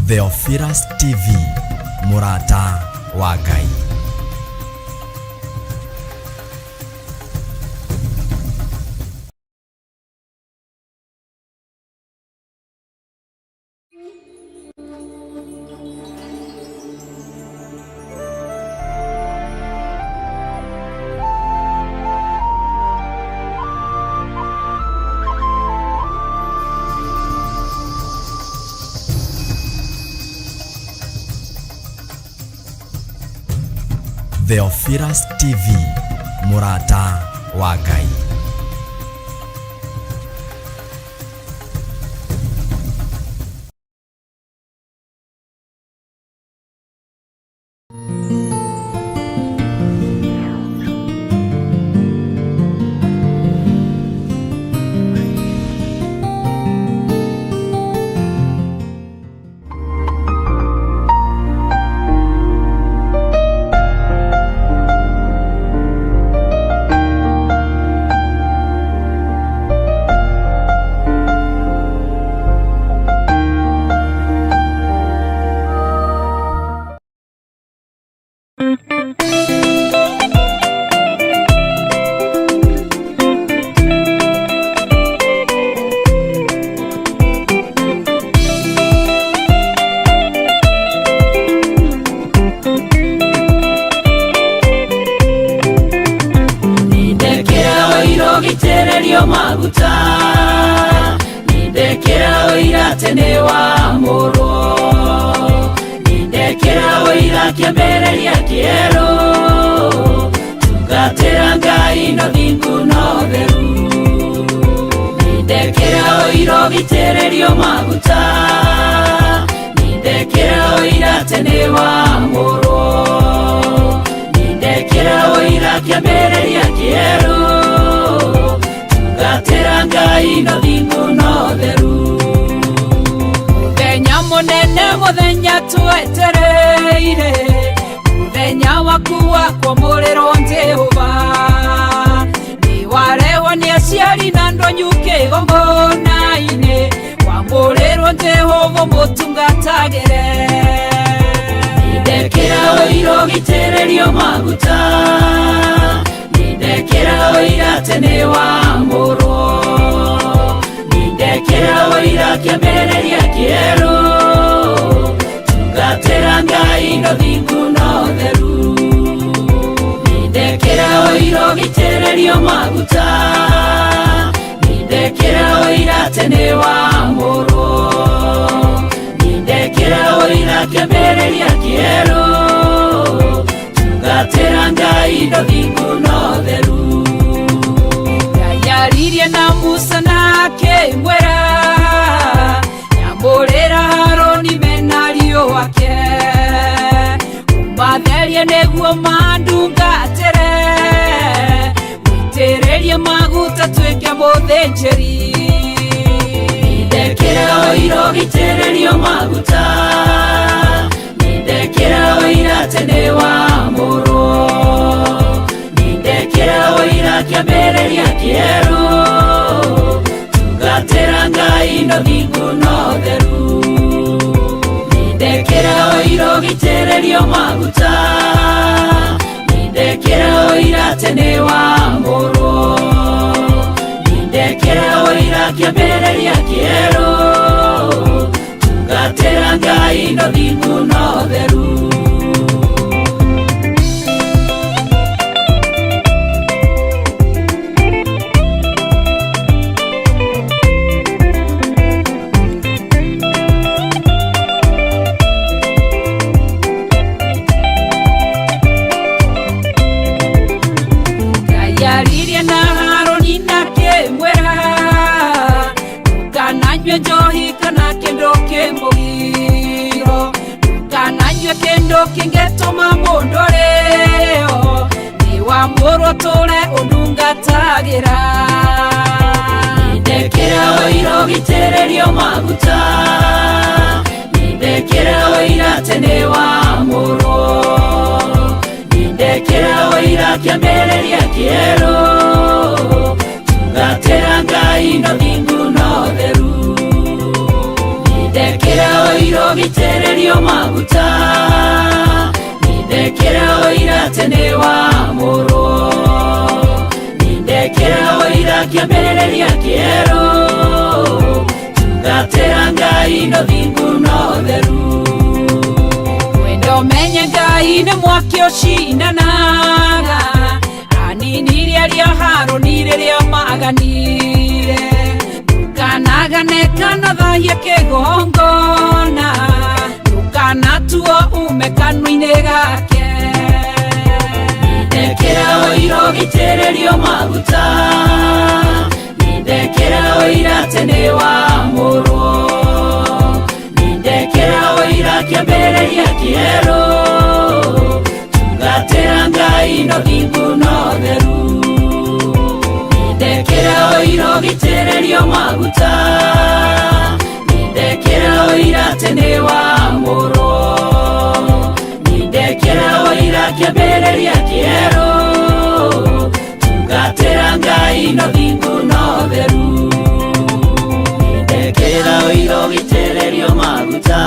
Theophilus TV, Murata wa Ngai. Theophilus TV, Murata wa Ngai. Maguta nindekera oira tene wa moro nindekera oira kiambereria kiero tugatera Ngai no thingu no theru nindekera oira gitererio maguta nindekera oira tene wa moro nindekera oira kiambereria kiero tugatera Ngai no thingu no theru muthenya munene muthenya twetereire muthenya waku wa kwamũrĩrwo Jehova nĩ warehwo nĩ aciari na ndonyu kĩgongona-inĩ kwamũrĩrwo Jehova mũtungatagĩre nindekera ũira ũgitĩrĩrio maguta nindekera oira tene wa moro nindekera oira kiambereria kiero tugatera Ngai no thingu no theru nindekera oira gitererio maguta nindekera oira tene wa moro nindekera oira kiambereria kiero tugatera Ngai no thingu no theru yaririe na Musa nake mwera nyamũrĩra Haroni menario wake umatherie nĩguo mandungatĩre mũitĩrĩrie maguta tuĩke mũthĩnjĩri nindekera oira ũgitĩrĩrio maguta nindekera oira tene wa moro nindekera oira kiambereria kiero tugatera Ngai no thingu no theru nindekera oira ũgitĩrĩrio maguta nindekera oira tene wa moro nindekera oira kiambereria kiero tugatera Ngai no thingu no theru yaririe na Haroni nake mwera ndukananyue njohi kana kĩndũ kĩmũgiro ndukananyue kĩndũ kĩngĩtũma mũndũ rĩo nĩ wamũrwo tũre ũndungatagĩra nindekera oira ũgitĩrĩrio maguta nindekera oira tene wa moro nindekera oira kiambereria kiero tugatera Ngai no thingu no theru nindekera oira irogitererio maguta nindekera oira tene wa moro nindekera oira kiambĩrĩria kĩerũ tungatĩra Ngai no thingu no theru wendo menye Ngai nĩ mwaki ũcindanaga aninirie arĩa Harũni rĩrĩa maganire ndukanagane kana thahie kĩgongona ndukanatuo ume kanua-inĩ gake nindekera oira ũgitĩrĩrio maguta nindekera oira tene wa mũrũ nindekera oira kĩambĩrĩria kĩerũ tungatĩra Ngai no thingu no theru nindekera oira ũgitĩrĩrio maguta nindekera oira tene wa mũrũ nindekera oira kĩambĩrĩria kĩerũ tungatĩra Ngai no thingu no theru nindekera oira ũgitĩrĩrio maguta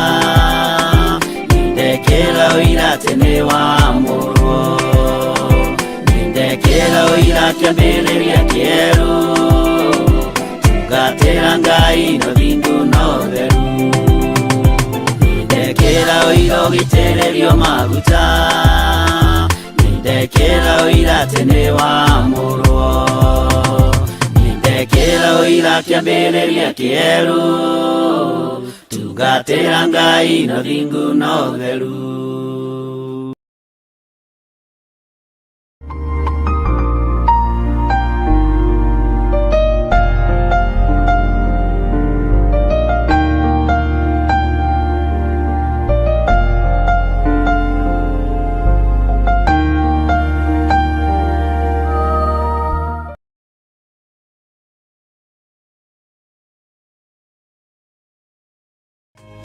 nindekera oira tene wa mũrũ nindekera oira kĩambĩrĩria kĩerũ tungatĩra Ngai no thingu no theru nindekera oira ũgitĩrĩrio maguta nindekera oira tene wa mũrũ nindekera oira kĩambĩrĩria kĩerũ tungatĩra Ngai no thingu no theru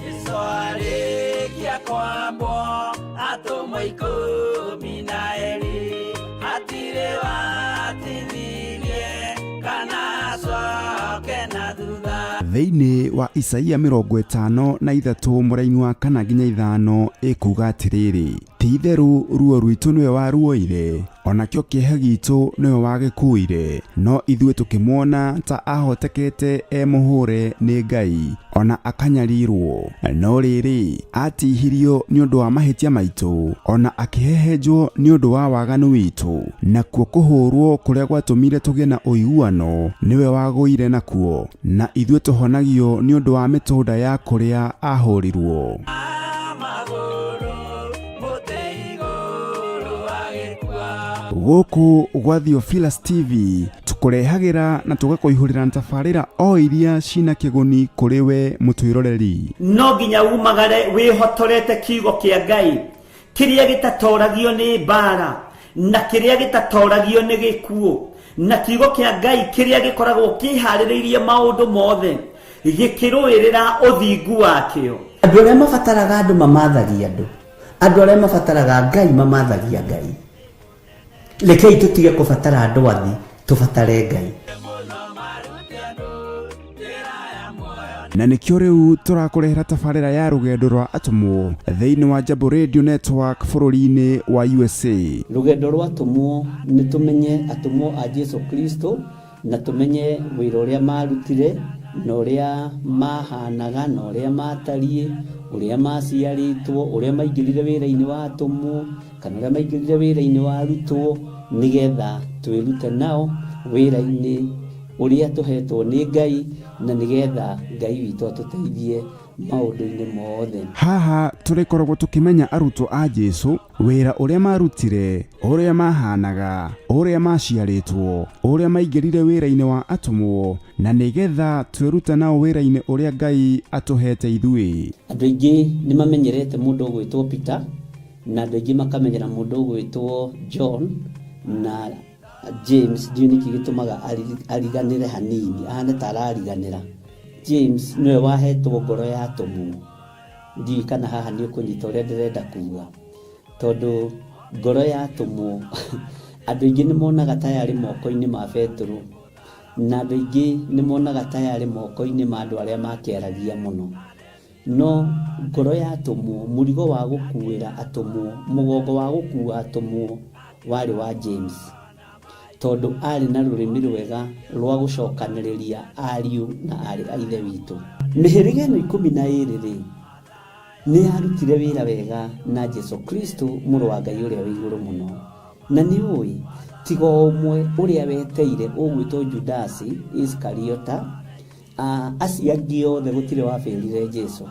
Iswarĩkia kwambwo atũmwo 12 hatirĩ watithirie kana acoke na thutha. Thĩinĩ wa Isaia 53 mũraini wa 4 nginya 5 ĩkuuga atĩrĩrĩ, ti-itherũ ruo rwitũ nĩwe waruoire, onakĩo kĩeha gitũ nĩwe wagĩkuire, no ithuĩ tũkĩmuona ta ahotekete mũhũre nĩ Ngai, ona akanyarirwo, no rĩrĩ atihirio nĩ ũndũ wa mahĩtia maitũ, ona akĩhehenjwo nĩ ũndũ wa waganu witũ, nakuo kũhũrwo kũrĩa gwatũmire tũgĩe na ũiguano nĩwe wagũire nakuo, na ithuĩ tũhonagio nĩ ũndũ wa mĩtũnda ya kũrĩa ahũrirwo. Gũkũ gwa Theophilus TV tũkũrehagĩra na tũgakũihũrĩra tabarĩra o iria cina kĩguni kũrĩ we mũtwĩroreri. No nginya umagare wĩhotorete kiugo kĩa Ngai kĩrĩa gĩtatoragio nĩ mbara na kĩrĩa gĩtatoragio nĩ gĩkuũ, na kiugo kĩa Ngai kĩrĩa gĩkoragwo kĩharĩrĩirie maũndũ mothe gĩkĩrũĩrĩra ũthingu wakĩo. Andũ arĩa mabataraga andũ mamathagia andũ arĩa mabataraga Ngai mamathagia Ngai. Rekei tutige kubatara andu athi tubatare Ngai. Na nĩkĩo rĩu tũrakũrehera tabarĩra ya rũgendo rwa atũmwo thĩinĩ wa Jambo Radio Network bũrũri-inĩ wa USA. Rũgendo rwa atũmwo nĩ tũmenye atũmwo a Jesu Kristo na tũmenye wĩra ũrĩa marutire na ũrĩa mahanaga na ũrĩa matariĩ, ũrĩa maciarĩtwo, ũrĩa maingĩrire wĩra-inĩ wa atũmwo kana ũrĩa maingĩrire wĩra-inĩ wa arutwo, nĩgetha twĩrute nao wĩra-inĩ ũrĩa tũhetwo nĩ Ngai na nĩgetha Ngai witũ atũteithie maũndũ-inĩ mothe. Haha tũrĩkoragwo tũkĩmenya arutwo a Jesu wĩra ũrĩa marutire, ũrĩa mahanaga, ũrĩa maciarĩtwo, ũrĩa maingĩrire wĩra-inĩ wa atũmwo, na nĩgetha twĩrute nao wĩra-inĩ ũrĩa Ngai atũhete ithuĩ. Andũ aingĩ nĩ mamenyerete mũndũ ũgwĩtwo Peter na andũ aingĩ makamenyera mũndũ ũgwĩtwo John na James. Ndiũ nĩkĩ gĩtũmaga ariganĩre hanini, ahane ta arariganĩra. James nĩwe wahetwo ngoro ya atũmwo. Ndiũ kana haha nĩ ũkũnyita ũrĩa ndĩrenda kuuga, tondũ ngoro ya atũmwo andũ aingĩ nĩ monaga ta yarĩ moko-inĩ ma Petro, na andũ aingĩ nĩ monaga ta yarĩ moko-inĩ ma andũ arĩa makĩaragia mũno. no ngoro ya atũmwo, mũrigo wa gũkuĩra atũmwo, mũgongo wa gũkua atũmwo warĩ wa James, tondũ arĩ na rũrĩmĩ rwega rwa gũcokanĩrĩria ariũ na arĩ a ithe witũ. Mĩhĩrĩga ĩno 12 nĩ yarutire wĩra wega na Jesu Kristo mũrũ wa Ngai ũrĩa wĩ igũrũ mũno. Na nĩ ũĩ tiga ũmwe ũrĩa weteire ũgwĩtwo Judasi Iskariota, acio angĩ othe gũtirĩ wabĩrire Jesu.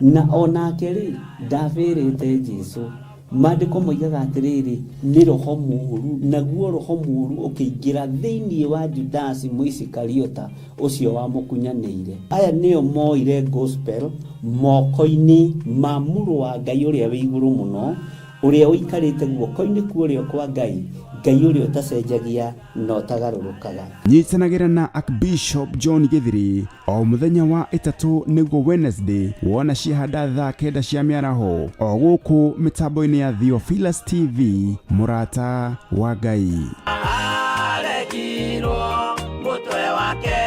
Na onake rĩ ndabĩrĩte Jesu. Maandĩko moigaga atĩrĩrĩ, nĩ roho mũũru, naguo roho mũũru ũkĩingĩra thĩinĩ wa Judasi Mũisikariota ũcio wamũkunyanĩire. Aya nĩo moire gospel moko-inĩ ma mũrũ wa Ngai ũrĩa wĩ igũrũ mũno, ũrĩa ũikarĩte guoko-inĩ kwa ũrĩo kwa Ngai, Ngai ũrĩa ũtacenjagia na ũtagarũrũkaga. Nyitanagĩra na Archbishop John Githiri o mũthenya wa ĩtatũ nĩguo Wednesday wona ciahanda thaa 9 cia mĩaraho o gũkũ mĩtambo-inĩ ya Theophilus TV, mũrata wa Ngai. aregirwo mũtwe wake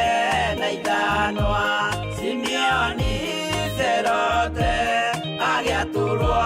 na ithanwa, Simeoni Zerote agĩatũrwo.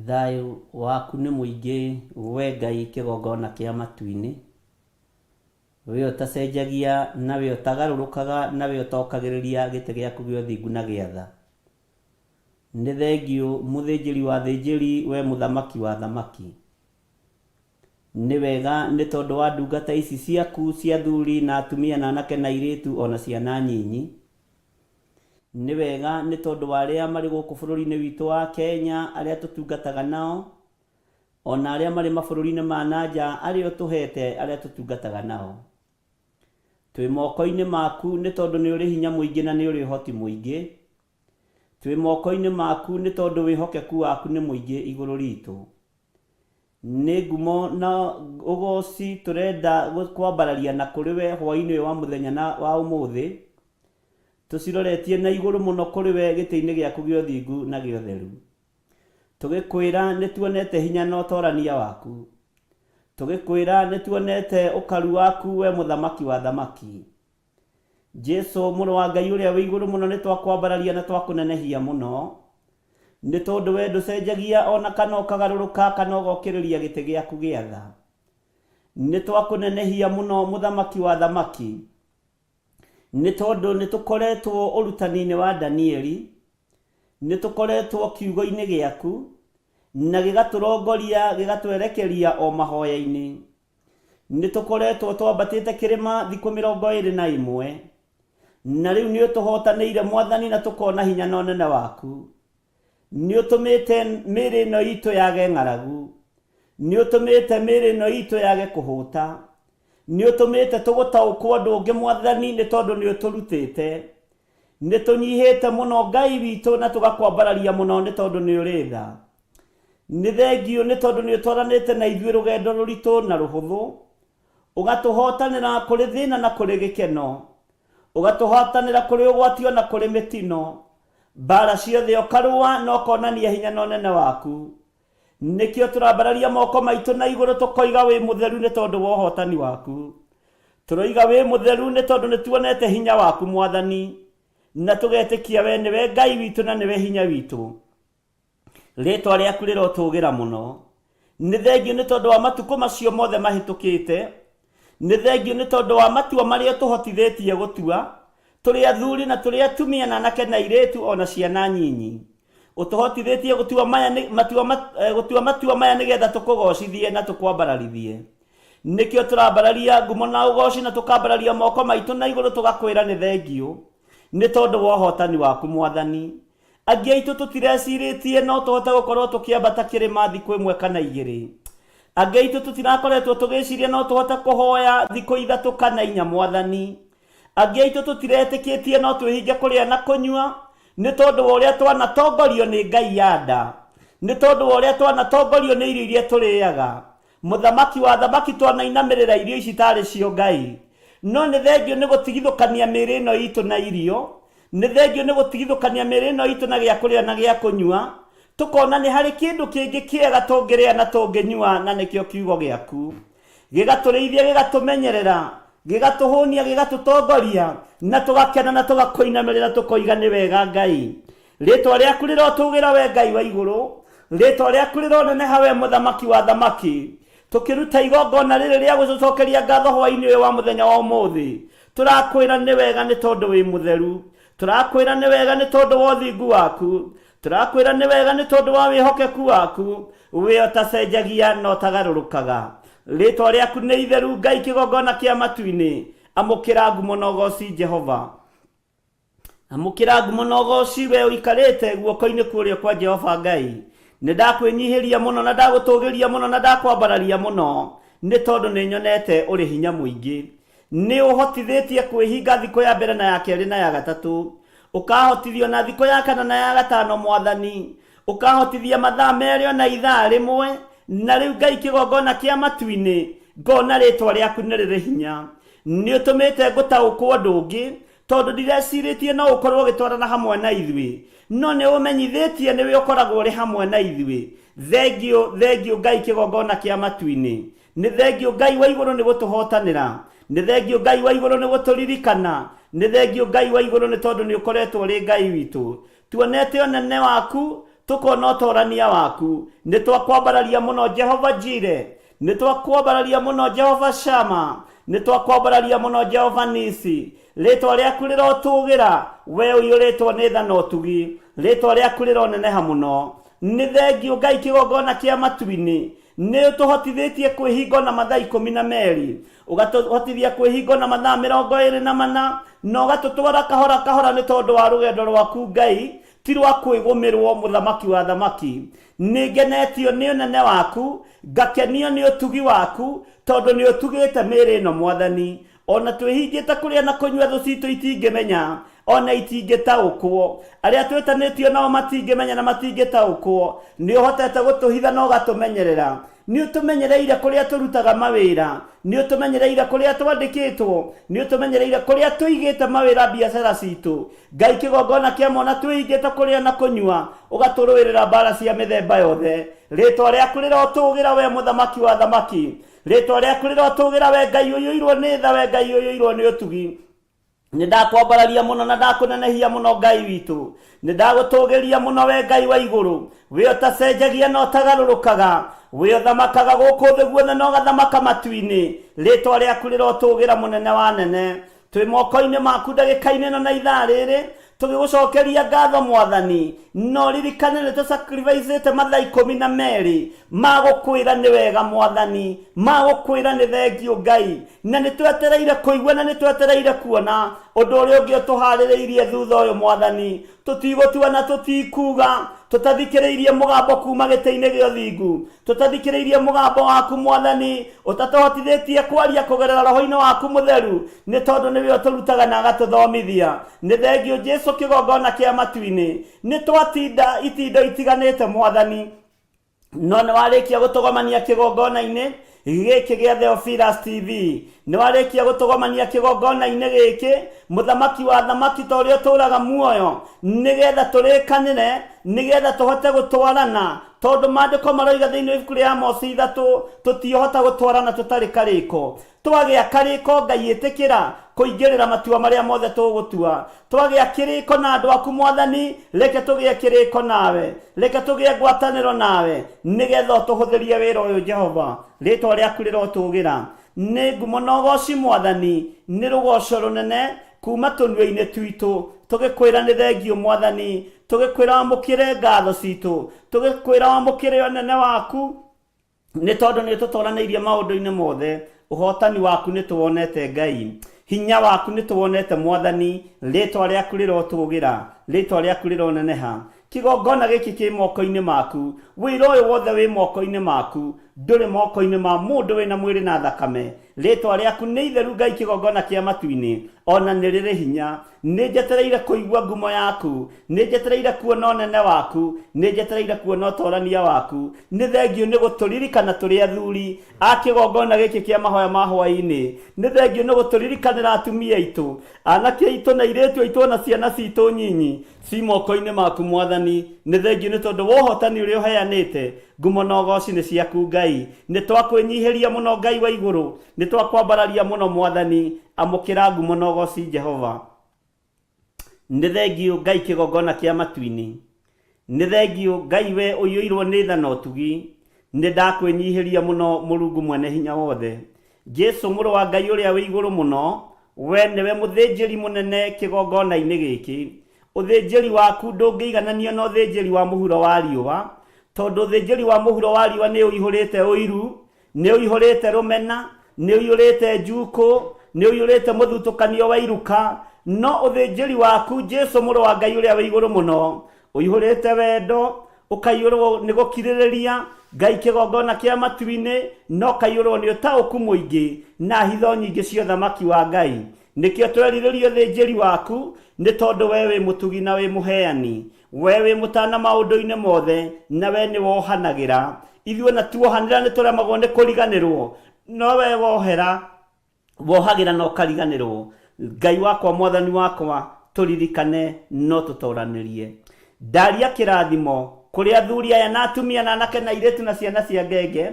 Thayũ waku nĩ mũingĩ we Ngai kĩgongona kĩa matu-inĩ, we ũtacenjagia na we ũtagarũrũkaga na we ũtokagĩrĩria gĩtĩ gĩaku gĩa ũthingu na gĩatha. Nĩ thengiũ mũthĩnjĩri wa thĩnjĩri, we mũthamaki wa thamaki. Nĩ wega nĩ tondũ wa ndungata ici ciaku cia athuri na atumia na anake na airĩtu ona ciana nyinyi. Nĩ wega nĩ tondũ wa arĩa marĩ gũkũ bũrũri-inĩ witũ wa Kenya, arĩa tũtungataga nao, ona arĩa marĩ mabũrũri-inĩ ma nanja arĩa ũtũhete arĩa tũtungataga nao. Twĩ moko-inĩ maku nĩ tondũ nĩ ũrĩ hinya mũingĩ na nĩ ũrĩ ũhoti mũingĩ. Twĩ moko-inĩ maku nĩ tondũ wĩhokeku waku nĩ mũingĩ igũrũ ritũ. Nĩ ngumo na ũgoci tũrenda kwambararia na kũrĩ we hwaĩ-inĩ wa mũthenya wa ũmũthĩ, tũciroretie na igũrũ mũno kũrĩ we gĩtĩ-inĩ gĩaku gĩa ũthingu na gĩa ũtheru. Tũgĩkwĩra nĩ tuonete hinya na ũtorania waku. Tũgĩkwĩra nĩ tuonete ũkaru waku we mũthamaki wa thamaki. Jesu mũrũ wa Ngai ũrĩa wĩ igũrũ mũno, nĩ twakwambararia na twakũnenehia mũno, nĩ tondũ we ndũcenjagia ona kana ũkagarũrũka kana ũgokĩrĩria gĩtĩ gĩaku gĩa tha. Nĩ twakũnenehia mũno mũthamaki wa thamaki, nĩ tondũ nĩ tũkoretwo ũrutani-inĩ wa Danieli, nĩ tũkoretwo kiugo-inĩ gĩaku na gĩgatũrongoria gĩgatwerekeria o mahoya-inĩ. Nĩ tũkoretwo twambatĩte kĩrĩma thikũ 21, na rĩu nĩ ũtũhotanĩire Mwathani na tũkona hinya na ũnene waku. Nĩ ũtũmĩte mĩĩrĩ ĩno itũ yage ng'aragu, nĩ ũtũmĩte mĩĩrĩ ĩno itũ yage kũhũta, nĩ ũtũmĩte tũgũtaũkwo ũndũ ũngĩ Mwathani, nĩ tondũ nĩ ũtũrutĩte. Nĩ tũnyihĩte mũno Ngai witũ na tũgakwambararia mũno nĩ tondũ nĩ ũrĩ tha. Nĩ thengio nĩ tondũ nĩ ũtwaranĩte na ithuĩ rũgendo rũritũ na rũhũthũ, ũgatũhotanĩra kũrĩ thĩna na kũrĩ gĩkeno, ũgatũhotanĩra kũrĩ ũgwatio na kũrĩ mĩtino. Mbara ciothe ũkarũa na ũkonania hinya na ũnene waku. Nĩkĩo tũrambararia moko maitũ na igũrũ tũkoiga wĩ mũtheru nĩ tondũ wa ũhotani waku. Tũroiga wĩ mũtheru nĩ tondũ nĩ tuonete hinya waku Mwathani, na tũgetĩkia we nĩwe Ngai witũ na nĩwe hinya witũ. Rĩĩtwa rĩaku rĩrotũgĩra mũno. Nĩ thengio nĩ tondũ wa matukũ macio mothe mahĩtũkĩte. Nĩ thengio nĩ tondũ wa matua marĩa tũhotithĩtie gũtua, tũrĩ athuri na tũrĩ atumia na anake na airĩtu ona ciana nyinyi. Ũtũhotithĩtie gũtua matua maya nĩgetha tũkũgocithie na tũkwambararithie. Nĩkĩo tũrambararia ngumo na ũgoci na tũkambararia moko maitũ na igũrũ tũgakwĩra nĩ thengio nĩ tondũ wa ũhotani waku Mwathani. Angĩ aitũ tũtirecirĩtie no tũhote gũkorwo tũkĩambata kĩrĩma thikũ ĩmwe kana igĩrĩ. Angĩ aitũ tũtirakoretwo tũgĩciria no tũhote kũhoya thikũ ithatũ kana inya Mwathani. Angĩ aitũ tũtiretĩkĩtie no twĩhinge kũrĩa na kũnyua nĩ tondũ wa ũrĩa twanatongorio nĩ Ngai ya nda, nĩ tondũ wa ũrĩa twanatongorio nĩ irio iria tũrĩaga. Mũthamaki wa thamaki twanainamĩrĩra irio ici tarĩ cio Ngai. No nĩ thengio nĩ gũtigithũkania mĩĩrĩ ĩno itũ na irio, nĩ thengio nĩ gũtigithũkania mĩĩrĩ ĩno itũ na gĩa kũrĩa na gĩa kũnyua, tũkona nĩ harĩ kĩndũ kĩngĩ kĩega tũngĩrĩa na tũngĩnyua, na nĩkĩo kiugo gĩaku. Gĩgatũrĩithia, gĩgatũmenyerera, gĩgatũhũnia, gĩgatũtongoria, na tũgakena na tũgakũinamĩrĩra tũkoiga nĩ wega Ngai. Rĩĩtwa rĩaku rĩrotũgĩra we Ngai wa igũrũ, rĩĩtwa rĩaku rĩroneneha we mũthamaki wa thamaki. Tũkĩruta igongona rĩrĩ rĩa gũcokeria ngatho hwaĩ-inĩ ũyũ wa mũthenya wa ũmũthĩ, tũrakwĩra nĩ wega nĩ tondũ wĩ mũtheru, tũrakwĩra nĩ wega nĩ tondũ wa ũthingu waku, tũrakwĩra nĩ wega nĩ tondũ wa wĩhokeku waku, we ũtacenjagia na ũtagarũrũkaga. Rĩĩtwa rĩaku nĩ itheru Ngai, kĩgongona kĩa matu-inĩ. Amũkĩra ngumo na ũgoci Jehova, amũkĩra ngumo na ũgoci we ũikarĩte guoko-inĩ kũrĩa kwa Jehova Ngai. Nĩ ndakwĩnyihĩria mũno na ndagũtũgĩria mũno na ndakwambararia mũno nĩ tondũ nĩ nyonete ũrĩ hinya mũingĩ. Nĩ ũhotithĩtie kwĩhinga thikũ ya mbere na ya kerĩ na ya gatatũ, ũkahotithio na thikũ ya kana na ya gatano Mwathani, ũkahotithia mathaa merĩ na ithaa rĩmwe. Na rĩu Ngai, kĩgongona kĩa matu-inĩ, ngona rĩĩtwa rĩaku nĩ rĩrĩ hinya. Nĩ ũtũmĩte ngũtaũkwo ũndũ ũngĩ tondũ ndirecirĩtie no ũkorwo ũgĩtwarana hamwe na ithuĩ, no nĩ ũmenyithĩtie nĩwe ũkoragwo ũrĩ hamwe na ithuĩ. Thengio, thengio Ngai, kĩgongona kĩa matu-inĩ. Nĩ thengio Ngai wa igũrũ nĩ gũtũhotanĩra, nĩ thengio Ngai wa igũrũ nĩ gũtũririkana, nĩ thengio Ngai wa igũrũ nĩ tondũ nĩ ũkoretwo ũrĩ Ngai witũ. Tuonete ũnene waku, tũkona ũtorania waku. Nĩ twakwambararia mũno Jehova Jire, nĩ twakwambararia mũno Jehova Shama, nĩ twakwambararia mũno Jehova Nisi. Rĩĩtwa rĩaku rĩrotũgĩra we ũiyũrĩtwo nĩ tha na ũtugi, rĩĩtwa rĩaku rĩroneneha mũno. Nĩ thengio Ngai, kĩgongona kĩa matu-inĩ. Nĩ ũtũhotithĩtie kwĩhinga na mathaa 12, ũgatũhotithia kwĩhinga na mathaa 24, na ũgatũtwara kahora kahora nĩ tondũ wa rũgendo rwaku Ngai, ti rwa kwĩgũmĩrwo mũthamaki wa thamaki. Nĩ ngenetio nĩ ũnene waku, ngakenio nĩ ũtugi waku tondũ nĩ ũtugĩte mĩĩrĩ ĩno Mwathani. Ona twĩhingĩte kũrĩa na kũnyua thũ citũ itingĩmenya, ona itingĩtaũkwo. Arĩa twĩtanĩtio nao matingĩmenya na matingĩtaũkwo. Nĩ ũhotete gũtũhitha na ũgatũmenyerera. Nĩ ũtũmenyereire kũrĩa tũrutaga mawĩra, nĩ ũtũmenyereire kũrĩa twandĩkĩtwo, nĩ ũtũmenyereire kũrĩa tũigĩte mawĩra biacara citũ. Ngai, kĩgongona kĩa mwana twĩhingĩte kũrĩa na kũnyua, ũgatũrũĩrĩra mbara cia mĩthemba yothe. Rĩĩtwa rĩaku rĩrotũgĩra we mũthamaki wa thamaki, rĩĩtwa rĩaku rĩrotũgĩra we Ngai ũiyũirwo nĩ tha, we Ngai ũiyũirwo nĩ ũtugi. Nĩ ndakwambararia mũno na ndakũnenehia mũno Ngai witũ, nĩ ndagũtũgĩria mũno we Ngai wa igũrũ, we ũtacenjagia na ũtagarũrũkaga, we ũthamakaga gũkũ thĩ guothe na ũgathamaka matu-inĩ. Rĩĩtwa rĩaku rĩrotũgĩra mũnene wa nene. Twĩ moko-inĩ maku ndagĩka-inĩ ĩno na ithaa rĩrĩ, tũgĩgũcokeria ngatho Mwathani. No ririkane nĩ tũsacrificĩte mathaa 12 ma gũkwĩra nĩ wega Mwathani, ma gũkwĩra nĩ thengio Ngai, na nĩ twetereire kũigua na nĩ twetereire kuona ũndũ ũrĩa ũngĩ ũtũharĩrĩirie thutha ũyũ Mwathani. Tũtigũtua na tũtikuga, tũtathikĩrĩirie mũgambo kuma gĩtĩ-inĩ gĩa ũthingu, tũtathikĩrĩirie mũgambo waku Mwathani, ũtatũhotithĩtie kwaria kũgerera roho-inĩ waku mũtheru, nĩ tondũ nĩwe ũtũrutaga na agatũthomithia. Nĩ thengio Jesũ, kĩgongona kĩa matu-inĩ. Nĩ twatinda itindo itiganĩte Mwathani, no nĩ warĩkia gũtũgomania kĩgongona-inĩ gĩkĩ gĩa Theophilus TV, nĩ warĩkia gũtũgomania kĩgongona-inĩ gĩkĩ mũthamaki wa thamaki ta ũrĩa ũtũũraga muoyo, nĩgetha tũrĩkanĩre, nĩgetha tũhote gũtwarana, tondũ maandĩko maroiga thĩinĩ wa ibuku rĩa Amosi 3 tũtiũhota gũtwarana tũtarĩ karĩko. Twagĩa karĩko Ngai ĩtĩkĩra kũingĩrĩra matua marĩa mothe tũgũtua. Twagĩa kĩrĩko na andũ aku Mwathani, reke tũgĩe kĩrĩko nawe, reke tũgĩe ngwatanĩro nawe, nĩgetha ũtũhũthĩrie wĩra ũyũ Jehova. Rĩĩtwa rĩaku rĩrotũgĩra. Nĩ ngumo na ũgoci Mwathani, nĩ rũgoco rũnene, kuma tũnua-inĩ twitũ tũgĩkwĩra nĩ thengio Mwathani, tũgĩkwĩra wamũkĩre ngatho citũ, tũgĩkwĩra wamũkĩre ũnene waku, nĩ tondũ nĩ tũtũranĩirie maũndũ-inĩ mothe. Ũhotani waku nĩ tũwonete Ngai, hinya waku nĩ tũwonete Mwathani, rĩtwa rĩaku rĩrotũgĩra, rĩtwa rĩaku rĩroneneha. Kĩgongona gĩkĩ kĩ moko-inĩ maku, wĩra ũyũ wothe wĩ moko-inĩ maku, ndũrĩ moko-inĩ ma mũndũ wĩna mwĩrĩ na thakame. Rĩtwa rĩaku nĩ itheru Ngai, kĩgongona kĩa matu-inĩ, ona nĩ rĩrĩ hinya. Nĩ njetereire kũigua ngumo yaku, nĩ njetereire kuona ũnene waku, nĩ njetereire kuona ũtorania waku. Nĩ thengio nĩ gũtũririkana tũrĩ athuri a kĩgongona gĩkĩ kĩa mahoya ma hwaĩ-inĩ. Nĩ thengio nĩ gũtũririkanĩra atumia aitũ, anake aitũ na airĩtu aitũ na ciana citũ nyinyi ci moko-inĩ maku Mwathani. Nĩ thengio nĩ tondũ wa ũhotani ũrĩa ũheanĩte. Ngumo na ũgooci nĩ ciaku Ngai, nĩ twakwĩnyihĩria mũno Ngai wa igũrũ, nĩ twakwambararia mũno Mwathani. Amũkĩra ngumo na ũgooci Jehova. Nĩ thengio Ngai, kĩgongona kĩa matu-inĩ. Nĩ thengio Ngai, we ũiyũirwo nĩ tha na ũtugi. Nĩ ndakwĩnyihĩria mũno Mũrungu mwene hinya wothe. Jesu mũrũ wa Ngai ũrĩa wĩ igũrũ mũno, we nĩwe mũthĩnjĩri mũnene kĩgongona-inĩ gĩkĩ. Ũthĩnjĩri waku ndũngĩigananio na ũthĩnjĩri wa mũhuro wa riũa, tondũ ũthĩnjĩri wa mũhuro wa riũa nĩ ũihũrĩte ũiru, nĩ ũihũrĩte rũmena, nĩ ũihũrĩte njukũ, nĩ ũihũrĩte mũthutũkanio wa iruka. No ũthĩnjĩri waku Jesu mũrũ wa Ngai ũrĩa wĩ igũrũ mũno, ũihũrĩte wendo, ũkaiyũrwo nĩ gũkirĩrĩria Ngai, kĩgongona kĩa matu-inĩ, no kaiyũrwo nĩ ũtaũku mũingĩ na hitho nyingĩ cia ũthamaki wa Ngai. Nĩkĩo twerirĩrio ũthĩnjĩri waku, nĩ tondũ we wĩ mũtugi na wĩ mũheani, we wĩ mũtana maũndũ-inĩ mothe, na we nĩ wohanagĩra. Ithuĩ na tuohanĩra nĩ tũremagwo nĩ kũriganĩrwo, no we wohera, wohagĩra na ũkariganĩrwo. Ngai wakwa, Mwathani wakwa, tũririkane no tũtoranĩrie. Ndaria kĩrathimo kũrĩ athuri aya na atumia na anake na airĩtu na ciana cia ngenge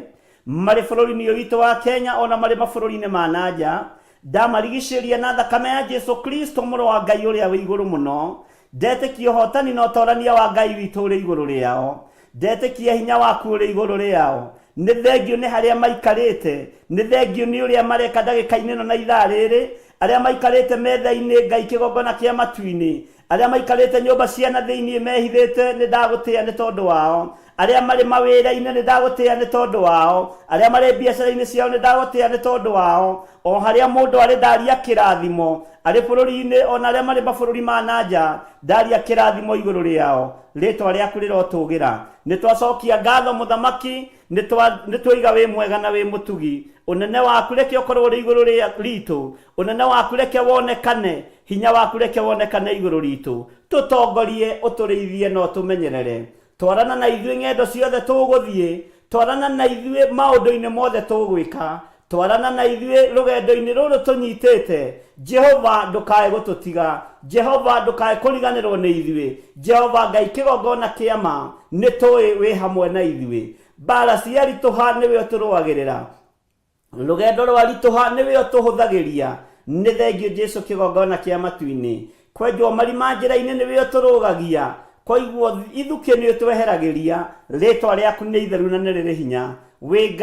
marĩ bũrũri-inĩ ũyũ witũ wa Kenya, ona marĩ mabũrũri-inĩ ma nanja. Ndamarigicĩria na thakame ya Jesu Kristo mũrũ wa Ngai ũrĩa wĩ igũrũ mũno. Ndetĩkia ũhotani na ũtorania wa Ngai witũ ũrĩ igũrũ rĩao, ndetĩkia hinya waku ũrĩ igũrũ rĩao. Nĩ thengio nĩ harĩa maikarĩte, nĩ thengio nĩ ũrĩa mareka ndagĩka-inĩ ĩno na ithaa rĩrĩ, arĩa maikarĩte metha-inĩ Ngai, kĩgongona kĩa matu-inĩ, arĩa maikarĩte nyũmba ciana thĩinĩ mehithĩte, nĩ ndagũtĩĩa nĩ tondũ wao. Arĩa marĩ mawĩra-inĩ nĩ ndagũtĩĩa nĩ tondũ wao, arĩa marĩ biacara-inĩ ciao nĩ ndagũtĩĩa nĩ tondũ wao. O harĩa mũndũ arĩ ndaria kĩrathimo, arĩ bũrũri-inĩ ona arĩa marĩ mabũrũri ma nanja, ndaria kĩrathimo igũrũ rĩao. Rĩtwa rĩaku rĩrotũgĩra. Nĩ twacokia ngatho Mũthamaki, nĩ twoiga wĩ mwega na wĩ mũtugi. Ũnene waku reke ũkorwo ũrĩ igũrũ ritũ, ũnene waku reke wonekane, hinya waku reke wonekane igũrũ ritũ. Tũtongorie, ũtũrĩithie na ũtũmenyerere. Twarana na ithuĩ ng'endo ciothe tũgũthiĩ, twarana na ithuĩ maũndũ-inĩ mothe tũgwĩka, twarana na ithuĩ rũgendo-inĩ rũrũ tũnyitĩte. Jehova ndũkae gũtũtiga, Jehova ndũkae kũriganĩrwo nĩ ithuĩ. Jehova Ngai, kĩgongona kĩa ma, nĩ tũĩ wĩ hamwe na ithuĩ. Mbara cia ritũha nĩwe ũtũrũagĩrĩra, rũgendo rwa ritũha nĩwe ũtũhũthagĩria. Nĩ thengio Jesu, kĩgongona kĩa matu-inĩ, kwenjwo marima njĩra-inĩ nĩwe ũtũrũgagia, koiguo ithukĩ nĩ ũtweheragĩria. Rĩtwa rĩaku nĩ itheru na nĩ rĩrĩ hinya. Wĩ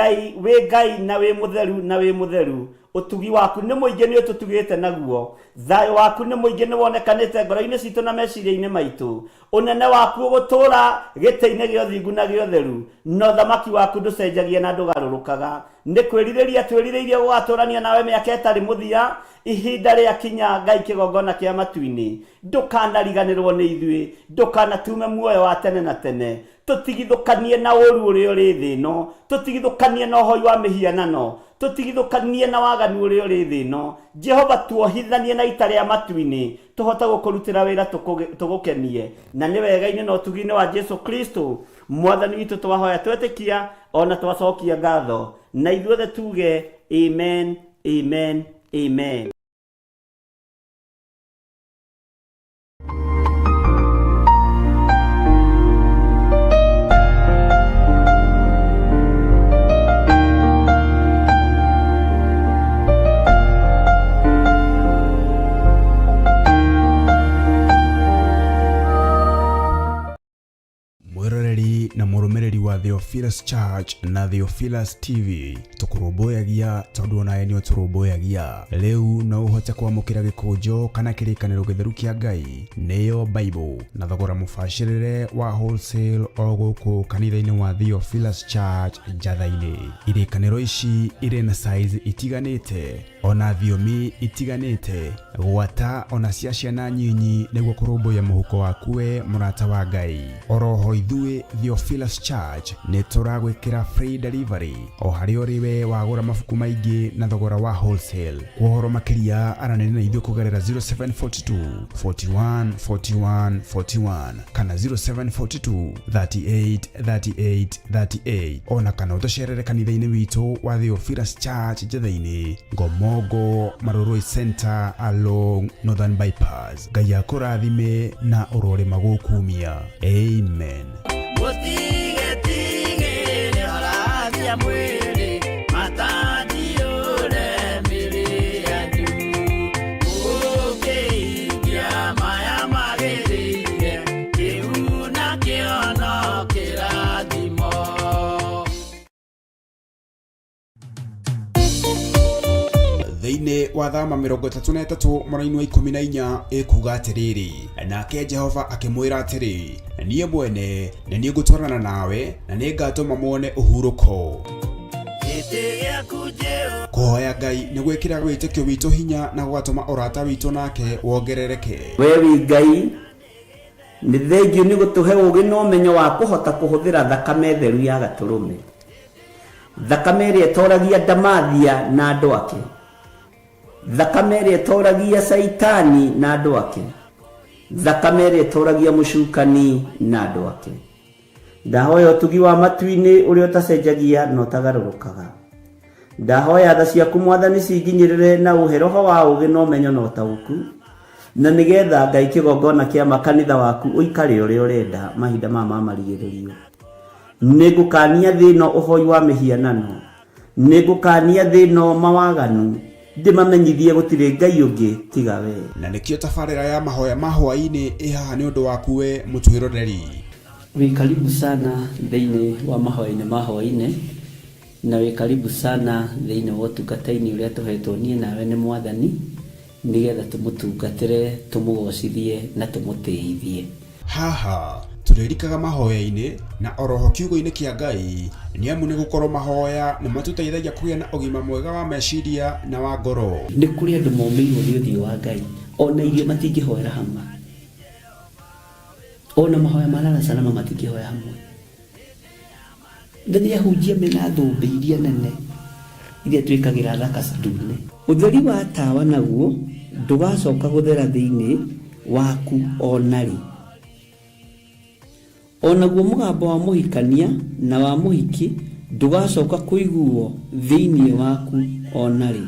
Ngai na wĩ mũtheru na wĩ mũtheru. Ũtugi waku nĩ mũingĩ nĩ ũtũtugĩte naguo. Thayũ waku nĩ mũingĩ nĩ wonekanĩte ngoro-inĩ citũ na meciria-inĩ maitũ. Ũnene waku ũgũtũũra gĩtĩ-inĩ gĩa ũthingu na gĩa ũtheru, na ũthamaki waku ndũcenjagia na ndũgarũrũkaga. Nĩ kwĩrirĩria twĩrirĩirie gũgatũrania nawe mĩaka ĩtarĩ mũthia. Ihinda rĩa kinya Ngai, kĩgongona kĩa matu-inĩ, ndũkanariganĩrwo nĩ ithuĩ, ndũkanatume muoyo wa tene na tene. Tũtigithũkanie na ũũru ũrĩa ũrĩ thĩ ĩno, tũtigithũkanie na ũhoi wa mĩhianano, tũtigithũkanie na waganu ũrĩa ũrĩ thĩ ĩno. Jehova, tuohithanie na ita rĩa matu-inĩ, tũhote gũkũrutĩra wĩra tũgũkenie. Na nĩ wega-inĩ na ũtugi-inĩ wa Jesu Kristo Mwathani witũ twahoya twetĩkia, ona twacokia ngatho, na ithuothe tuge amen, amen, amen. Mwĩroreri na mũrũmĩrĩri wa Theophilus Church na Theophilus TV tũkũrũmbũyagia tondũ onawe nĩ ũtũrũmbũyagia. Rĩu no ũhote kwamũkĩra gĩkũnjo kana kĩrĩkanĩro gĩtheru kĩa Ngai nĩyo Bible na thogora mũbacĩrĩre wa wholesale o gũkũ kanitha-inĩ wa Theophilus Church Njatha-inĩ. Irĩkanĩro ici irĩ na size itiganĩte ona thiomi itiganĩte, gwata ona cia ciana nyinyi nĩguo kũrũmbũya mũhuko waku we mũrata wa Ngai. Oroho ithuĩ Theophilus Church nĩ tũragwĩkĩra free delivery o harĩa ũrĩ we wagũra mabuku maingĩ na thogora wa wholesale. Kwa ũhoro makĩria aranĩria na ithuĩ kũgerera 0742 41 41 41 kana 0742 38 38 38 ona kana ũtũcerere kanitha-inĩ witũ wa Theophilus Church Njatha-inĩ, Ngomongo Maroroi Center along Northern Bypass. Ngai akũrathime na ũrore magũkumia. Amen. Thĩinĩ wa thama 33 mweri-inĩ wa 14 ĩkuga atĩrĩrĩ, nake Jehova akĩmwĩra atĩrĩ, niĩ mwene nĩ niĩ ngũtwarana nawe na nĩ ngatũma muone ũhurũko. Kũhoya Ngai nĩ gwĩkĩra wĩtĩkio witũ hinya na gũgatũma ũrata witũ nake wongerereke. We wi Ngai nĩ thengiũ nĩ gũtũhe ũũgĩ na ũmenyo wa kũhota kũhũthĩra thakame theru ya Gatũrũme, thakame ĩrĩa ĩtoragia ndamathia na andũ ake, thakame ĩrĩa ĩtoragia Saitani na andũ ake, thakame ĩrĩa ĩtoragia mũcukani na andũ ake. Ndahoya ũtugi wa matu-inĩ ũrĩa ũtacenjagia na ũtagarũrũkaga. Ndahoya tha ciaku Mwathani cinginyĩrĩre na ũhe roho wa ũũgĩ na ũmenyo na ũtaũku, na nĩgetha Ngai kĩgongona kĩa makanitha waku ũikare ũrĩa ũrenda mahinda mama marigĩrĩrio. Nĩngũkania thĩno ũhoi wa mĩhianano, nĩngũkania thĩno mawaganu, ndĩmamenyithie gũtirĩ Ngai ũngĩ tiga we. Na nĩkĩo tabarĩra ya mahoya ma hwaĩ-inĩ ĩhaha nĩ ũndũ waku we mũtwĩroreri. Wĩ karibu sana thĩinĩ wa mahoya-inĩ ma hwaĩ-inĩ, na wĩ karibu sana thĩinĩ wa ũtungata-inĩ ũrĩa tũhetwo niĩ nawe nĩ Mwathani, nĩgetha tũmũtungatĩre, tũmũgocithie na tũmũtĩithie. Haha tũrĩrikaga mahoya-inĩ na oroho kiugo-inĩ kĩa Ngai nĩ amu nĩ gũkorwo mahoya nĩ matũteithagia kũgĩa na ũgima mwega wa meciria na wa ngoro. Nĩ kũrĩ andũ momĩirwo nĩ ũthiũ wa Ngai, ona irio matingĩhoera hamwe, ona mahoya marara salama matingĩhoya hamwe. Nĩ ahunjia mena thũmbĩ iria nene iria twĩkagĩra thaka ndune. Ũtheri wa tawa naguo ndũgacoka gũthera thĩinĩ waku onarĩ. Onaguo mũgambo wa mũhikania na wa mũhiki ndũgacoka kũiguo thĩinĩ waku onarĩ.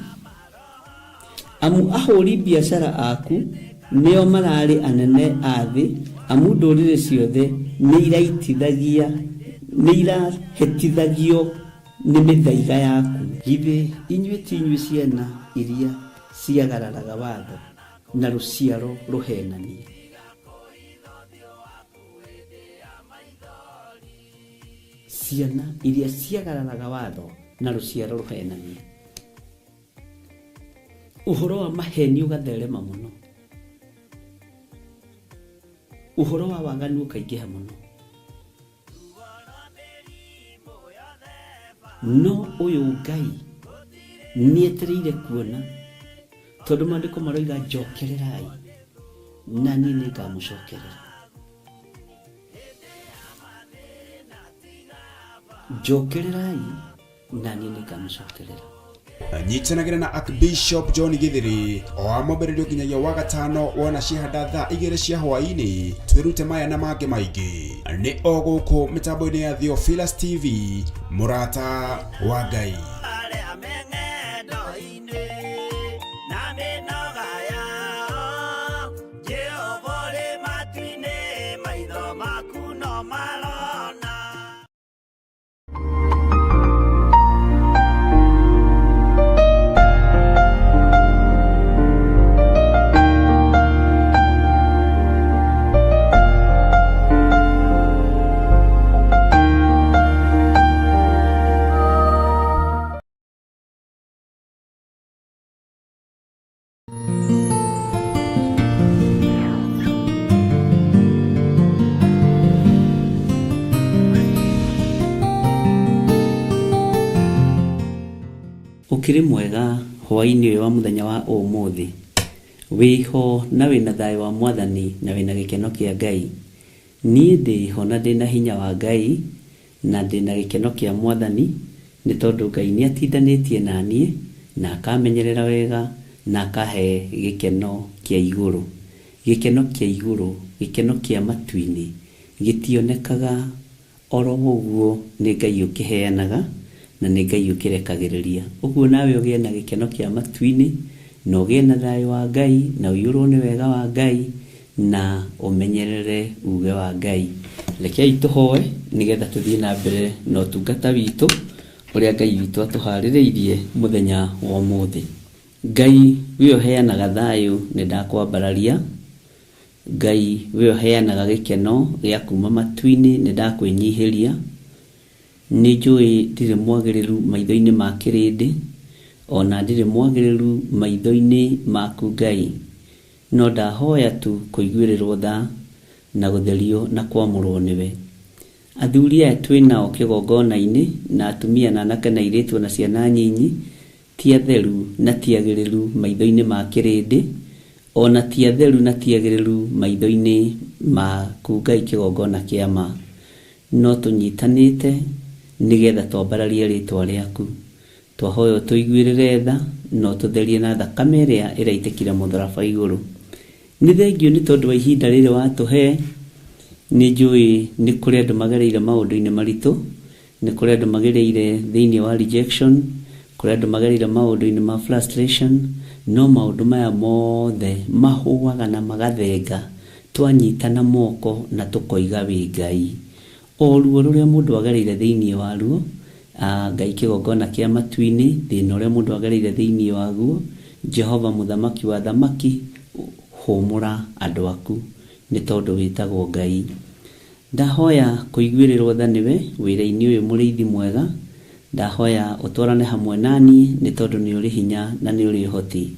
Amu ahũri biacara aku nĩo mararĩ anene a thĩ, amu ndũrĩrĩ ciothe nĩ irahĩtithagio nĩ mĩthaiga yaku. Githĩ inyuĩ ti inyuĩ ciana iria ciagararaga watho na rũciaro rũhenanie? Ciana iria ciagararaga watho na rũciaro rũhenanie. Ũhoro wa maheni ũgatherema mũno, ũhoro wa waganu ũkaingĩha mũno. No ũyũ Ngai nĩetereire kuona, tondũ maandĩko maroiga njokererai na niĩ nĩngamũcokerera. Njokererai na niĩ nĩngamũcokerera. Nyitanagĩra na Archbishop John Githiri o amwambĩrĩrio nginyagia wa gatano wona ciahanda thaa 2 cia hwaĩ-inĩ. Twĩrute maya na mangĩ maingĩ nĩ o gũkũ mĩtambo-inĩ ya Theophilus TV, mũrata wa Ngai. ukiri mwega hwaini uyu wa muthenya wa umuthi wiho na wina thayo wa Mwathani na wina gikeno kia Ngai. Nie ndiho na ndina hinya wa Ngai na ndina gikeno kia Mwathani ni tondu Ngai ni atindanitie nanie na akamenyerera wega na akahe gikeno kia iguru. Gikeno kia iguru, gikeno kia matuini gitionekaga oro uguo ni Ngai ukiheanaga na ni Ngai ukirekagiriria. Uguo nawe ugie na gikeno kia matuini na ugie na thayo wa Ngai na uyurwo ni wega wa Ngai na umenyerere uge wa Ngai. Rekei tuhoe nigetha tuthie na mbere no tungata witu uria Ngai witu atuhaririirie muthenya wa umuthi. Ngai we uheanaga thayo ni ndakwambararia. Ngai we uheanaga gikeno gia kuma matuini ni ndakwinyihiria. Ni njui ndire mwagiriru maitho-ini ma kirindi ona ndire mwagiriru maitho-ini maku Ngai, no ndahoya tu kuiguirirwo tha na gutherio na kwamurwo niwe. Athuri aya twinao kigongona-ini na atumia na anake na airitu na ciana nyinyi ti atheru na ti agiriru maitho-ini ma kirindi ona ti atheru na ti agiriru maitho-ini maku Ngai kigongona kia ma, no tunyitanite nigetha twambararie ritwa riaku. Twahoya tuiguirire tha no tutherie na thakame iria iraitikira mutharaba iguru. Ni thengio ni tondu wa ihinda riri watuhe. Ni njui ni kuri andu magereire maundu-ini maritu, ni kuri andu magereire thiini wa rejection, kuri andu magereire maundu-ini ma frustration, no maundu maya mothe mahuaga na magathenga twanyitana moko na tukoiga wi Ngai. O ruo ruria mundu agereire thiini wa ruo, Ngai kigongona kia matuini thina uria mundu agereire thiini waguo, Jehova muthamaki wa thamaki humura andu aku ni tondu witagwo Ngai. Ndahoya kuiguirirwo tha niwe wira-ini uyu muriithi mwega. Ndahoya utwarane hamwe nani ni tondu ni uri hinya na ni uri hoti.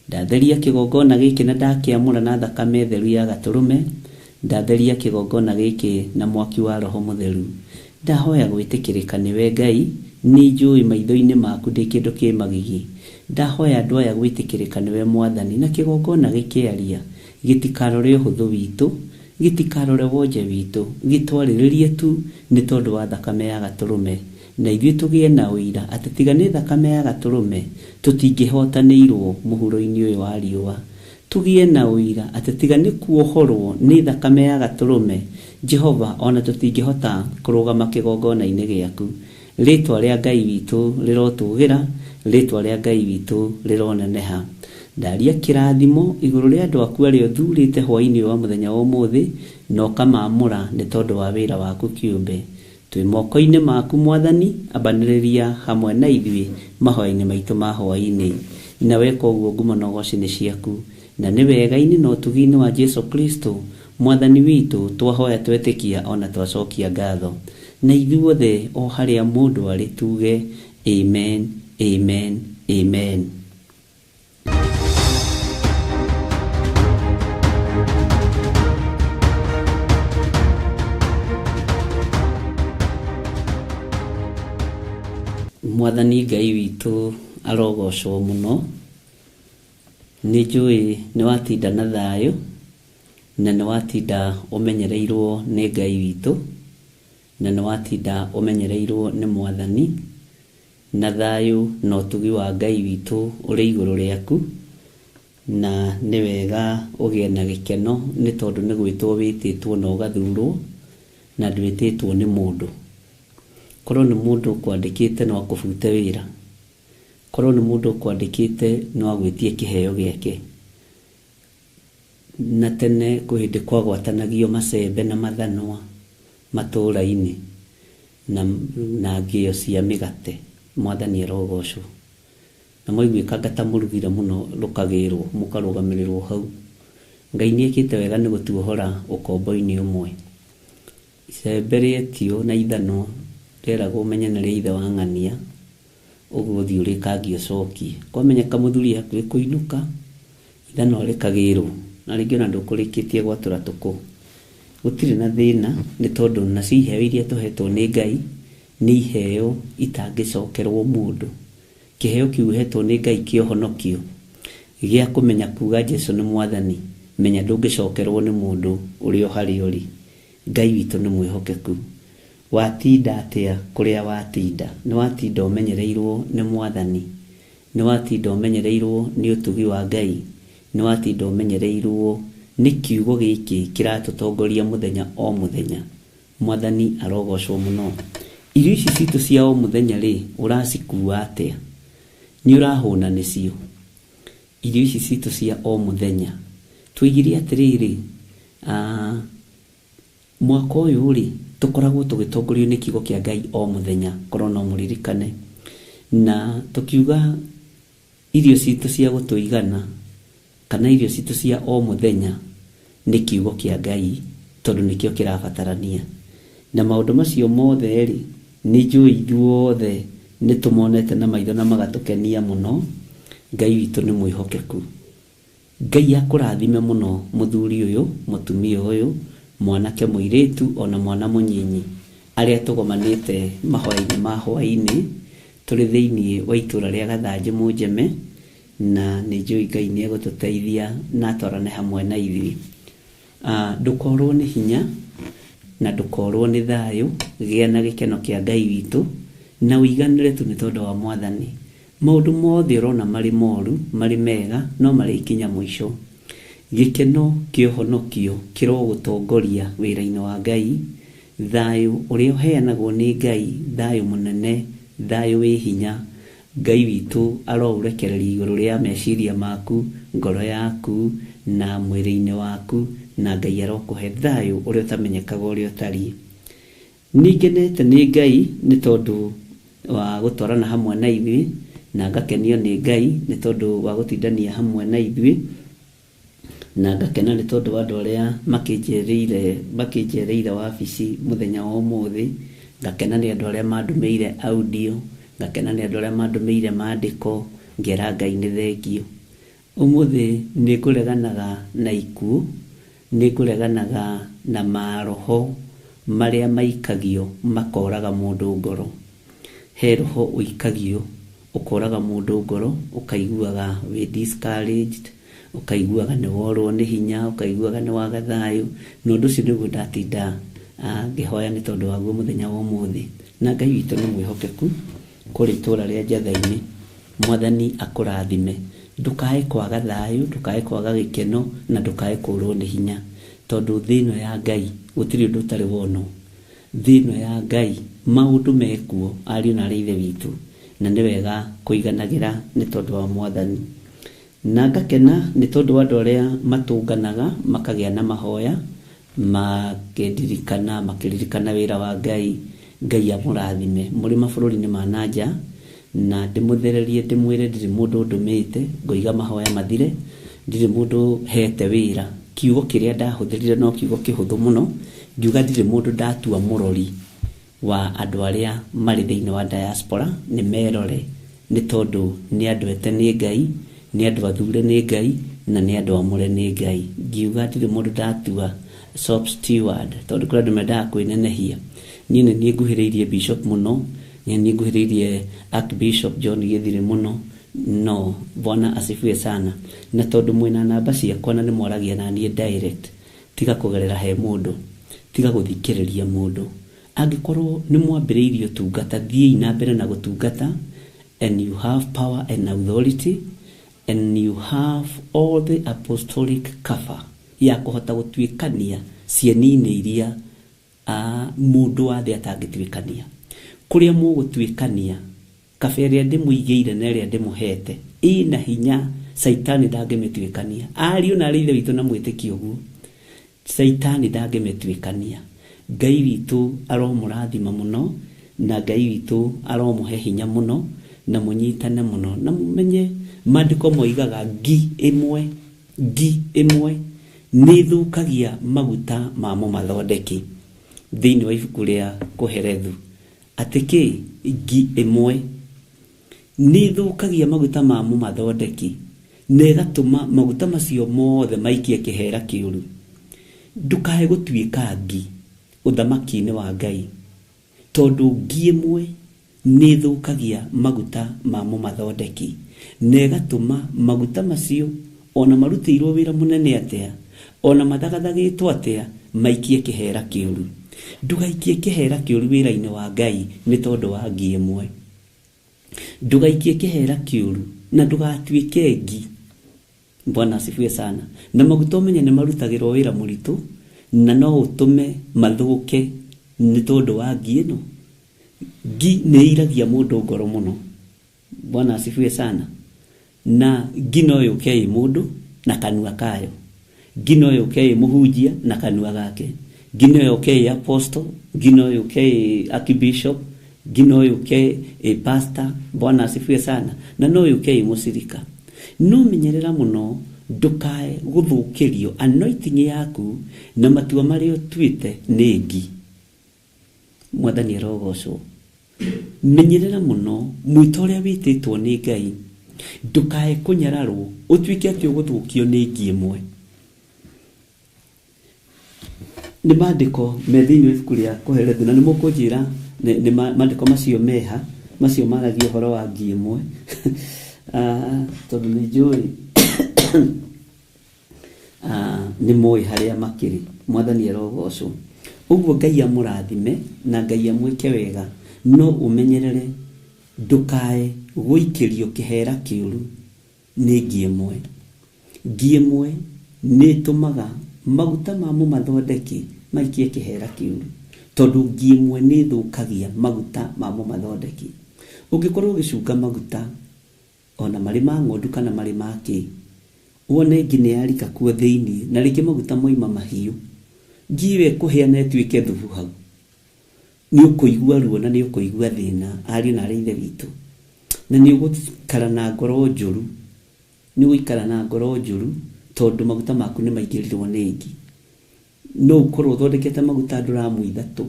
Ndatheria kigongona giki na ndakiamura na thakame theru ya gaturume. Ndatheria kigongona giki na mwaki wa Roho Mutheru. Ndahoya gwitikirika niwe Ngai, ni njui maitho-ini maku ndi kindu ki magigi. Ndahoya andu aya gwitikirika niwe Mwathani na kigongona gikiaria gitikarore uhuthu witu, gitikarore wonje witu, gitwariririe tu ni tondu wa thakame ya gaturume. Na ithuĩ tugie na uira ati tiga ni thakame ya gaturume tutingihotanĩirwo muhuro-ini uyu wa riũa. Tugie na uira ati tiga ni kuohorwo ni thakame ya gaturume, Jehova ona tutingihota kurugama kigongona-ini giaku. Ritwa ria Ngai witu rirotugira, ritwa ria Ngai witu rironeneha. Ndaria kirathimo iguru ria andu aku aria uthurite hwaini wa muthenya wa umuthi na ukamamura ni tondu wa wira waku kiumbe. Twi moko-ini maku Mwathani, ambaniriria hamwe na ithuĩ mahoya-ini maitu ma hwaini. Na weka ũguo ngumo na ũgooci-ini ciaku, na nĩ wega-ini na ũtugi-ini wa Jesu Kristo Mwathani witu twahoya twetikia ona twacokia ngatho. Na ithuothe o haria mundu ari tuge amen, amen, amen. Mwathani Ngai witu arogocwo muno. Ni njui ni watinda na thayo na ni watinda umenyereirwo ni Ngai witu na ni watinda umenyereirwo ni Mwathani. Na thayo no tugi wa Ngai witu uri iguru riaku, na ni wega ugie na gikeno ni tondu ni gwitwo wititwo na ugathurwo na ndwititwo ni mundu. Korwo ni mundu kwandikite no akubute wira, korwo ni mundu kwandikite no agwitie kiheo giake. Na tene kuhindi kwagwatanagio macembe na mathanwa matura-ini na ngio cia migate. Mwathani arogocwo. Na moiguikaga ta murugire muno rukagirwo mukarugamirirwo hau. Ngai ni ekite wega ni gutuohora ukombo-ini umwe. Icembe rietio na ithano reragwo menye na ria ithe wa ng'ania, uguo thi urikangio cokie. Kwamenyeka muthuri hakuhi kuinuka, ithano rikagirwo na ringi ona ndukurikitie gwatura tuku. Gutire na thina ni tondu na ciheo iria tuhetwo ni Ngai ni iheo itangicokerwo mundu. kĩheo kiuhetwo nĩ Ngai kĩa ũhonokio gĩa kũmenya kuga Jesũ nĩ mwathani, menya ndũngĩcokerwo nĩ mũndũ ũrĩa harĩ ũrĩ. Ngai witũ nĩ mwĩhokeku. Watinda atĩa kũrĩa watinda, nĩ watinda ũmenyereirwo nĩ mwathani, nĩ watinda ũmenyereirwo nĩ ũtugi wa Ngai, nĩ watinda ũmenyereirwo nĩ kiugo gĩkĩ kĩratũtongoria mũthenya o mũthenya. Mwathani arogocwo mũno. Irio ici citũ cia o mũthenya rĩ, ũracikua atĩa? Nĩ ũrahũna nĩcio? Irio ici citũ cia o mũthenya tuigire atĩrĩrĩ, mwaka ũyũ rĩ tũkoragwo tũgĩtongorio nĩ kiugo kĩa Ngai o mũthenya, korwo no mũririkane, na tukiuga irio citũ cia gũtũigana kana irio citũ cia o mũthenya nĩ kiugo kĩa Ngai, tondũ nĩkĩo kĩrabatarania. Na maũndũ macio mothe rĩ, nĩ njũĩ ithuothe nĩ tũmonete na maitho na magatũkenia mũno. Ngai witũ nĩ mwĩhokeku. Ngai akũrathime mũno mũthuri ũyũ, mũtumia ũyũ, mwanake mũirĩtu ona mwana mũnyinyi, arĩa tũgomanĩte mahoya-inĩ ma hwainĩ tũrĩ thĩinĩ wa itũra rĩa Gathanjĩ Mũnjeme, na nĩ njũĩ Ngai nĩ egũtũteithia na atwarane hamwe na ithuĩ. Ndũkorwo nĩ hinya na ndũkorwo nĩ thayũ, gĩa na gĩkeno kĩa Ngai witũ na ũiganĩre tu nĩ tondũ wa mwathani. Maũndũ mothe ũrona marĩ moru, marĩ mega, no marĩ ikinya mũico. Gĩkeno kĩa ũhonokio kĩrogũtongoria wĩra-inĩ wa Ngai. Thayũ ũrĩa ũheanagwo nĩ Ngai, thayũ mũnene, thayũ wĩ hinya, Ngai witũ aroũrekereria igũrũ rĩa meciria maku, ngoro yaku na mwĩrĩ-inĩ waku, na Ngai arokũhe thayũ ũrĩa ũtamenyekaga ũrĩa ũtariĩ. Nĩngenete nĩ Ngai nĩ tondũ wa gũtwarana hamwe na ithuĩ, na ngakenio nĩ Ngai nĩ tondũ wa gũtindania hamwe na ithuĩ, na ngakena nĩ tondũ wa andũ arĩa makĩnjereire wabici mũthenya wa ũmũthĩ, ngakena nĩ andũ arĩa mandũmĩire audio, ngakena nĩ andũ arĩa mandũmĩire maandĩko, ngera Ngai nĩ thengio. Ũmũthĩ nĩ ngũreganaga na ikuũ, nĩ ngũreganaga na maroho marĩa maikagio makoraga mũndũ ngoro. He roho ũikagio ũkoraga mũndũ ngoro, ũkaiguaga wĩ discouraged, ũkaiguaga nĩ worwo nĩ hinya, ũkaiguaga nĩ waga thayũ, na ũndũ ũcio nĩguo ndatinda ngĩhoya nĩ tondũ waguo mũthenya wa ũmũthĩ. Na Ngai witũ nĩ mwĩhokeku kũrĩ itũra rĩa Njathainĩ. Mwathani akũrathime, ndũkae kwaga thayũ, ndũkae kwaga gĩkeno, na ndũkae kũrwo nĩ hinya, tondũ thĩ ĩno ya Ngai gũtirĩ ũndũ ũtarĩ wonwo. Thĩ ĩno ya Ngai maũndũ mekuo, ariũ na aarĩ a Ithe witũ, na nĩ wega kũiganagĩra nĩ tondũ wa mwathani. Na ngakena nĩ tondũ wa andũ arĩa matũnganaga makagĩa na mahoya, makĩririkana wĩra wa Ngai. Ngai amũrathime mũrĩ mabũrũri-inĩ ma nanja, na ndĩmũthererie ndĩmwĩre ndirĩ mũndũ ndũmĩte ngoiga mahoya mathire, ndirĩ mũndũ hete wĩra. Kiugo kĩrĩa ndahũthĩrire no kiugo kĩhũthũ mũno, ngiuga ndirĩ mũndũ ndatua mũrori wa andũ arĩa marĩ thĩinĩ wa diaspora nĩ merore, nĩ tondũ nĩ andũ ete nĩ Ngai, nĩ andũ athure nĩ Ngai, na nĩ andũ amũre nĩ Ngai. Ngiuga ndirĩ mũndũ ndatua sob steward, tondũ kũrĩ andũ mendaga kwĩnenehia. Niĩ nĩ niĩ nguhĩrĩirie bishop mũno, niĩ nĩ nguhĩrĩirie Archbishop John Gĩthiri mũno, no Bwana asifiwe sana. Na tondũ mwĩna namba ciakwa na nĩ mwaragia na niĩ direct, tiga kũgerera he mũndũ, tiga gũthikĩrĩria mũndũ. Angĩkorwo nĩ mwambĩrĩirie ũtungata, thiĩi na mbere na gũtungata, and you have power and authority, and you have all the apostolic cover ya kũhota gũtuĩkania cieni-inĩ iria mũndũ wa thĩ atangĩtuĩkania. Kũrĩa mũgũtuĩkania, kabe ĩrĩa ndĩmũigĩire na ĩrĩa ndĩmũhete ĩna hinya, Saitani ndangĩmĩtuĩkania. Ariũ na aarĩ a Ithe witũ na mwĩtĩkie ũguo, Saitani ndangĩmĩtuĩkania. Ngai witũ aromũrathima mũno, na Ngai witũ aromũhe hinya mũno, na mũnyitane mũno, na mũmenye maandĩko moigaga ngi ĩmwe nĩ ĩthũkagia maguta ma mũmathondeki. Thĩinĩ wa ibuku rĩa Kũherethu atĩ ngi ĩmwe nĩ ĩthũkagia maguta ma mũmathondeki, na ĩgatũma maguta macio mothe maikie kĩhera kĩũru. Ndũkae gũtuĩka ngi ũthamaki-inĩ wa Ngai, tondũ ngi ĩmwe nĩ thũkagia maguta ma mũmathondeki na ĩgatũma maguta macio ona marutĩirwo wĩra mũnene atĩa ona mathagathagĩtwo atĩa maikie kĩhera kĩũru. Ndũgaikie kĩhera kĩũru wĩra-inĩ wa Ngai nĩ tondũ wa ngi ĩmwe. Ndũgaikie kĩhera kĩũru na ndũgatuĩke ngi. Bwana asifiwe sana. Na maguta ũmenye nĩ marutagĩrwo wĩra mũritũ na no ũtũme mathũke nĩ tondũ wa ngi ĩno. Ngi nĩ iragia mũndũ ngoro mũno. Bwana asifiwe sana. Na ngi no yũke mũndũ na kanua kayo. Ngi no yũke mũhunjia na kanua gake. Ngi no yũke apostle, ngi no yũke archbishop, ngi no yũke pastor. Bwana asifiwe sana. Na no yũke mũcirika. No menyerera mũno ndũkae gũthũkĩrio anointing yaku na matua marĩa ũtuĩte nĩ ngi. Mwathani arogocwo. Menyerera mũno mwĩto ũrĩa wĩtĩtwo nĩ Ngai. Ndũkae kũnyararwo ũtuĩke atĩ ũgũthũkio nĩ ngi ĩmwe. Nĩ maandĩko me thĩinĩ wa ibuku rĩa kũherethio na nĩ mũkũnjĩra nĩ maandĩko macio meha macio maragia ũhoro wa ngi ĩmwe. Tondũ nĩ njũĩ nĩ mũĩ harĩa makĩrĩ. Mwathani arogocwo. Ũguo Ngai amũrathime na Ngai amwĩke wega, no ũmenyerere ndũkae gũikĩrio kĩhera kĩũru nĩ ngi ĩmwe. Ngi ĩmwe nĩ ĩtũmaga maguta ma mũmathondeki maikie kĩhera kĩũru, tondũ ngi ĩmwe nĩ ĩthũkagia maguta ma mũmathondeki. Ũngĩkorwo ũgĩcunga maguta ona marĩ ma ng'ondu kana marĩ ma kĩ, wone ngi nĩ yarika kuo thĩinĩ na rĩngĩ maguta moima mahiũ, ngi ĩyo ĩkũhĩa na ĩtuĩke thubu hau, nĩ ũkũigua ruo na nĩ ũkũigua thĩna ariũ na arĩ ithe witũ, na nĩ ũgũikara na ngoro njũru, nĩ ũgũikara na ngoro njũru tondũ maguta maku nĩ maingĩrirwo nĩ ngi. No ũkorwo ũthondekete maguta ndũramũ ithatũ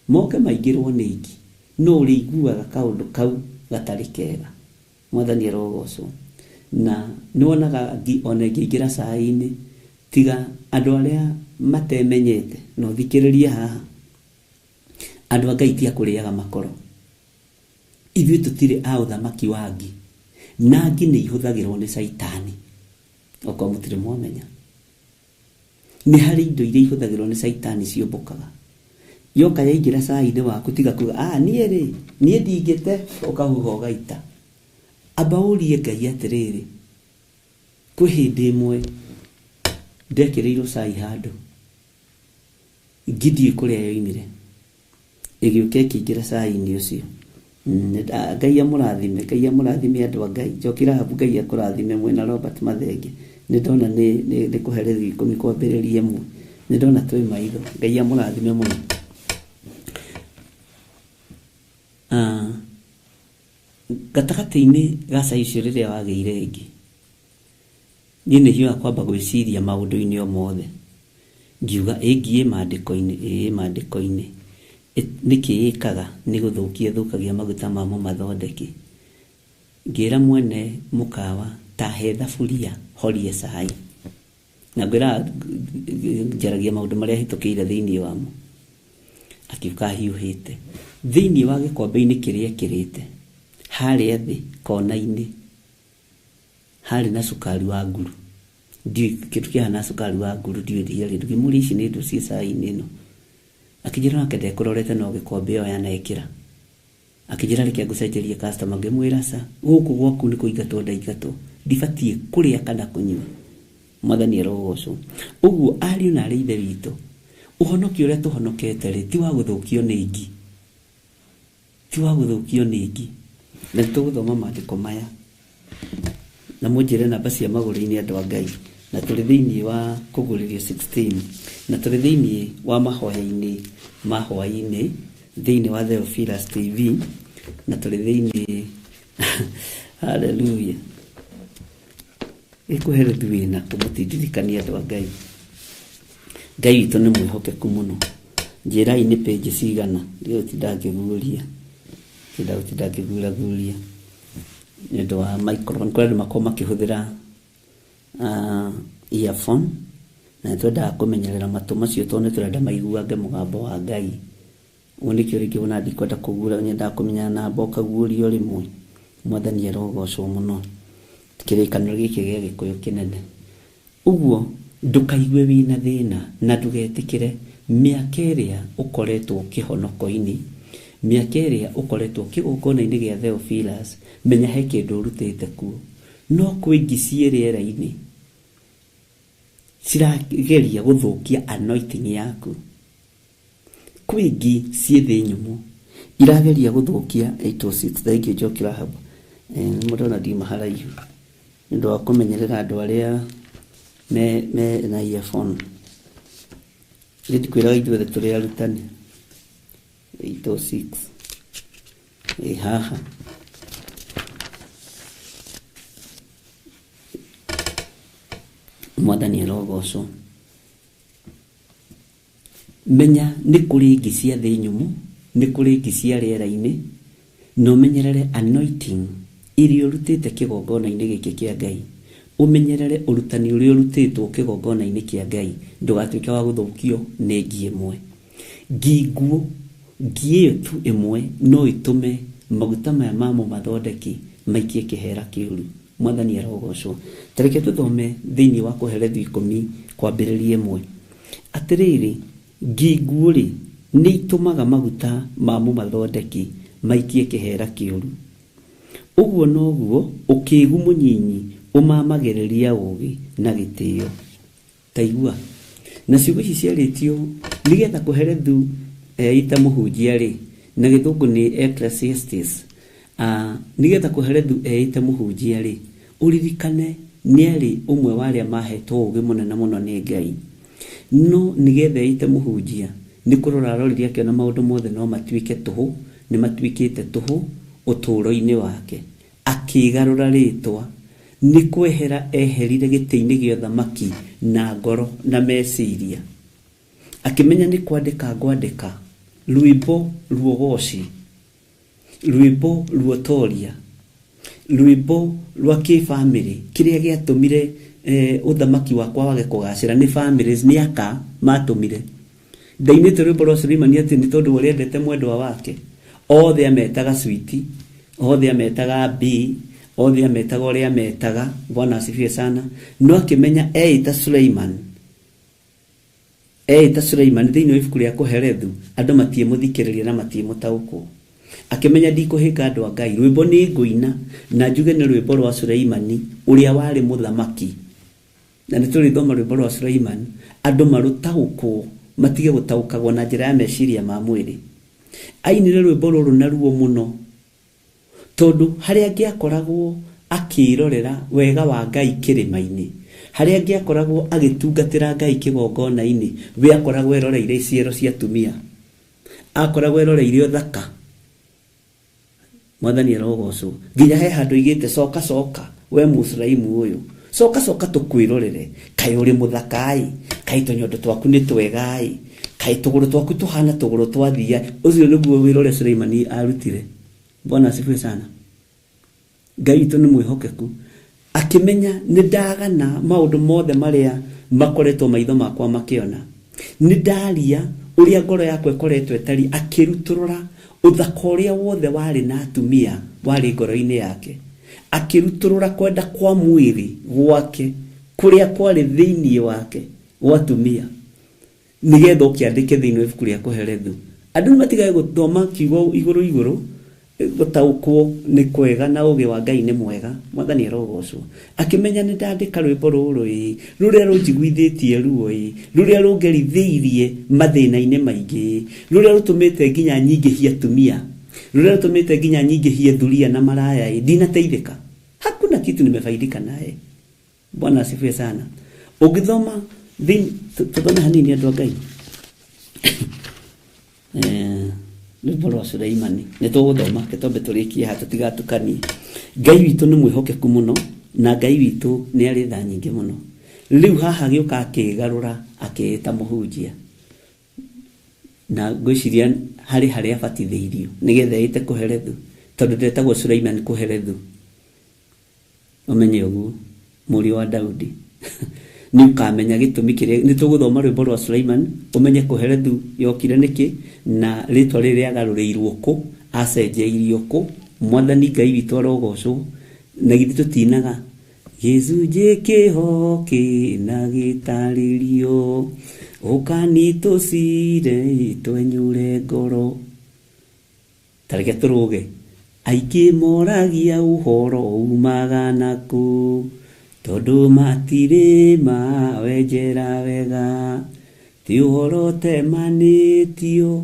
moke maingĩrwo nĩ ngi, no ũrĩiguaga kaũndũ kau gatarĩ kega. Mwathani arogocwo. Na nĩ wonaga ngi ona ĩngĩingĩra cai-inĩ tiga andũ arĩa matemenyete, no thikĩrĩrie haha, andũ a Ngai ti akũrĩaga makoro. Ithuĩ tũtirĩ a ũthamaki wa ngi, na ngi nĩ ihũthagĩrwo nĩ Saitani. Okorwo mũtirĩ mwamenya, nĩ harĩ indo iria ihũthagĩrwo nĩ Saitani ciũmbũkaga. Yoka yaingĩra cai-inĩ waku tiga kuga niĩ ndingĩte, ũkahuha ũgaita. Amba ũrie Ngai atĩrĩrĩ, kwĩ hĩndĩ ĩmwe ndekĩrĩirwo cai handũ, ngi ndiũĩ kũrĩa yoimire, ĩgĩũka ĩkĩingĩra cai-inĩ ũcio. Ngai amũrathime, Ngai amũrathime andũ a Ngai. Njoki Rahabu, Ngai akũrathime mwena Robert Mathenge. Nĩ ndona nĩ kũherethio 10 kwambĩrĩria 1. Nĩ ndona twĩ maitho. Ngai amũrathime mũno. Gatagatĩ-inĩ ga cai ũcio rĩrĩa wagĩire ngi, niĩ nĩ hiũha kwamba gwĩciria maũndũ-inĩ o mothe. Ngiuga ngi maandĩko-inĩ, maandĩko-inĩ nĩkĩ ĩkaga? Nĩ thũkagia maguta ma mũmathondeki. Ngĩra mwene mũkawa ta he thaburia horie cai, na ngwĩra njaragia maũndũ marĩa hĩtũkĩire thĩinĩ wamo. Akiuga hiũhĩte thĩinĩ wa gĩkombe-inĩ kĩrĩa ekĩrĩte harĩa thĩ kona-inĩ harĩ na cukari wa nguru. Ndiũĩ kĩndũ kĩhana cukari wa nguru, ndiũĩ rĩngĩ mũri ici nĩ indo ciĩ cai-inĩ ĩno. Akĩnjĩra nake ndekũrorete no gĩkombe ĩyo yanekĩra. Akĩnjĩra reke ngũcenjerie customer, ngĩmwĩra ca gũkũ gwaku nĩ kũingatwo ndaingatwo, ndibatiĩ kũrĩa kana kũnyua. Mwathani arogocwo. Ũguo ariũ na arĩ ithe witũ, ũhonokio ũrĩa tũhonokete rĩ, ti wa gũthũkio nĩ ngi, ti wa gũthũkio nĩ ngi. Na tũgũthoma maandĩko maya na mũnjĩre namba cia magũrũ-inĩ andũ a Ngai, na tũrĩ thĩinĩ wa kũgũrĩrio 16, na tũrĩ thĩinĩ wa mahoya-inĩ ma hwaĩ-inĩ thĩinĩ wa Theophilus TV, na tũrĩ thĩinĩ haleluya ĩkũherethu wĩna kũmũtindirikania andũ a Ngai. Ngai witũ nĩ mwĩhokeku mũno. Njĩrai nĩ page cigana ndĩgũtinda ngĩguũria nĩ ũndũ wa microphone. Kũrĩ andũ makorwo makĩhũthĩra earphone, na twendaga kũmenyerera matũ macio tondũ nĩ tũrenda maiguage mũgambo wa Ngai Unikio riki unadikwenda kugura nyenda kumenya namba ukagurio rimwe. Mwathani arogocwo muno. Kirikaniro giki gia Gikuyu kinene. Uguo ndukaigue wina thina na ndugetikire miaka iria ukoretwo kihonoko-ini, miaka iria ukoretwo kigongona-ini gia Theophilus, menya he kindu urutite kuo. No kwingi cieriera-ini cirageria guthukia anointing yaku. Kwingi cithi nyumu irageria guthukia 806. Thank you Joki Rahab. Mudona di maharaihu ndo akumenyerera andu aria me na earphone. Ridi kwira ithuothe turi arutani 806 haha Mwathani arogocwo. Menya ni kuri ngi cia thi nyumu, ni kuri ngi cia riera-ini, no menyerere anointing iria urutite kigongona-ini giki kia Ngai. Umenyerere urutani uria urutitwo kigongona-ini kia Ngai, ndugatuike wa guthukio ni ngi imwe. Nginguo ngi tu imwe no itume maguta maya mamo mathondeki maikie kihera kiuru. Mwathani arogocwo. Tareke tuthome thiini wa Kuherethu 10 kwambiriria 1. Atiriri nginguo ri ni itumaga maguta mamo mathondeki maikie kihera kiuru. Uguo noguo ukigu munyinyi umamagereria ugi na gitio. Taigua na ciugo ici ciaritio nigetha Kuherethu itamuhunjia ri na githungu ni Ecclesiastes. Nigetha Kuherethu itamuhunjia ri uririkane niari umwe waria mahetwo ugi munene muno ni Ngai. No nigetha itamuhunjia ni kurora roriria kiona maundu mothe no matuike tuhu, ni matuikite tuhu uturo-ini wake. Akigarura ritwa ni kwehera eherire giti-ini gia thamaki na ngoro na meciria. Akimenya ni kwandika ngwandika rwimbo ruogoci, rwimbo ruotoria, rwimbo rwa kifamily kiria giatumire uthamaki wakwa wage kugacira ni families ni aka matumire. Ndainite rwimbo rwa Suleimani ati ni tondu uria endete mwendwa wake othe ametaga switi, othe ametaga B, othe ametaga uria ametaga. Bwana asifiwe sana. No akimenya eita Suleiman, thiini wa ibuku ria Kuherethu andu matie muthikiriria na matie mutaukwo. Akimenya ndikuhinga andu a Ngai, rwimbo ni nguina na njuge ni rwimbo rwa Suleimani uria wari muthamaki. Na nitulithoma rwimbo rwa Suleiman andu marutaukwo matige gutaukagwo na njira ya meciria ma mwiri. Ainire rwimbo ruru na ruo muno tondu haria angiakoragwo akirorera wega wa Ngai kirima-ini, haria angiakoragwo agitungatira Ngai kigongona-ini, we akoragwo eroreire iciero cia tumia, akoragwo eroreire uthaka. Mwathani arogocwo. Nginya he handu igite coka we Musulaimu uyu, coka tukwirorere kai uri muthakai, kai tunyondo twaku ni twegai, kai tuguru twaku tuhana tuguru twa thia. Ucio niguo wirore Suleimani arutire. Bwana asifiwe sana. Ngai witu ni mwihokeku. Akimenya ni ndagana maundu mothe maria makoretwo maitho makwa makiona. Ni ndaria uria ngoro yakwa ikoretwo etari, akiruturura uthaka uria wothe wari na atumia wari ngoro-ini yake, akiruturura kwenda kwa mwiri gwake kuria kwari thiini wake wa atumia, nigetha ukiandike thiini wa ibuku ria Kuherethu. Andu matigae guthoma kiugo iguru gutaukwo ni kwega na ugi wa Ngai ni mwega. Mwathani arogocwo. Akimenya ni ndandika rwimbo ruru ruria runjiguithitie ruo ruria rungerithiirie mathina-ini maingi, ruria rutumite nginya nyingihia atumia, ruria rutumite nginya nyingihia thuria na maraya ndinateithika. Hakuna kitu nimefaidika naye. Bwana asifiwe sana. Ugithoma tuthome hanini andu a Ngai. Rwimbo rwa Suleimani nituguthoma kitombe turikie ha tutigatukanie. Ngai witu ni mwihokeku muno na Ngai witu ni ari tha nyingi muno. Riu haha giuka akigarura akiita muhunjia na ngwiciria hari abatithĩirio nigetha ite Kuherethu tondu ndetagwo Suleimani Kuherethu. Umenye uguo muri wa Daudi ni ukamenya gitumi kiria ni tuguthoma rwimbo rwa Suleiman umenye kuherethu yokire niki na ritwa riria agarurirwo ku acenjeirio ku mwathani Ngai witũ arogocwo na githĩ tutinaga gĩcunjĩ kĩhoki na gĩtarĩrio ũkanitũcire twenyũre ngoro tareke tũrũge aingĩ moragia ũhoro umaga naku tondũ matirĩ mawenjera wega ti ũhoro temanĩtio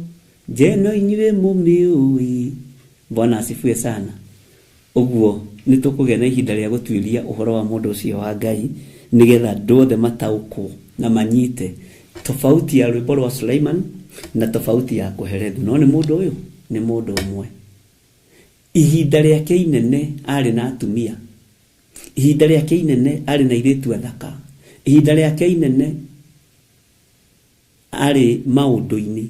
njeno inyuĩ mũmĩũĩ. Bwana asifiwe sana. Ũguo nĩ tũkũgĩa na ihinda rĩa gũtuĩria ũhoro wa mũndũ ũcio wa Ngai nĩgetha andũ othe mataũkwo na manyite tofauti ya rwĩmbo rwa Suleiman na tofauti ya kũherethu. No nĩ mũndũ ũyũ nĩ mũndũ ũmwe. Ihinda rĩake inene arĩ na atumia, ihinda rĩake inene arĩ na airĩtu athaka, ihinda rĩake inene arĩ maũndũ-inĩ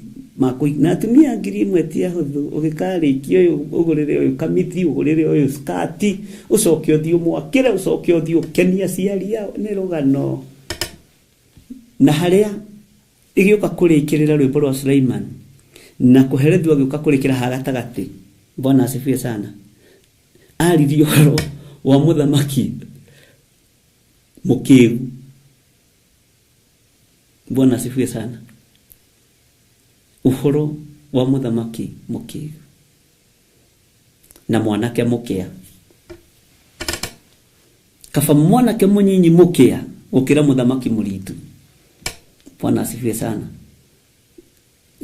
na atumia ngiri ĩmwe ti ahũthũ. Ũgĩkarĩkia ũyũ ũgũrĩre ũyũ kamithi, ũgũrĩre ũyũ skati, ũcoke ũthiĩ ũmwakĩre, ũcoke ũthiĩ ũkenia aciari ao, nĩ rũgano. Na harĩa igĩũka kũrĩkĩrĩra rwĩmbo rwa Suleiman na kũherethu agĩũka kũrĩkĩra ha gatagatĩ, Bwana asifiwe sana, aririe ũhoro wa mũthamaki mũkĩgu. Bwana asifiwe sana. Ũhoro wa mũthamaki mũkĩgu na mwanake mũkĩa. Kaba mwanake mũnyinyi mũkĩa gũkĩra mũthamaki mũritu. Bwana asifiwe sana.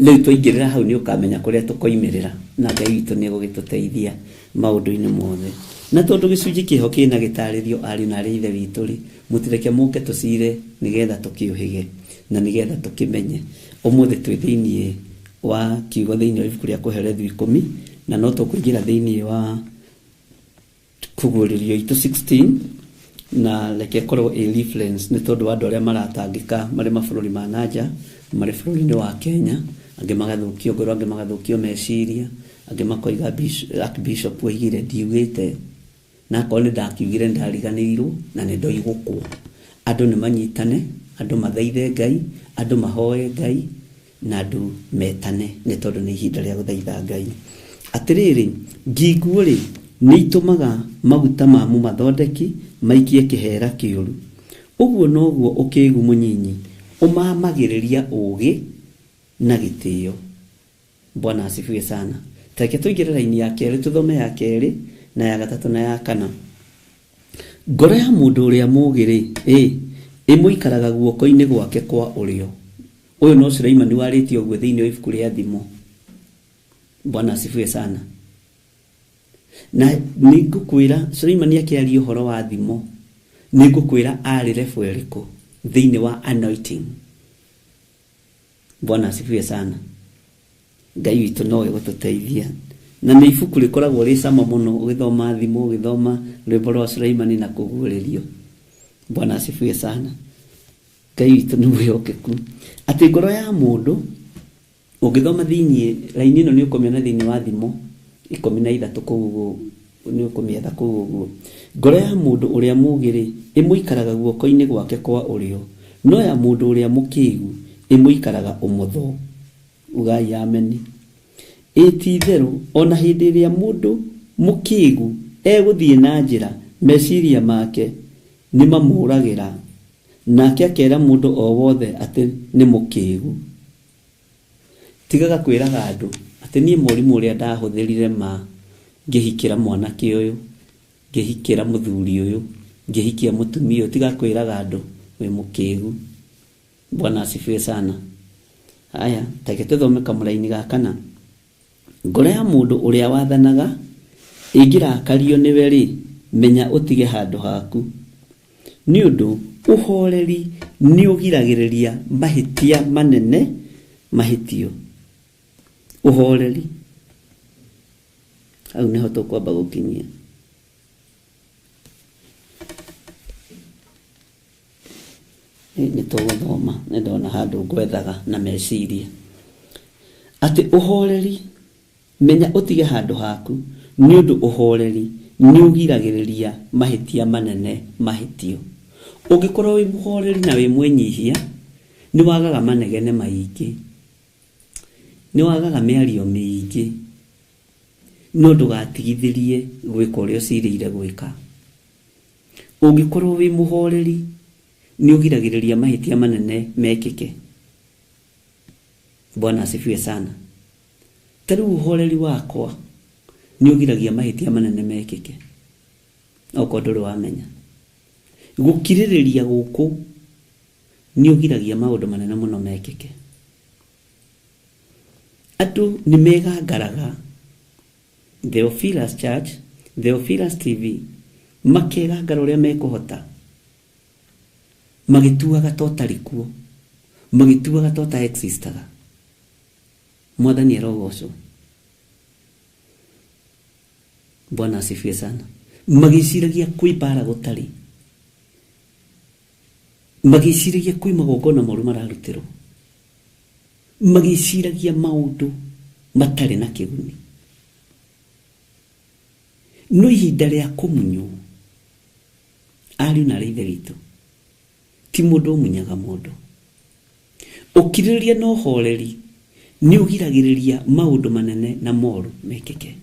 Rĩu twaingĩrĩra hau nĩ ũkamenya kũrĩa tũkoimĩrĩra na Ngai witũ nĩ egũgĩtũteithia maũndũ-inĩ mothe. Na tondũ gĩcunjĩ kĩho kĩna gĩtarĩrio ariũ na aarĩ a Ithe witũ rĩ, mũtireke mũke tũcire nĩgetha tũkĩũhĩge na nĩgetha tũkĩmenye. Ũmũthĩ twĩ thĩinĩ wa kiugo thĩinĩ wa ibuku rĩa Kũherethu 10 na no tũkũingĩra thĩinĩ wa kũguũrĩrio itũ 16 na reke korwo reference nĩ tondũ andũ arĩa maratangĩka marĩ mabũrũri ma nanja, marĩ bũrũri-inĩ wa Kenya, angĩ magathũkio ngoro, angĩ magathũkio meciria, angĩ makoiga Archbishop oigire ndiugĩte, na akorwo nĩ ndakiugire ndariganĩirwo na nĩ ndoigũkwo. Andũ nĩ manyitane, andũ mathaithe Ngai, andũ mahoe Ngai na andũ metane nĩ tondũ nĩ ihinda rĩa gũthaitha Ngai. Atĩrĩrĩ, ngingo rĩ nĩ itũmaga maguta ma mũmathondeki maikie kĩhera kĩũru. Ũguo noguo ũkĩgu mũnyinyi ũmamagĩrĩria ũũgĩ na gĩtĩo. Bwana asifiwe sana. Take tũingĩre raini ya kerĩ, tũthome ya kerĩ na ya gatatũ na ya kana. Ngoro ya mũndũ ũrĩa mũũgĩ ĩmũikaraga guoko-inĩ gwake kwa ũrĩo. Ũyũ no Suleiman warĩtio ũguo thĩinĩ wa ibuku rĩa thimo. Bwana asifiwe sana. Na nĩngũkwĩra Suleiman akĩaria ũhoro wa thimo, nĩngũkwĩra arĩ level ĩrĩkũ thĩinĩ wa anointing. Bwana asifiwe sana. Ngai witũ no egũtũteithia. Na nĩ ibuku rĩkoragwo rĩ cama mũno ũgĩthoma thimo, ũgĩthoma rwĩmbo rwa Suleiman na kũguũrĩrio. Bwana asifiwe sana. Ngai witũ nĩ mwĩhokeku. Atĩ ngoro ya mũndũ ũngĩthoma thĩinĩ raini ĩno nĩ ũkũmĩona thĩinĩ wa thimo 13 kũu nĩ ũkũmĩetha kũu ũguo. Ngoro ya mũndũ ũrĩa mũũgĩ ĩmũikaraga guoko-inĩ gwake kwa ũrĩo, no ya mũndũ ũrĩa mũkĩgu ĩmũikaraga ũmotho. Ugai ameni. Ti-itherũ ona hĩndĩ ĩrĩa mũndũ mũkĩgu egũthiĩ na njĩra, meciria make nĩ mamũragĩra, nake akera mũndũ o wothe atĩ nĩ mũkĩgu. Tigaga kwĩraga andũ atĩ niĩ mũrimũ ũrĩa ndahũthĩrire ngĩhikĩra mwanake ũyũ, ngĩhikĩra mũthuri ũyũ, ngĩhikia mũtumia ũyũ. Tiga kwĩraga andũ wĩ mũkĩgu. Bwana asifiwe sana. Haya, take tũthome kamũraini ga kana. Ngoro ya mũndũ ũrĩa wathanaga ĩngĩrakario nĩwe rĩ, menya ũtige handũ haku. Nĩ ũndũ ũhoreri nĩ ũgiragĩrĩria mahĩtia manene mahĩtio. Ũhoreri. Hau nĩho tũkwamba gũkinyia. Nĩ tũgũthoma, nĩ ndona handũ ngwethaga na meciria. Atĩ ũhoreri, menya ũtige handũ haku, nĩ ũndũ ũhoreri nĩ ũgiragĩrĩria mahĩtia manene mahĩtio. Ũngĩkorwo wĩ mũhoreri na wĩ mwĩnyihia, nĩ wagaga manegene maingĩ, nĩ wagaga mĩario mĩingĩ, no ndũgatigithĩrie gwĩka ũrĩa ũcirĩire gwĩka. Ũngĩkorwo wĩ mũhoreri, nĩ ũgiragĩrĩria mahĩtia manene mekĩke. Bwana asifiwe sana. Tarĩu ũhoreri wakwa nĩ ũgiragia mahĩtia manene mekĩke, okorwo ndũrĩ wamenya. Gũkirĩrĩria gũkũ nĩ ũgiragia maũndũ manene mũno mekĩke. Andũ nĩ megangaraga Theophilus Church, Theophilus TV, makegangara ũrĩa mekũhota, magĩtuaga totarĩ kuo, magĩtuaga tota existaga. Mwathani arogocwo. Bwana asifiwe sana. Magĩciragia kwĩ mbara gũtarĩ, magĩciragia kwĩ magongona moru mararutĩrwo, magĩciragia maũndũ matarĩ na kĩguni. No ihinda rĩa kũmunywo, ariũ na ithe witũ, ti mũndũ ũmunyaga mũndũ. Ũkirĩrĩria na ũhoreri nĩ ũgiragĩrĩria maũndũ manene na moru mekĩke.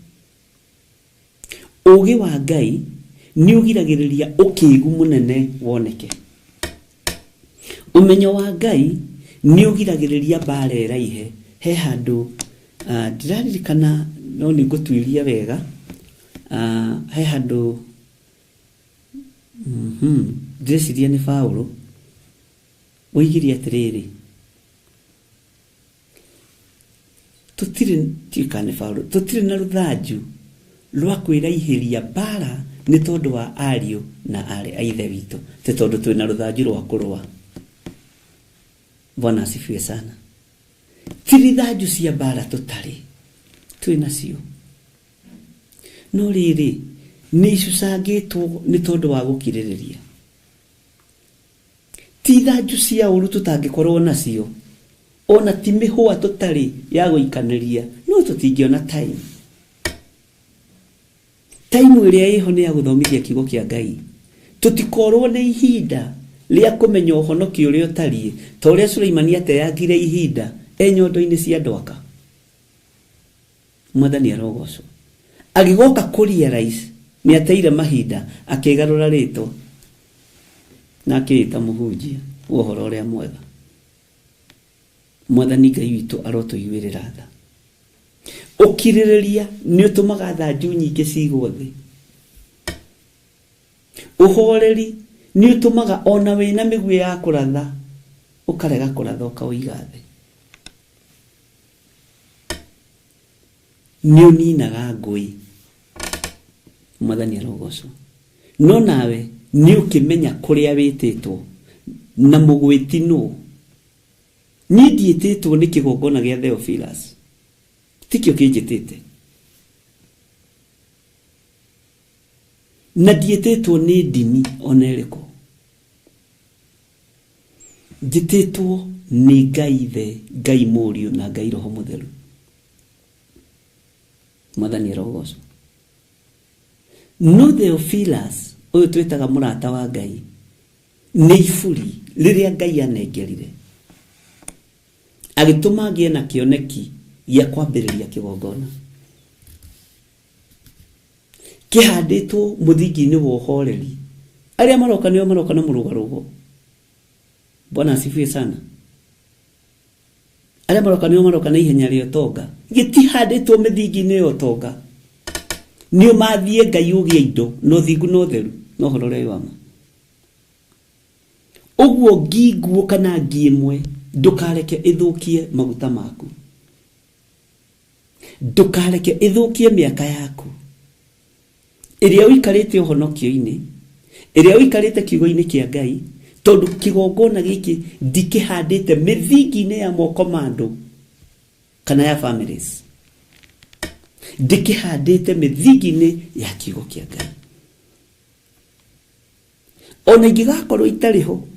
Ũũgĩ wa Ngai nĩ ũgiragĩrĩria ũkĩĩgu mũnene woneke. Ũmenyo wa Ngai nĩ ũgiragĩrĩria mbara ĩraihe. He handũ ndĩraririkana, no nĩ ngũtuĩria wega, he handũ ndĩreciria nĩ Paulo oigire atĩrĩrĩ, tũtirĩ na rũthanju rwa kwĩraihĩria mbara nĩ tondũ wa ariũ na arĩ a ithe witũ, ti tondũ twĩ na rũthanju rwa kũrũa. Bwana asifiwe sana. Tiri thanju cia mbara tũtarĩ, twĩ nacio, no rĩrĩ nĩ icũcangĩtwo nĩ tondũ wa gũkirĩrĩria. Ti thanju cia ũru tũtangĩkorwo nacio, ona ti mĩhũa tũtarĩ ya gũikanĩria, no tũtingĩona time. Time ĩrĩa ĩho nĩ ya gũthomithia kiugo kĩa Ngai. Tũtikorwo nĩ ihinda rĩa kũmenya ũhonokio ũrĩa ũtariĩ, ta ũrĩa Suleimani ateyagire ihinda nyondo-inĩ cia andũ aka. Mwathani arogocwo. Agĩgoka kũria rais, nĩ ateire mahinda, akĩgarũra rĩtwa na akĩĩta mũhunjia wa ũhoro ũrĩa mwega. Mwathani Ngai witũ arotũiguĩrĩra tha. Ũkirĩrĩria nĩ ũtũmaga thanju nyingĩ cigwo thĩ. Ũhoreri nĩ ũtũmaga ona wĩna mĩguĩ ya kũratha, ũkarega kũratha ũkaũiga thĩ. Nĩ ũninaga ngũĩ. Mwathani arogocwo. No nawe nĩ ũkĩmenya kũrĩa wĩtĩtwo na mũgwĩti nũ. Niĩ ndiĩtĩtwo nĩ kĩgongona gĩa Theophilus, tikĩo kĩnjĩtĩte. Na ndiĩtĩtwo nĩ ndini ona ĩrĩkũ. Njĩtĩtwo nĩ Ngai Ithe, Ngai Mũriũ na Ngai Roho Mũtheru. Mwathani arogocwo. No Theophilus, ũyũ twĩtaga mũrata wa Ngai, nĩ iburi rĩrĩa Ngai anengerire, agĩtũma agĩe na kĩoneki gĩa kwambĩrĩria kĩgongona. Kĩhandĩtwo mũthingi-inĩ wa ũhoreri. Arĩa maroka nĩo maroka na mũrũgarũgo. Bwana asifiwe sana. Arĩa maroka nĩo maroka na ihenya rĩa ũtonga. Gĩtihandĩtwo mĩthingi-inĩ ya ũtonga. Nĩo mathiĩ Ngai ũgĩa indo, no thingu no theru, no ũhoro ũrĩa wama. Ũguo ngi nguo kana ngi ĩmwe ndũkareke ĩthũkie maguta maku. Ndũkareke ĩthũkie mĩaka yaku ĩrĩa ũikarĩte ũhonokio-inĩ, ĩrĩa ũikarĩte kiugo-inĩ kĩa Ngai, tondũ kĩgongona gĩkĩ ndikĩhandĩte mĩthingi-inĩ ya moko ma andũ kana ya families. Ndikĩhandĩte mĩthingi-inĩ ya kiugo kĩa Ngai. Ona ingĩgakorwo itarĩ ho,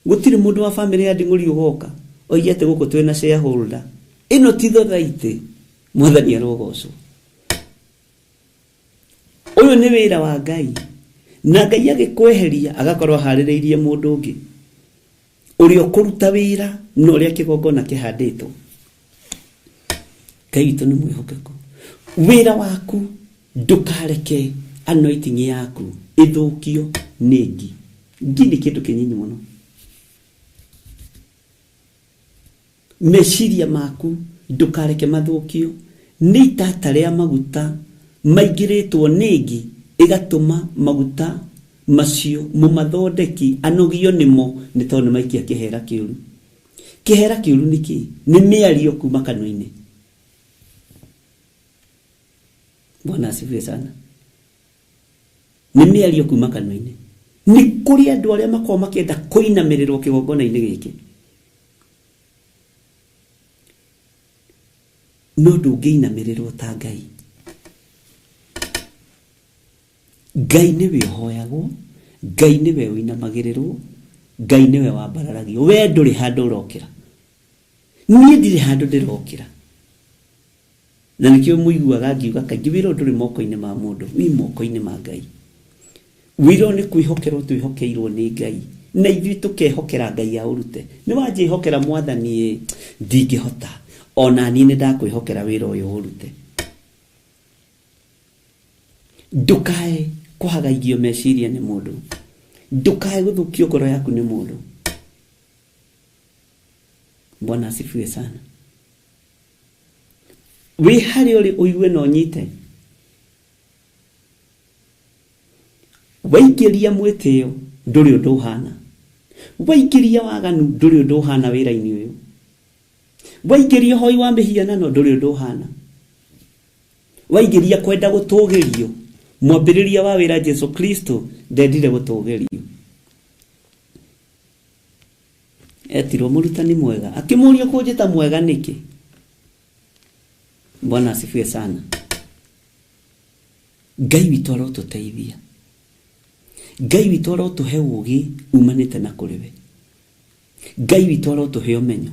gũtirĩ mũndũ wa family ya Nding'uri ũgoka oige atĩ gũkũ twĩna shareholder. Ĩno ti thothaitĩ. Mwathani arogocwo. Ũyũ nĩ wĩra wa Ngai. na Ngai agikweheria agakorwo harĩrĩirie mũndũ ũngĩ ũrĩa ũkũruta wĩra na ũrĩa kĩgongona kĩhandĩtwo. Ngai witũ nĩ mwĩhokeku. Wĩra waku ndũkareke anointing yaku ithũkio nĩ ngi. Ngi nĩ kĩndũ kĩnyinyi mũno. Meciria maku ndũkareke mathũkio nĩ itata rĩa maguta maingĩrĩtwo nĩ ngi igatũma maguta macio mũmathondeki anogio nĩmo nĩ tondũ nĩ maikia kĩhera kĩũru. Kĩhera kĩũru nĩ kĩĩ? Nĩ mĩario kuma kanua-inĩ. Bwana asifiwe sana. Nĩ mĩario kuma kanua-inĩ. Nĩ kũrĩ andũ arĩa makoragwo makĩenda kũinamĩrĩrwo kĩgongona-inĩ gĩkĩ. No ndũngĩinamĩrĩrwo ta Ngai. Ngai nĩwe ũhoyagwo, Ngai nĩwe ũinamagĩrĩrwo, Ngai nĩwe wambararagio. We ndũrĩ handũ ũrokĩra. Niĩ ndirĩ handũ ndĩrokĩra. Na nĩkĩo mũiguaga ngiuga kaingĩ wĩra ndũrĩ moko-inĩ ma mũndũ, wĩ moko-inĩ ma Ngai. Wĩra nĩ kwĩhokerwo twĩhokeirwo nĩ Ngai. Na ithuĩ tũkehokera Ngai aũrute. Nĩ wanjĩhokera Mwathani ndingĩhota. Ona niĩ nĩ ndakwĩhokera wĩra ũyũ ũrute. Ndũkae kũhagaigio meciria nĩ mũndũ. Ndũkae gũthũkio ngoro yaku nĩ mũndũ. Bwana asifiwe sana. Wĩ harĩ ũrĩ ũigue na ũnyite. Waingĩria mwĩtĩo ndũrĩ ũndũ ũhana. Waingĩria waganu ndũrĩ ũndũ ũhana wĩra-inĩ ũyũ. Waingĩria hoi wa mĩhianano ndũrĩ ũndũ ũhana. Waingĩria kwenda gũtũgĩrio, mwambĩrĩria wa wĩra Jesu Kristo ndendire gũtũgĩrio. Etirwo mũrutani mwega. Akĩmũria kũnjĩta mwega nĩkĩ? Bwana asifiwe sana. Ngai witũ arotũteithia. Ngai witũ arotũhe ũũgĩ umanĩte na kũrĩ we. Ngai witũ arotũhe ũmenyo.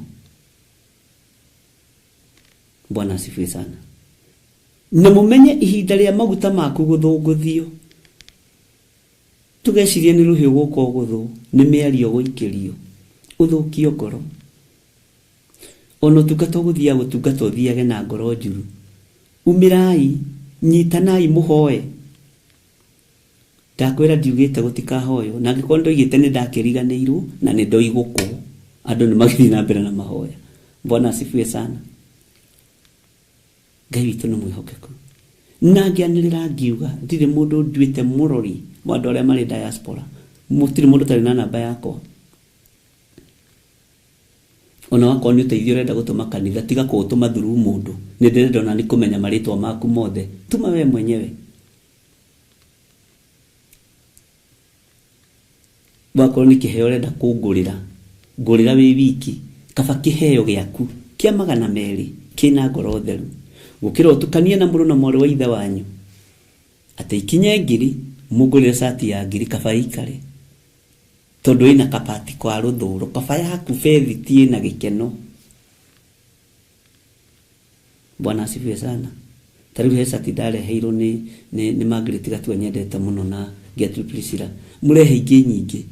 Bwana asifiwe sana. Na mũmenye ihinda rĩa maguta maku gũthũngũthio. Tugecirie nĩ rũhiũ gũkũ gũthũ, nĩ mĩario gũikĩrio, ũthũkio ngoro. Ona ũtungata ũgũthiaga gũtungata ũthiage na ngoro njuru. Umĩrai, nyitanai mũhoe. Ndakwĩra ndiugĩte gũtikahoywo, na angĩkorwo ndoigĩte nĩ ndakĩriganĩirwo na nĩ ndoigũkũ. Andũ nĩ magĩthiĩ na mbere na mahoya. Bwana asifiwe sana. Ngai witũ nĩ mwĩhokeku. Na ngĩanĩrĩra ngiuga ndirĩ mũndũ nduĩte mũrori wa andũ arĩa marĩ diaspora. Mũtirĩ mũndũ tarĩ na namba yakwa. Ona wakorwo nĩ ũteithio ũrenda gũtũma kanitha, tiga kũũtũma through mũndũ. Nĩ ndĩrenda ona nĩ kũmenya marĩtwa maku mothe. Tuma we mwenyewe. Wakorwo nĩ kĩheo ũrenda kũngũrĩra, ngũrĩra wĩ wiki, kaba kĩheo gĩaku kĩa 200 kĩna ngoro theru. Gũkĩra ũtukanie na mũrũ na mwarĩ wa ithe wanyu. Atĩ ikinye 1000 mũngũrĩre sati ya 1000 kaba ikare. Tondũ ina kapati kwa rũthũro, kaba yaku bethi tie na gĩkeno. Bwana asifiwe sana. Tariu he sati ndareheirwo nĩ Margaret Gatua nyendete mũno na Gertrude Priscilla. Mũrehe ingĩ nyingĩ.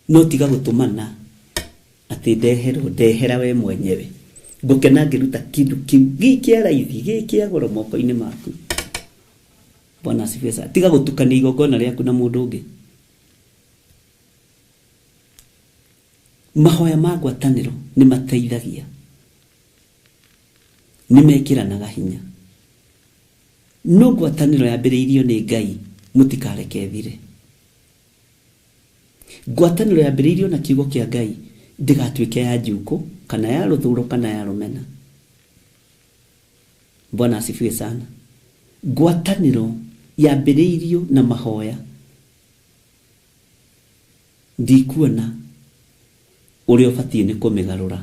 No tiga gũtũmana atĩ ndehera we mwenyewe. Ngũkena ngĩruta kĩndũ kĩu gĩkĩa raithi gĩkĩa goro moko-inĩ maku. Bwana asifiwe sana. Tiga gũtukania igongona rĩaku na mũndũ ũngĩ. Mahoya ma ngwatanĩro nĩ mateithagia. Nĩ mekĩranaga hinya. No ngwatanĩro yambĩrĩirio nĩ Ngai, mũtikareke thire. Ngwatanĩro yambĩrĩirio na kiugo kĩa Ngai ndĩgatuĩke ya njuko kana ya rũthũro kana ya rũmena. Bwana asifiwe sana. Ngwatanĩro yambĩrĩirio na mahoya ndikuona ũrĩa ũbatiĩ nĩ kũmĩgarũra.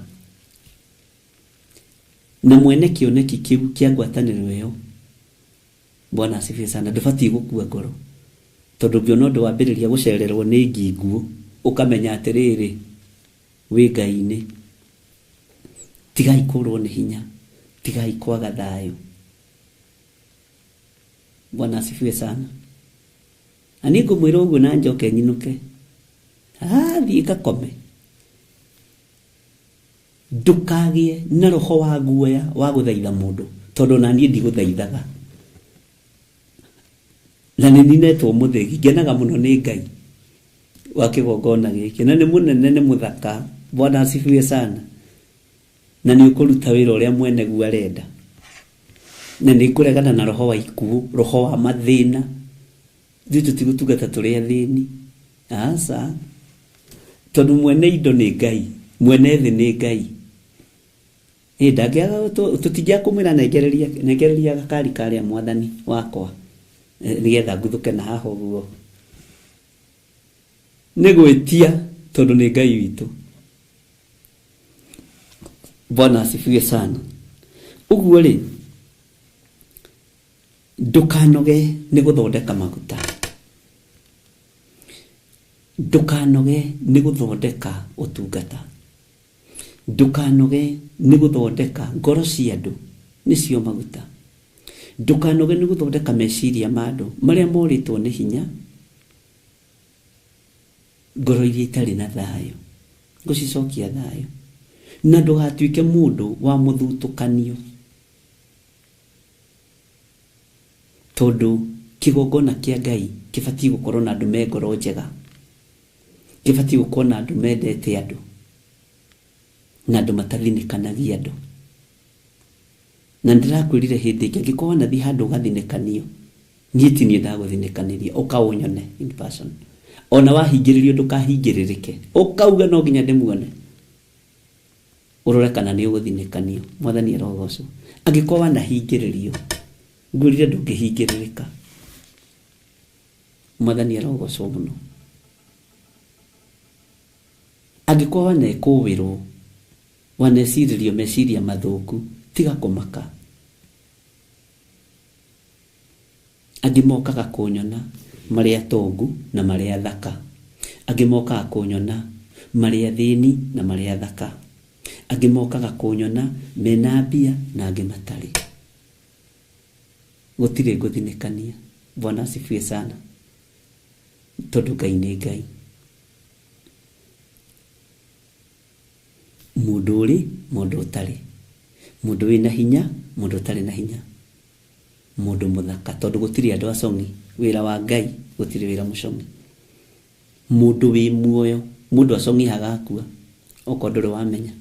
Na mwene kĩoneki kĩu kĩa ngwatanĩro ĩyo, Bwana asifiwe sana, ndũbatiĩ gũkua ngoro. Tondũ ngĩona ũndũ wambĩrĩria gũcererwo nĩ nginguũ, ũkamenya atĩrĩrĩ, wĩ Ngai-inĩ. Tigai kũrwo nĩ hinya, tigai kwaga thayũ. Bwana asifiwe sana. ani ngũmwĩra ũguo na njoke nyinuke thiĩ gakome. Ndũkagĩe na roho wa guoya wa gũthaitha mũndũ, tondũ na niĩ ndigũthaithaga, na nĩ ninetwo mũthegi. Ngenaga mũno nĩ Ngai wa kĩgongona gĩkĩ, na nĩ mũnene, nĩ mũthaka. Bwana asifiwe sana. Na nĩ ũkũruta wĩra ũrĩa mwene guo arenda, na nĩ kũregana na roho wa ikuũ, roho wa mathĩna. Ithuĩ tũtigũtungata tũrĩ athĩni, aca, tondũ mwene indo nĩ Ngai, mwene thĩ nĩ Ngai. Ndangĩaga tũtingĩaga kũmwĩra nengereria gakari karĩa Mwathani wakwa, nĩgetha nguthũke na haha ũguo. Nĩ gwĩtia, tondũ nĩ Ngai witũ. Bwana asifiwe sana. Ũguo rĩ, ndũkanoge nĩ gũthondeka maguta, ndũkanoge nĩ gũthondeka ũtungata, ndũkanoge nĩ gũthondeka ngoro cia andũ nĩcio maguta, ndũkanoge nĩ gũthondeka meciria ma andũ marĩa morĩtwo nĩ hinya, ngoro iria itarĩ na thayũ, gũcicokia thayũ, na ndũgatuĩke mũndũ wa mũthutũkanio, tondũ kĩgongona kĩa Ngai kĩbatiĩ gũkorwo na andũ me ngoro njega, kĩbatiĩ gũkorwo na andũ mendete andũ, na andũ matathinĩkanagia andũ. Na ndĩrakwĩrire hĩndĩ ĩngĩ, angĩkorwo wanathiĩ handũ ũgathinĩkanio, niĩ ti niĩ ndagũthinĩkanĩria, ũka ũnyone in person. Ona wahingĩrĩrio ndũkahingĩrĩrĩke, ũkauga no nginya ndĩmuone, ũrore kana nĩ ũgũthinĩkanio. Mwathani arogocwo. Angĩkorwo wanahingĩrĩrio, ngwĩrire ndũngĩhingĩrĩrĩka. Mwathani arogocwo mũno. Angĩkorwo wanekũwĩrwo, wanecirĩrio meciria mathũku, tiga kũmaka. Angĩ mokaga kũnyona marĩ atongu na marĩ athaka, angĩ mokaga kũnyona marĩ athĩni na marĩ athaka, angĩ mokaga kũnyona mena mbia na angĩ matarĩ. Gũtirĩ ngũthinĩkania. Bwana asifiwe sana, tondũ Ngai nĩ Ngai. Mũndũ ũrĩ, mũndũ ũtarĩ, mũndũ wĩna hinya, mũndũ ũtarĩ na hinya, mũndũ mũthaka, tondũ gũtirĩ andũ acong'i. Wĩra wa Ngai gũtirĩ wĩra mũcong'i. Mũndũ wĩ muoyo, mũndũ acong'ihaga akua, okorwo ndũrĩ wamenya.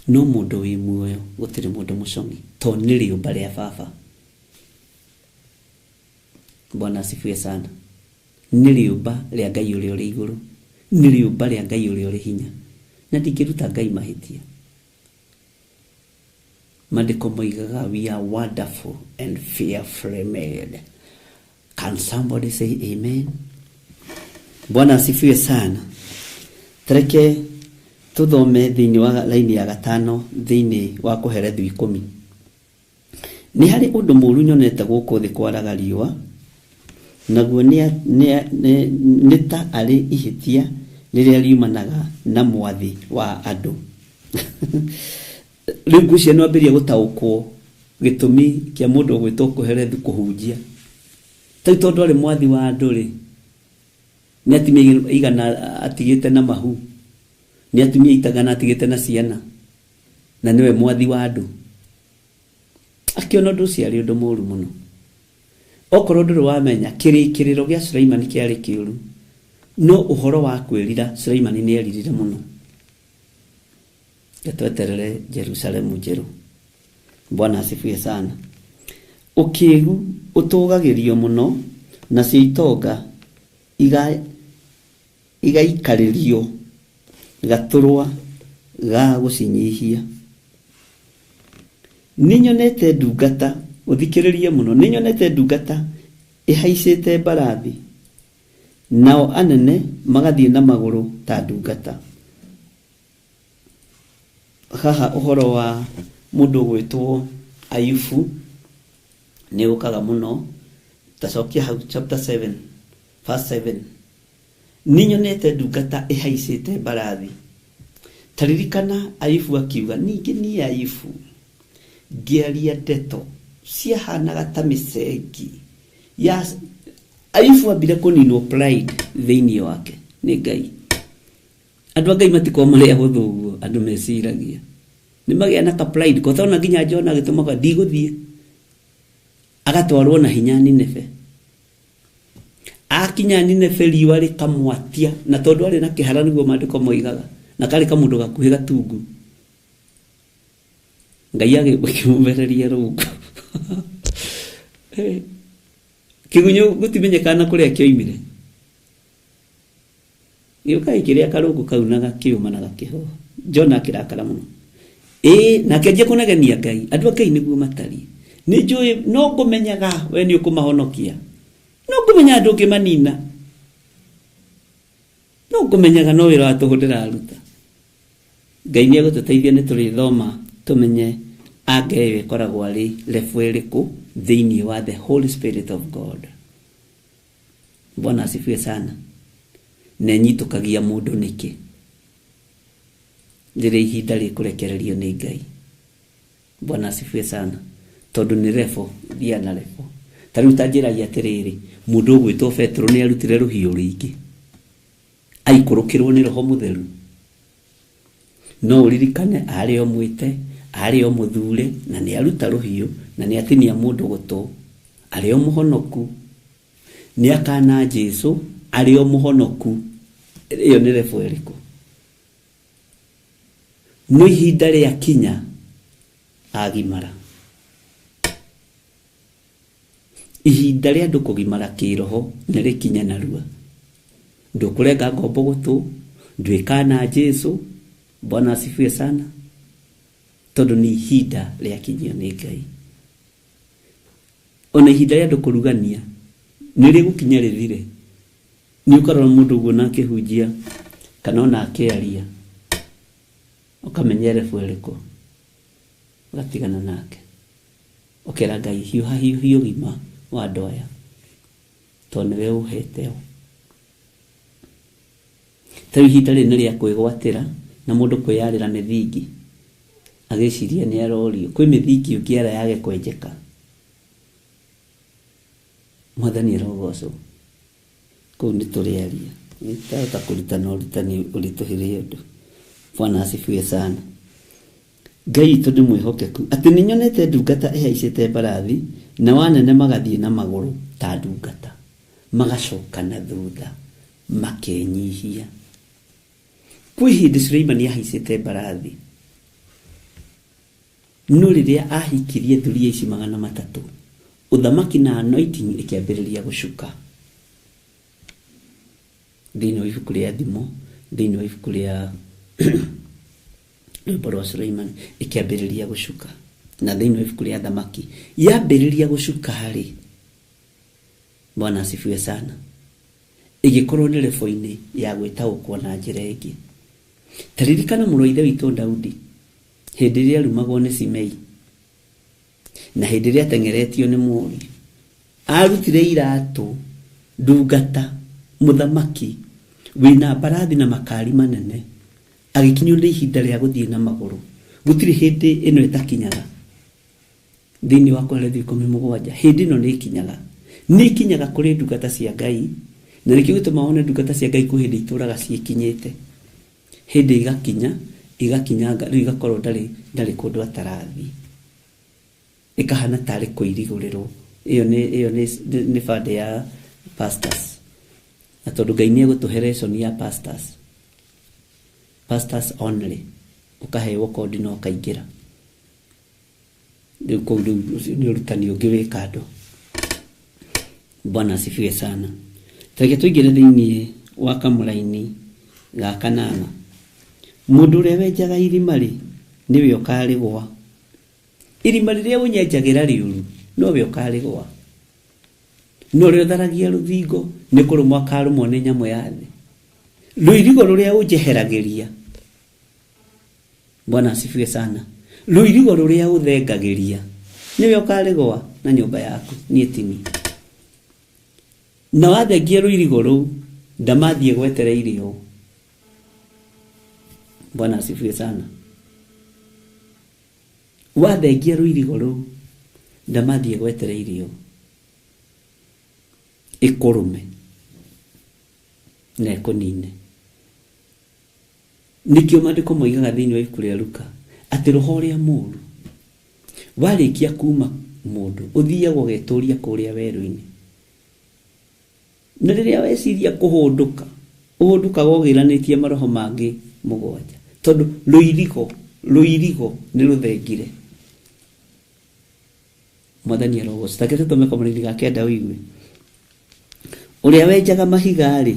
No mũndũ wĩ muoyo gũtirĩ mũndũ mũcong'i, tondũ nĩ rĩũmba rĩa Baba. Bwana asifiwe sana. Nĩ rĩũmba rĩa Ngai ũrĩa ũrĩ igũrũ, nĩ rĩũmba rĩa Ngai ũrĩa ũrĩ hinya, na ndingĩruta Ngai mahĩtia. Maandĩko moigaga, we are wonderful and fearfully made. Can somebody say amen? Bwana asifiwe sana. Tareke tuthome thĩinĩ wa laini ya 5 thĩinĩ wa Kũherethio 10. Nĩ harĩ ũndũ mũũru nyonete gũkũ thĩ kwaraga riũa, naguo nĩ ta arĩ ihĩtia rĩrĩa riumanaga na mwathi wa andũ. Rĩu ngwĩciria no ambĩrĩrie gũtaũkwo gĩtũmi kĩa mũndũ gwĩtwo kũherethio kũhunjia. Tondũ arĩ mwathi wa andũ rĩ, nĩ atumia igana atigĩte na mahu, nĩ atumia itagana atigĩte na ciana, na nĩwe mwathi wa andũ. Akĩona ũndũ ũcio arĩ ũndũ mũũru mũno. Okorwo ndũrĩ wamenya, kĩrĩkĩrĩro gĩa Sulaimani kĩarĩ kĩũru, no ũhoro wa kwĩrira Sulaimani nĩ eririre mũno. Tweterere Jerusalemu njerũ. Bwana asifiwe sana. Ũkĩĩgu ũtũgagĩrio mũno, na cio itonga igaikarĩrio gatũrwa ga gũcinyihia. Nĩnyonete ndungata, ũthikĩrĩrie mũno, nĩnyonete ndungata ĩhaicĩte mbarathi, nao anene magathiĩ na magũrũ ta ndungata. Haha ũhoro wa mũndũ gwĩtwo Ayubu nĩ ũkaga mũno. Tacokia hau chapter 7 verse 7. Nĩnyonete ndungata ĩhaicĩte mbarathi. Taririkana Ayubu akiuga, ningĩ niĩ Ayubu ngĩaria ndeto ciahanaga ta mĩcengi Ayubu ambire kuninwo pride thĩinĩ wake nĩ Ngai. Andũ a Ngai matiko marĩa hũthũ ũguo, andũ meciragia nĩ magĩa na ka pride ko thona nginya Jona agĩtũmaga ndigũthiĩ, agatwarwo na hinya Nineve. Akinya Nineve riũa rĩkamwatia, na tondũ arĩ na kĩhara nĩguo maandĩko moigaga, na karĩ kamũndũ gakuhĩ gatungu, Ngai agĩkĩmũmereria rũngu. Kĩgunyũ gũtimenyekana kũrĩa kĩoimire. Gĩũka kĩrĩa karũngu kau na gakĩũma na gakĩhoha. Jona akĩrakara mũno. Na akĩanjia kũnegenia Ngai. Andũ a Ngai nĩguo matariĩ. Nĩ njũĩ no ngũmenyaga we nĩ ũkũmahonokia. No ngũmenya andũ ũngĩmanina. No ngũmenyaga no wĩra wa tũhũthĩra aruta. Ngai nĩ agũtũteithia nĩ tũrĩthoma tumenye Ngai ĩkoragwo arĩ level ĩrĩkũ thĩinĩ wa the Holy Spirit of God. Bwana asifiwe sana. Na nyitũkagia mũndũ nĩkĩ rĩrĩa ihinda rĩkũrekererio nĩ Ngai. Bwana asifiwe sana. Tondũ nĩ level thia na level. Tarĩu tanjĩragia atĩrĩrĩ, mũndũ ũgwĩtwo Petro nĩ arutire rũhiũ rĩingĩ, aikũrũkĩrwo nĩ Roho Mũtheru. No ũririkane arĩ o mwĩte, arĩ o mũthure, na nĩ aruta rũhiũ, na nĩ atinia mũndũ gũtũ, arĩ o mũhonoku, nĩ akana Jesũ, arĩ o mũhonoku. Iyo nĩ level ĩrĩkũ? No ihinda rĩa kinya agimara. Ihinda rĩa andũ kũgimara kĩroho nĩ rĩkinya narua. Ndũkũrenga ngombo gũtũ, ndwĩkana Jesũ. Bwana asifiwe sana. Tondũ nĩ ihinda rĩa kinyio nĩ Ngai. Ona ihinda rĩa andũ kũrugania nĩ rĩgũkinya rĩthire. Nĩ ũkarora mũndũ ũguo na akĩhunjia kana ona akĩaria, ũkamenya level ĩrĩkũ, ũgatigana nake. Ũkera Ngai hiũha ũgima wa andũ aya, tondũ nĩwe ũhete. Ta ihinda rĩrĩ nĩ rĩa kwĩgwatĩra na mũndũ kwĩyarĩra mĩthingi, agĩciria nĩ arorio. Kwĩ mĩthingi ũngĩara yage kwenjeka. Mwathani arogocwo. Kũu nĩ tũrĩaria. Nĩtahota kũrutana ũrutani ũritũhĩrĩ ũndũ. Bwana asifiwe sana. Ngai witũ nĩ mwĩhokeku atĩ nĩ nyonete ndungata ĩhaicĩte mbarathi, na wanene magathiĩ na magũrũ ta ndungata, magacoka na thutha, makenyihia. Kwĩ hĩndĩ Suleimani ahaicĩte mbarathi, no rĩrĩa ahikirie thuriya ici 300, ũthamaki na anointing ĩkĩambĩrĩria gũcuka. Thĩinĩ wa ibuku rĩa thimo, thĩinĩ wa ibuku rĩa rwĩmbo rwa Suleimani ĩkĩambĩrĩria gũcuka. Na thĩinĩ wa ibuku rĩa thamaki yambĩrĩria gũcuka harĩ. Bwana asifiwe sana. Ĩgĩkorwo nĩ level-inĩ ya gwĩtaũkwo na njĩra ĩngĩ. Taririkana mũrũ wa ithe witũ Daudi hĩndĩ ĩrĩa arumagwo nĩ Simei, na hĩndĩ ĩrĩa ateng'eretio nĩ mũriũ, arutire iratũ ndungata mũthamaki wĩna mbarathi na makari manene, agĩkinywo nĩ ihinda rĩa gũthiĩ na magũrũ. Gũtirĩ hĩndĩ ĩno ĩtakinyaga thĩinĩ wa Korintho 17. Hĩndĩ ĩno nĩ ikinyaga, nĩ ikinyaga kũrĩ ndungata cia Ngai, na nĩkĩo gĩtũma wone ndungata cia Ngai kwĩ hĩndĩ itũraga ciĩkinyĩte. Hĩndĩ igakinyanga rĩu igakorwo ndarĩ kũndũ atarathi, ĩkahana tarĩ kũirigũrĩrwo. Iyo nĩ bande ya pastors. Na tondũ Ngai nĩ egũtũhe lesson ya pastors only, ũkaheo kodi na ũkaingĩra. Rĩu kũu nĩ ũrutani ũngĩ wĩ kando. Bwana asifiwe sana. Tũreke tũingĩre thĩinĩ wa kamũraini ga 8. Mũndũ ũrĩa wenjaga irima-rĩ nĩwe ũkarĩgwa. Irima rĩrĩa ũnyenjagĩra rĩũru nowe ũkarĩgwa. No rĩrĩa ũtharagia rũthingo nĩ kũrũmwo akarũmwo nĩ nyamũ ya thĩ. Rũirigo rũrĩa ũnjeheragĩria, Bwana asifiwe sana, rũirigo rũrĩa ũthengagĩria nĩwe ũkarĩgwa na nyũmba yaku niĩ tini. Na wathengia rũirigo rũu ndamathiĩ gwetereire ũũ. Bwana asifiwe sana. Wathengia rũirigo rũu ndamathiĩ gwetereire ũũ. ĩkũrũme na ĩkũnine. Nĩkĩo maandĩko moigaga thĩinĩ wa ibuku rĩa Luka atĩ roho ũrĩa mũũru warĩkia kuma mũndũ ũthiaga ũgetũria kũrĩa werũ-inĩ, na rĩrĩa weciria kũhũndũka ũhũndũkaga ũgĩranĩtie maroho mangĩ 7, tondũ rũirigo nĩ rũthengire. Mwathani arogocwo. Take tũtome Kamũrĩni ga 9 ũigue. Ũrĩa wenjaga mahiga-rĩ,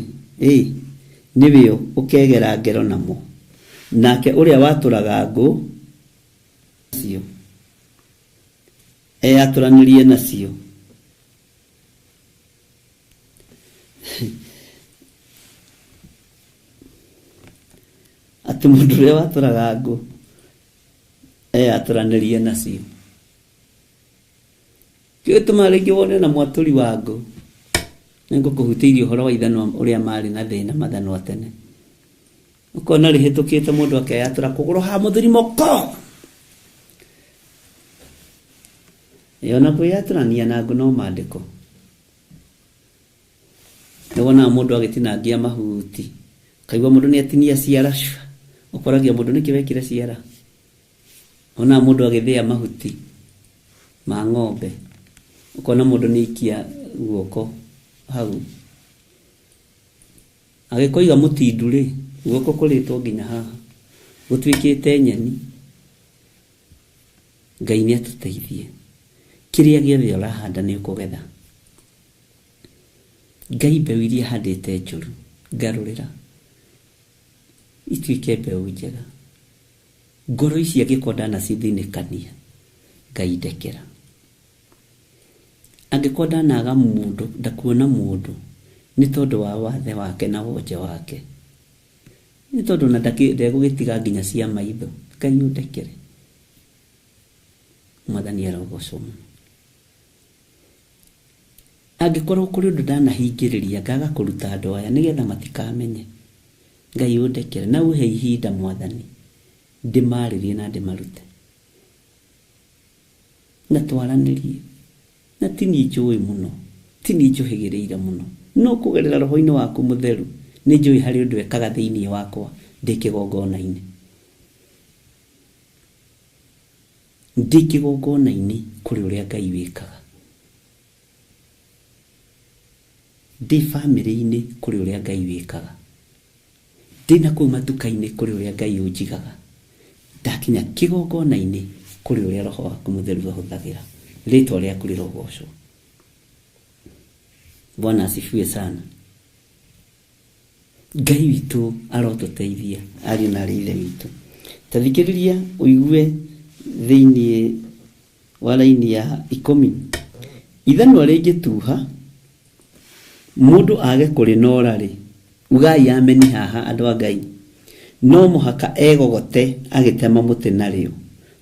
nĩwe ũkegera ngero namo, nake ũrĩa watũraga ngũ nacio atũranĩrie nacio. Atĩ mũndũ ũrĩa watũraga ngũ atũranĩrie nacio. Kĩo gĩtũmaga rĩngĩ wone na mwatũri wa ngũ nĩngũkũhutĩirie ũhoro wa ithanwa ũrĩa marĩ na thĩna mathanwa tene. Ũkona rĩhĩtũkĩte mũndũ akeyatũra kũgũrũ ha mũthuri moko. Ona kwĩyatũrania na ngũ no maandĩko. Nĩwonaga mũndũ agĩtinangia mahuti, kaigua mũndũ nĩatinia ciara, ũkoragia mũndũ nĩkĩ wekire ciara. Onaga mũndũ agĩthĩa mahuti ma ng'ombe, ũkona mũndũ nĩikia guoko hau. Agĩkoiga mũtindu-rĩ, guoko kũrĩtwo nginya haha, gũtuĩkĩte nyeni. Ngai nĩatũteithie. Kĩrĩa gĩothe ũrahanda nĩ ũkũgetha. Ngai mbeũ iria handĩte njũru ngarũrĩra ituĩke mbeũ njega. Ngoro ici angĩkorwo ndanacithĩnĩkania, Ngai ndekera. Angĩkorwo ndanaga mũndũ, ndakuona mũndũ, nĩ tondũ wa wathe wake na wonje wake, nĩ tondũ na ndegũgĩtiga nginya cia maitho. Ngai ũndekere. Mwathani arogocwo. Angĩkorwo kũrĩ ũndũ ndanahingĩrĩria ngaga kũruta andũ aya nĩgetha matikamenye, Ngai ũndekere na ũhe ihinda Mwathani ndĩmarĩrie na ndĩmarute na twaranĩrie. Na tini njũĩ mũno, tini njũhĩgĩrĩire mũno, no kũgerera roho-inĩ waku mũtheru nĩ njũĩ harĩ ũndũ ekaga thĩinĩ wakwa ndĩ kĩgongona-inĩ. Ndĩ kĩgongona-inĩ kũrĩ ũrĩa Ngai wĩkaga. Ndĩ bamĩrĩ-inĩ kũrĩ ũrĩa Ngai wĩkaga. Ndĩ na kũu matuka-inĩ kũrĩ ũrĩa Ngai ũnjigaga. Ndakinya kĩgongona-inĩ kũrĩ ũrĩa roho waku mũtheru ahũthagĩra. Rĩtwa rĩaku rĩrogocwo. Bwana asifiwe sana. Ngai witũ arotũteithia, ariũ na aarĩ witũ. Ta thikĩrĩria ũigue thĩinĩ wa raini ya 10. Ithanwa rĩngĩtuha mũndũ age kũrĩnora-rĩ, ugai ameni haha andũ a Ngai. No mũhaka egogote agĩtema mũtĩ narĩo.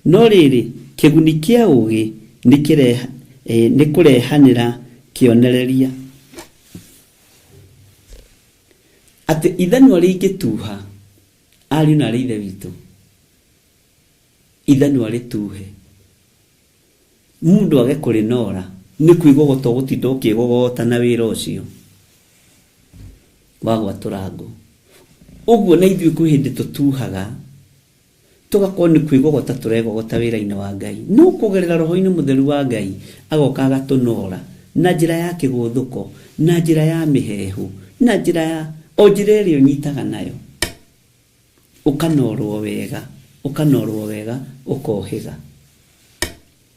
No rĩrĩ kĩguni kĩa ũũgĩ nĩ kũrehanĩra kĩonereria. Atĩ ithanwa rĩngĩtuha, ariũ na aarĩ witũ, ithanwa rĩtuhe, mũndũ age kũrĩnora, nĩ kwĩgogota gũtinda ũkĩgogota na wĩra ũcio wa gwatũra ngũ. Ũguo na ithuĩ kwĩ hĩndĩ tũtuhaga, tũgakorwo nĩ kwĩgogota tũregogota wĩra-inĩ wa Ngai. No kũgerera roho-inĩ mũtheru wa Ngai agoka agatũnora na njĩra ya kĩgũthũko, na njĩra ya mĩhehu, na njĩra ya o njĩra ĩrĩa ũnyitaga nayo, ũkanorwo wega, ũkohĩga.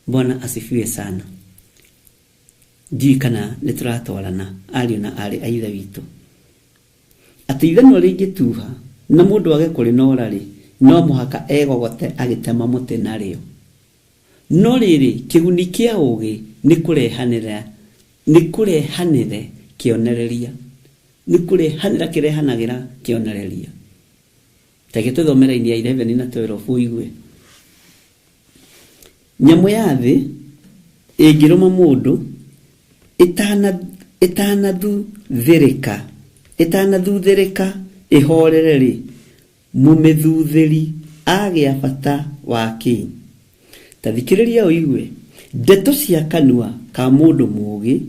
Bwana asifiwe sana. Ndiũĩ kana nĩ tũratwarana ariũ na aarĩ a ithe witũ. Atĩ ithanwa rĩngĩtuha na mũndũ age kũrĩnora-rĩ, no mũhaka egogote agĩtema mũtĩ narĩo. No rĩrĩ kĩguni kĩa ũũgĩ nĩ kũrehanĩre kĩonereria. Nĩ kũrehanĩra kĩrehanagĩra kĩonereria. Take tũthomera ya 11 na 12 ũigue. Nyamũ ya thĩ ĩngĩrũma mũndũ ĩtanathuthĩrĩka ĩhorere-rĩ, mũmĩthuthĩri agĩa bata wake. Ta thikĩrĩria ũigue. Ndeto cia kanua ka mũndũ mũũgĩ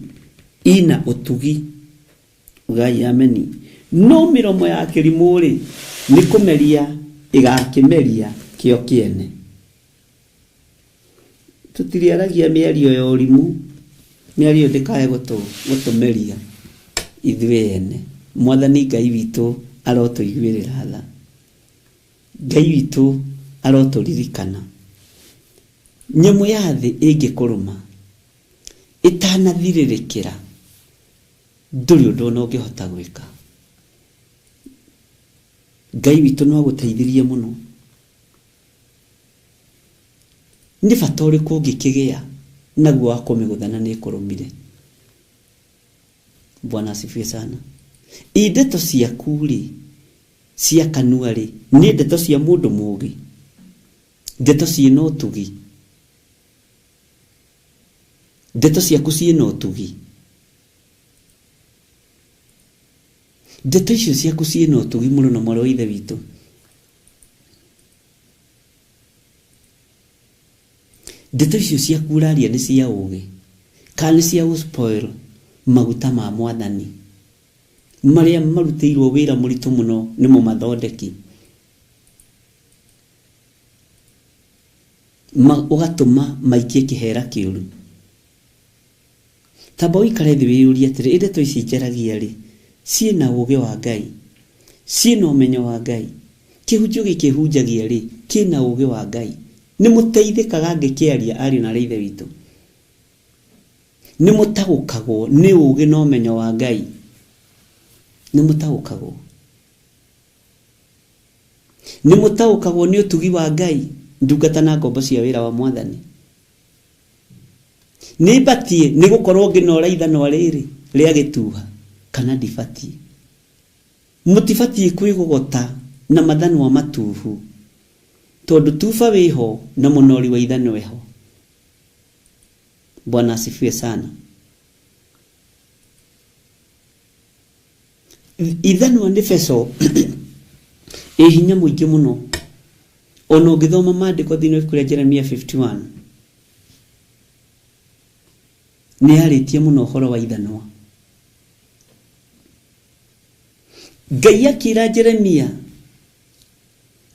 ina utugi ugai ameni no miromo ya kirimuri ni kumeria igakimeria kio kiene tutiriaragia miario ya urimu miario ndikae gutumeria ithuene mwathani Ngai witu arotuiguirira tha Ngai witu aroturirikana nyamũ ya thĩ ĩngĩkũrũma ĩtanathirĩrĩkĩra ndũrĩ ũndũ ona ũngĩhota gwĩka. Ngai witũ no agũteithirie mũno. Nĩ bata ũrĩkũ ũngĩkĩgĩa naguo wa kũmĩgũthana nĩ ĩkũrũmire. Bwana asifiwe sana. Ndeto ciaku rĩ cia kanua rĩ nĩ ndeto cia mũndũ mũũgĩ, ndeto ciĩna ũtugi, ndeto ciaku ciĩna ũtugi, ndeto icio ciaku ciĩna ũtugi mũno na mwarĩ wa ithe witũ. Ndeto icio ciaku ũraria nĩ cia ũũgĩ kana nĩ cia gũspoil maguta ma Mwathani maria marutĩirwo wĩra mũritũ mũno nĩmo mathondeki ũgatũma maikie kĩhera kĩũru. Tamba ũikare thĩ wĩyũrie atĩrĩ ndeto ici njaragia rĩ ciĩna ũũgĩ wa Ngai, ciĩna ũmenyo wa Ngai, kĩhunjio gĩkĩhunjagia rĩ kĩna ũũgĩ wa Ngai. Nĩ mũteithĩkaga ngĩkĩaria ariũ na ithe witũ, nĩ mũtaũkagwo nĩ ũũgĩ na ũmenyo wa Ngai, nĩ mũtaũkagwo, nĩ mũtaũkagwo nĩ ũtugi wa Ngai, ndungata na ngombo cia wĩra wa Mwathani. Nĩ batie nĩ gũkorwo ngĩnora ithanwa rĩrĩ rĩa gĩtuha kana ndibatie. Mũtibatie kwĩgũgota na mathanwa matuhu tondũ tuba wĩho na mũnori wa ithanwa wĩho. Bwana asifiwe sana. Ithanwa nĩ beco hinya mũingĩ mũno. Ona ũngĩthoma maandĩko thĩinĩ wa ibuku rĩa Jeremia 51 nĩ arĩtie mũno ũhoro wa ithanwa. Ngai akĩra Jeremia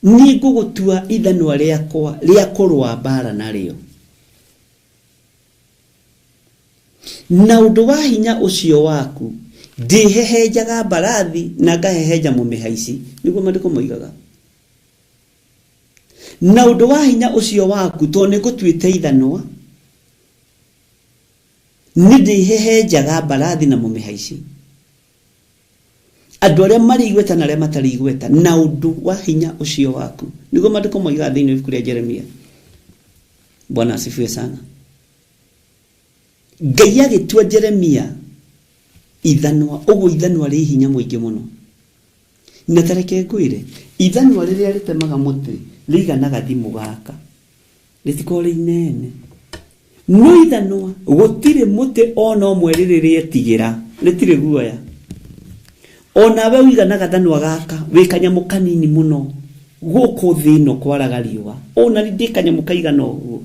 nĩ ngũgũtua ithanwa rĩakwa rĩa kũrũa mbara narĩo. Na ũndũ wa hinya ũcio waku ndĩhehenjaga mbarathi na ngahehenja mũmĩhaici, nĩguo maandĩko moigaga. Na ũndũ wa hinya ũcio waku tondũ nĩ ngũtuĩte ithanwa nĩ ndĩhehenjaga mbarathi na mũmĩhaici. Andũ arĩa marĩ igweta na arĩa matarĩ igweta na ũndũ wa hinya ũcio waku, nĩguo maandĩko moigaga thĩinĩ wa ibuku rĩa Jeremia. Bwana asifiwe sana. Ngai agĩtua Jeremia ithanwa, ũguo ithanwa rĩ hinya mũingĩ mũno. Na tareke ngwĩre ithanwa rĩrĩa rĩtemaga mũtĩ rĩiganaga thimũ gaka, rĩtikorwo rĩ inene. No ithanwa gũtirĩ mũtĩ ona ũmwe rĩrĩrĩetigĩra, rĩtirĩ guoya. Onawe ũiganaga thanwa gaka wĩ kanyamũ kanini mũno gũkũ thĩ ĩno kwaraga riũa. Ona ndĩ kanyamũ kaigana ũguo.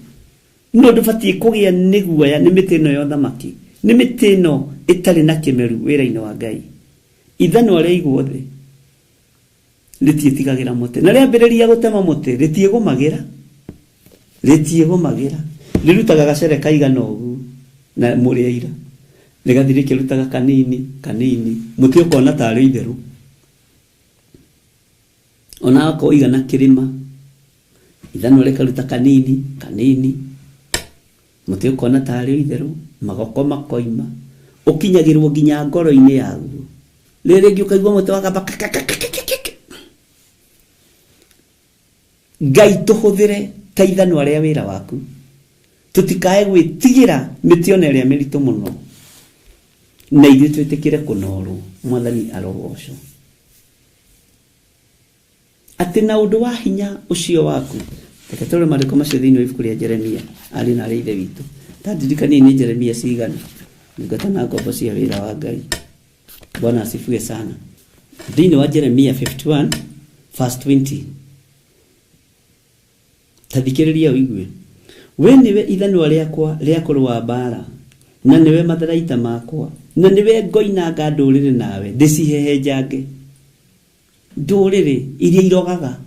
No ndũbatiĩ kũgĩa nĩ guoya nĩ mĩtĩ ĩno ya ũthamaki, nĩ mĩtĩ ĩno ĩtarĩ na kĩmeru wĩra-inĩ wa Ngai. Ithanwa rĩaigwo thĩ rĩtiĩtigagĩra mũtĩ, na rĩambĩrĩria gũtema mũtĩ rĩtiĩgũmagĩra, rĩrutaga gacere kaigana ũguo na mũrĩa ira, rĩgathiĩ rĩkĩrutaga kanini, mũtĩ ũkona tarĩ itherũ. Ona akorwo igana kĩrĩma, ithanwa rĩkaruta kanini, mũtĩ ũkona tarĩ itherũ, magoko makoima, ũkinyagĩrwo nginya ngoro-inĩ yaguo. Rĩrĩ rĩngĩ ũkaigua mũtĩ wakamba. Ngai tũhũthĩre ta ithanwa rĩa wĩra waku, tũtikae gwĩtigĩra mĩtĩ ona ĩrĩa mĩritũ mũno, na ithuĩ twĩtĩkĩre kũnorwo. Mwathani arogocwo. Atĩ na ũndũ wa hinya ũcio waku, reke tũrore maandĩko macio thĩinĩ wa ibuku rĩa Jeremia, arĩ na arĩ ithe witũ. Tandirikanie nĩ Jeremia cigana, ndungata na ngombo cia wĩra wa Ngai. Bwana asifiwe sana. Thĩinĩ wa Jeremia 51 verse 20, tathikĩrĩria ũigue. We nĩwe ithanwa rĩakwa rĩa kũrũa mbara na niwe matharaita makwa, na niwe ngoinanga ndũrĩrĩ nawe ndĩcihehenjange, ndũrĩrĩ iria irogaga.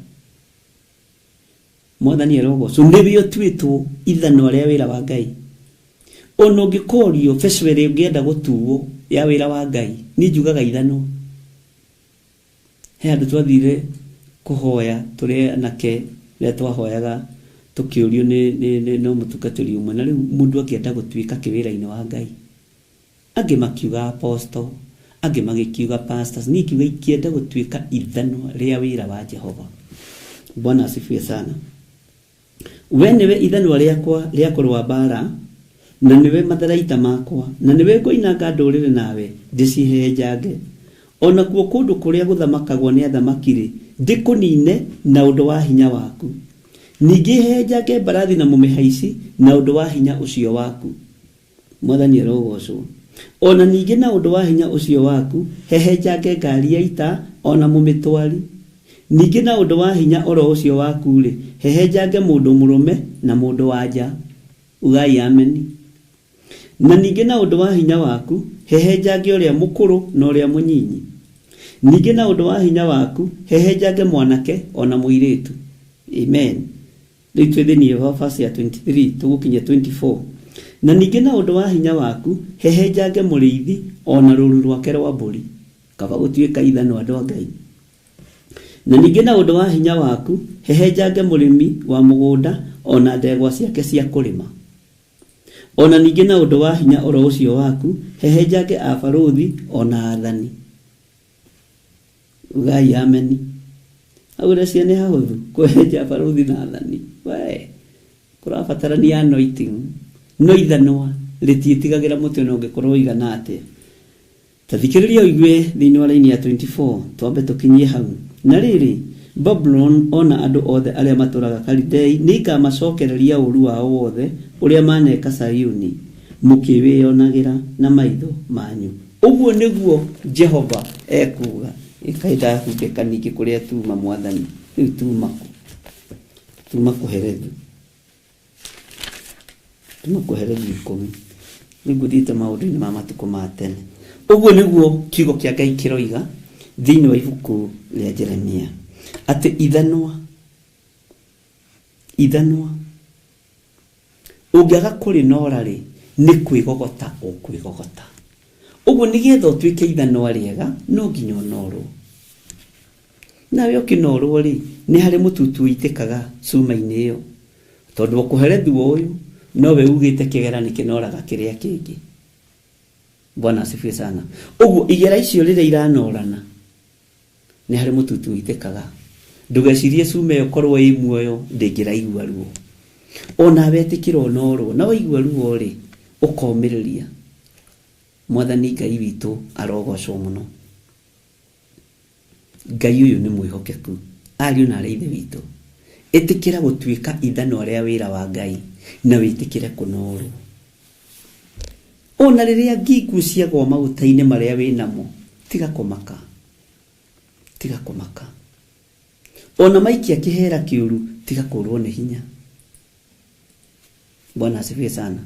Mwathani arogocwo, nĩwe ũtuĩtwo ithanwa rĩa wĩra wa Ngai. Ona ũngĩkorio festival ũngĩenda gũtuo ya wĩra wa Ngai, niĩ njugaga ithanwa. He andũ twathire kũhoya tũrĩ anake rĩrĩa twahoyaga tukĩũrio nĩ no mũtungatĩri ũmwe, na rĩu mũndũ akĩenda gũtuĩka kĩwĩra-inĩ wa Ngai. Angĩ makiuga apostle, angĩ magĩkiuga pastors, niĩ kiuga ikĩenda gũtuĩka ithanwa rĩa wĩra wa Jehova. Bwana asifiwe sana. We nĩwe ithanwa rĩakwa rĩa kũrũa mbara, na nĩwe matharaita makwa, na nĩwe ngoinanga ndũrĩrĩ nawe ndĩcihehenjange. Ona kuo kũndũ kũrĩa gũthamakagwo nĩ athamaki-rĩ, ndĩkũnine na ũndũ wa hinya waku. Ningĩ hehenjange mbarathi na mũmĩhaici na ũndũ wa hinya ũcio waku. Mwathani arogocwo. Ona ningĩ na ũndũ wa hinya ũcio waku, hehenjange ngari ya ita ona mũmĩtwari. Ningĩ na ũndũ wa hinya oro ũcio waku-rĩ, hehenjange mũndũ mũrũme na mũndũ wa-nja. Ugai ameni. Na ningĩ na ũndũ wa hinya waku, hehenjange ũrĩa mũkũrũ na ũrĩa mũnyinyi. Ningĩ na ũndũ wa hinya waku, hehenjange mwanake ona mũirĩtu. Amen. Rĩu twĩ thĩinĩ wa verse ya 23 tũgũkinya 24. Na ningĩ na ũndũ wa hinya waku, hehenjange mũrĩithi ona rũru rwake rwa mbũri. Kaba gũtuĩka ithanwa andũ a Ngai. Na ningĩ na ũndũ wa hinya waku, hehenjange mũrĩmi wa mũgũnda ona ndegwa ciake cia kũrĩma. Ona ningĩ na ũndũ wa hinya oro ũcio waku, hehenjange abarũthi ona athani. Ugai ameni. Aure ciane hahũthũ kwehenja abarũthi na athani. We, kũrabatarania anointing. No ithanwa rĩtiĩtigagĩra mũtĩ ona ũngĩkorwo ũigana atĩa. Tathikĩrĩria ũigue thĩinĩ wa raini ya 24, twambe tũkinyie hau. Na rĩrĩ, Babylon ona andũ othe arĩa matũraga Kaldei nĩ ikamacokereria ũru wao wothe ũrĩa maneka Sayuni, mũkĩwĩonagĩra na maitho manyu. Ũguo nĩguo Jehova ekuga. Ikaida hudeka ningĩ kũrĩa tuma Mwathani. Rĩu tuma kũherethu. Tuma kũherethu 10. Rĩu ngũthiĩte maũndũ-inĩ ma matukũ ma tene. Ũguo nĩguo kiugo kĩa Ngai kĩroiga thĩinĩ wa ibuku rĩa Jeremia. Atĩ ithanwa ũngĩaga kũrĩnora-rĩ, nĩ kwĩgogota ũkwĩgogota. Ũguo nĩgetha ũtuĩke ithanwa rĩega, no nginya ũnorwo. Nawe ũkĩnorwo-rĩ, nĩ harĩ mũtutu ũitĩkaga cuma-inĩ ĩyo. Tondũ ũkũherethu ũyũ, nowe ugĩte kĩgera nĩ kĩnoraga kĩrĩa kĩngĩ. Bwana asifiwe sana. Ũguo igera icio rĩrĩa iranorana, nĩ harĩ mũtutu ũitĩkaga. Ndũgecirie cuma ĩyo korwo ĩ muoyo ndĩngĩraigua ruo. Ona wetĩkĩra ũnorwo, na waigua ruo-rĩ, ũkomĩrĩria. Mwathani Ngai witũ arogocwo mũno. Ngai ũyũ nĩ mwĩhokeku. Ariũ na arĩa ithe witũ, ĩtĩkĩra gũtuĩka ithanwa rĩa wĩra wa Ngai na wĩtĩkĩre kũnorwo. Ona rĩrĩa ngingu ciagwo maguta-inĩ marĩa wĩnamo, tiga kũmaka. Tiga kũmaka. Ona maikia kĩhera kĩũru, tiga kũrwo nĩ hinya. Bwana asifiwe sana.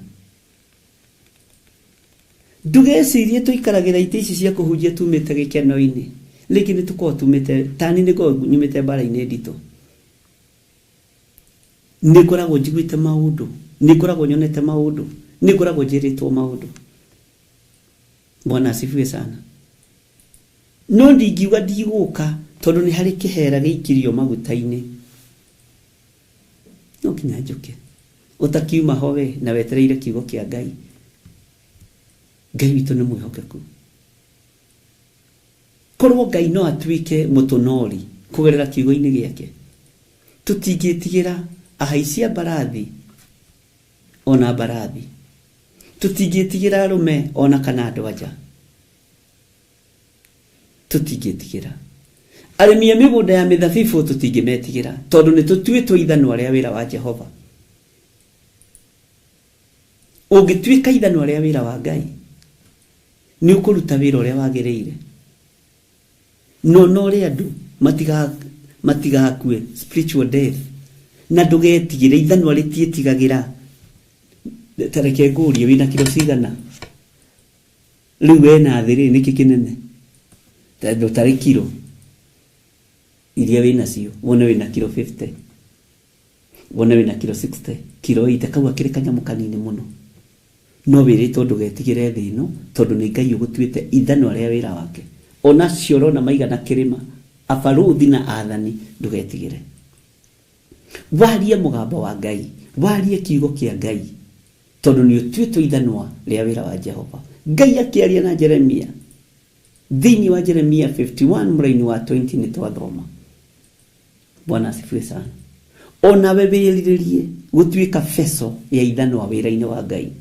Ndugecirie tũikaragĩra itĩ ici cia kũhunjia tumĩte gĩkeno-inĩ. Rĩngĩ nĩ tũkorwo tumĩte, tani nĩ korwo nyumĩte mbara-inĩ nditũ. Nĩ ngoragwo njiguĩte maũndũ, nĩ ngoragwo nyonete maũndũ, nĩ ngoragwo njĩrĩtwo maũndũ. Bwana asifiwe sana. No ndingiuga ndigũka tondũ nĩ harĩ kĩhera gĩikirio maguta-inĩ. No nginya njũke. Ũtakiuma ho we na wetereire kiugo kĩa Ngai. Ngai witũ nĩ mwĩhokeku. Korwo Ngai no atuĩke mũtũnori kũgerera kiugo-inĩ gĩake, tũtingĩtigĩra ahaicia mbarathi ona mbarathi. Tũtingĩtigĩra arũme ona kana andũ-a-nja. Tũtingĩtigĩra. Arĩmi a mĩgũnda ya mĩthabibũ tũtingĩmetigĩra tondũ nĩ tũtuĩtwo ithanwa rĩa wĩra wa Jehova. Ũngĩtuĩka ithanwa rĩa wĩra wa Ngai, nĩ ũkũruta wĩra ũrĩa wagĩrĩire. No ũrĩa andũ matigakue spiritual death, na ndũgetigĩre ithanwa rĩtiĩtigagĩra tareke ngũrie wĩna kilo cigana rĩu wena thĩ nĩkĩ kĩnene tondũ tarĩ kilo iria wĩna cio wone wĩna kilo 50 wone wĩna kilo 60 kilo 8 kau akĩrĩ kanyamũ kanini mũno no wĩrĩtwo ndũgetigĩre thĩ ĩno tondũ nĩ Ngai ũgũtuĩte ithano rĩa wĩra wake ona cioro na maigana kĩrĩma abaruthi na athani ndũgetigĩre warie mũgambo wa Ngai warie kiugo kĩa Ngai tondũ nĩ ũtuĩtwo ithanwa rĩa wĩra wa Jehova Ngai akĩaria na Jeremia thĩinĩ wa Jeremia 51 mũraini wa 20 nĩ twathoma Bwana asifiwe sana ona we wĩrirĩrie gũtuĩka feso ya ithanwa wĩra-inĩ wa Ngai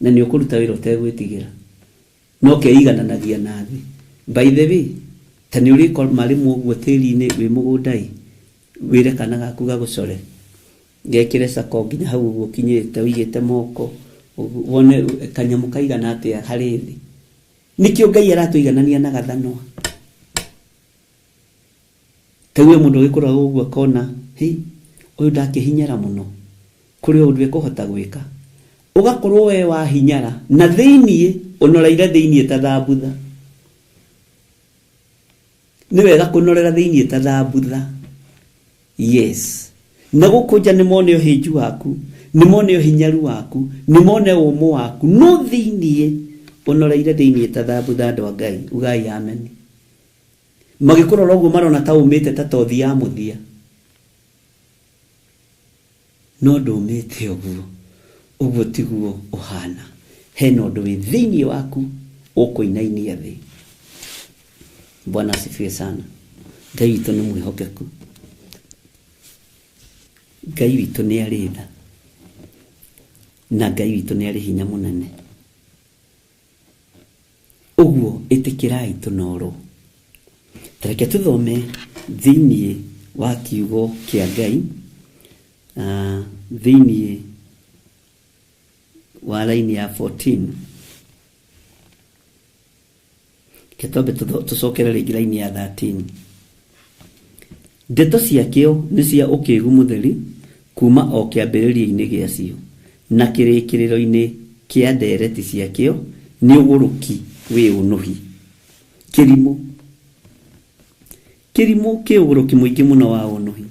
na nĩ ũkũruta wĩra ũtegwĩtigĩra no keigananagia na thĩ by the way ta nĩ ũrĩkora marĩ mũguo tĩri-inĩ wĩ mũgũnda-ĩ wĩre kana gaku gagũcore gekĩre sako nginya hau ũguo kinyĩte wĩigĩte moko wone kanyamũ kaigana atĩa harĩ thĩ nikĩo Ngai aratũiganania na gathanwa tewe mũndũ gĩkũra ũguo akona ũyũ ndakĩhinyara mũno kũrĩ ũndũ ekũhota gwĩka ũgakorwo we wa hinyara na thĩinĩ ũnoreire thĩinĩ ta thambutha nĩ wega kũnorera thĩinĩ ta thambutha yes na gũkũnja nĩ mone ũhĩnju waku nĩ mone ũhinyaru waku nĩ mone ũmũ waku no thĩinĩ ũnoreire thĩinĩ ta thambutha andũ a Ngai ugai amen magĩkũrora ũguo marona ta umĩte ta tothi ya mũthia no ndũmĩte ũguo tiguo ũhana hena ũndũ wĩ thĩinĩ waku ũkũinainia thĩ Bwana asifiwe sana Ngai witũ nĩ mwĩhokeku Ngai witũ nĩ arĩ tha na Ngai witũ nĩ arĩ hinya mũnene ũguo ĩtĩkĩrai tũnorwo tareke tũthome thĩinĩ wa kiugo kĩa Ngai thĩinĩ wa laini ya 14 ketobe tũcokere rĩngĩ laini ya 13 ndeto ciakĩo nĩ cia ũkĩgu mũtheri kuma o kĩambĩrĩria-inĩ gĩacio na kĩrĩkĩrĩro-inĩ kĩa ndereti ciakĩo nĩ ũgũrũki wĩ ũnũhi kĩrimũ kĩ ũgũrũki mũingĩ mũno wa ũnũhi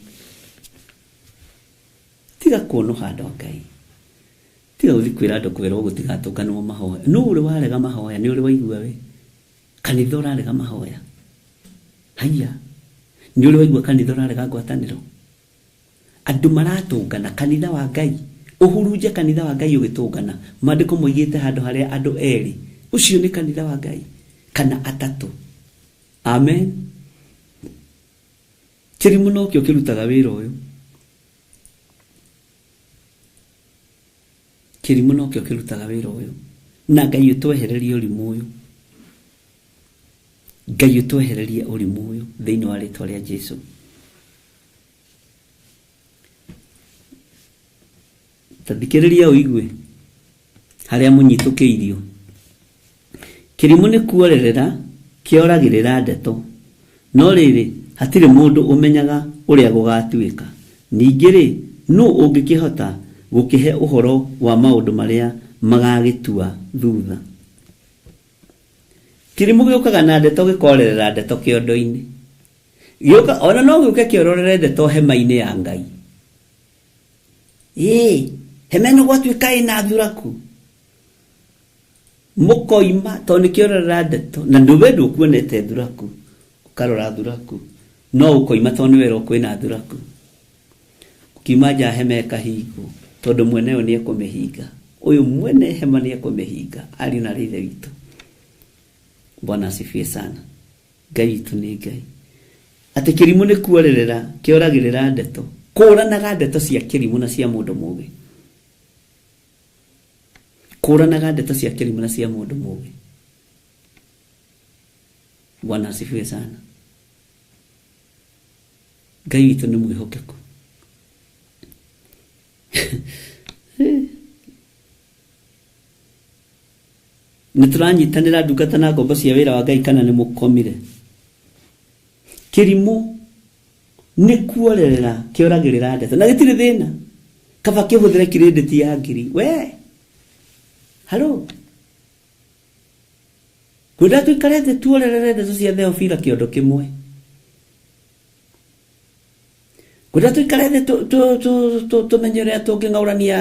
tiga kuonoha andũ a Ngai tiga gũthiĩ kwĩra andũ kwĩrwo gũtigatũnganwo mahoya no ũrĩ warega mahoya nĩ ũrĩ waigua we kanitha ũrarega mahoya haya nĩ ũrĩ waigua kanitha ũrarega ngwatanĩro andũ maratũngana kanitha wa Ngai ũhurunje kanitha wa Ngai ũgĩtũngana maandĩko moigĩte handũ harĩa andũ erĩ ũcio nĩ kanitha wa Ngai kana atatũ amen kĩrimũ no kĩo kĩrutaga wĩra ũyũ kĩrimũ no kĩo kĩrutaga wĩra ũyũ na Ngai ũtwehererie ũrimũ ũyũ Ngai ũtwehererie ũrimũ ũyũ thĩinĩ wa rĩĩtwa rĩa Jesũ tathikĩrĩria ũigue harĩa mũnyitũkĩirio kĩrimũ nĩ kuorerera kĩoragĩrĩra ndeto no rĩrĩ hatirĩ mũndũ ũmenyaga ũrĩa gũgatuĩka ningĩ rĩ no ũngĩkĩhota gũkĩhe ũhoro wa maũndũ marĩa magagĩtua thutha kĩrimũ gĩũkaga na ndeto gĩkorerera ndeto kĩondo-inĩ gĩũka ona no gĩũke kĩororere ndeto hema-inĩ ya Ngai hema ĩno gwatuĩka ĩna thuraku mũkoima tondũ nĩ kĩorerera ndeto na ndũwe ndũkuonete thuraku ũkarora thuraku no ũkoima tondũ nĩ wera kwĩna thuraku ũkiuma nja hema ĩkahingwo tondũ mwene yo nĩ ekũmĩhinga ũyũ mwene hema nĩ ekũmĩhinga ariũ na ithe witũ Bwana asifiwe sana Ngai witũ nĩ Ngai atĩ kĩrimũ nĩ kuorerera kĩoragĩrĩra ndeto kũranaga ndeto cia kĩrimũ na cia mũndũ mũũgĩ kũranaga ndeto cia kĩrimũ na cia mũndũ mũũgĩ Bwana asifiwe sana Ngai witũ nĩ mwĩhokeku nĩ tũranyitanĩra ndungata na ngombo cia wĩra wa Ngai kana nĩ mũkomire kĩrimũ nĩ kuorerera kĩoragĩrĩra ndeto na gĩtirĩ thĩna kaba kĩhũthĩre credit ya ngiri we halo kwenda tuikarete tuorerere ndeto cia Theophila kĩondo kĩmwe kwenda tuikarete tumenye ũrĩa tũngĩng'aũrania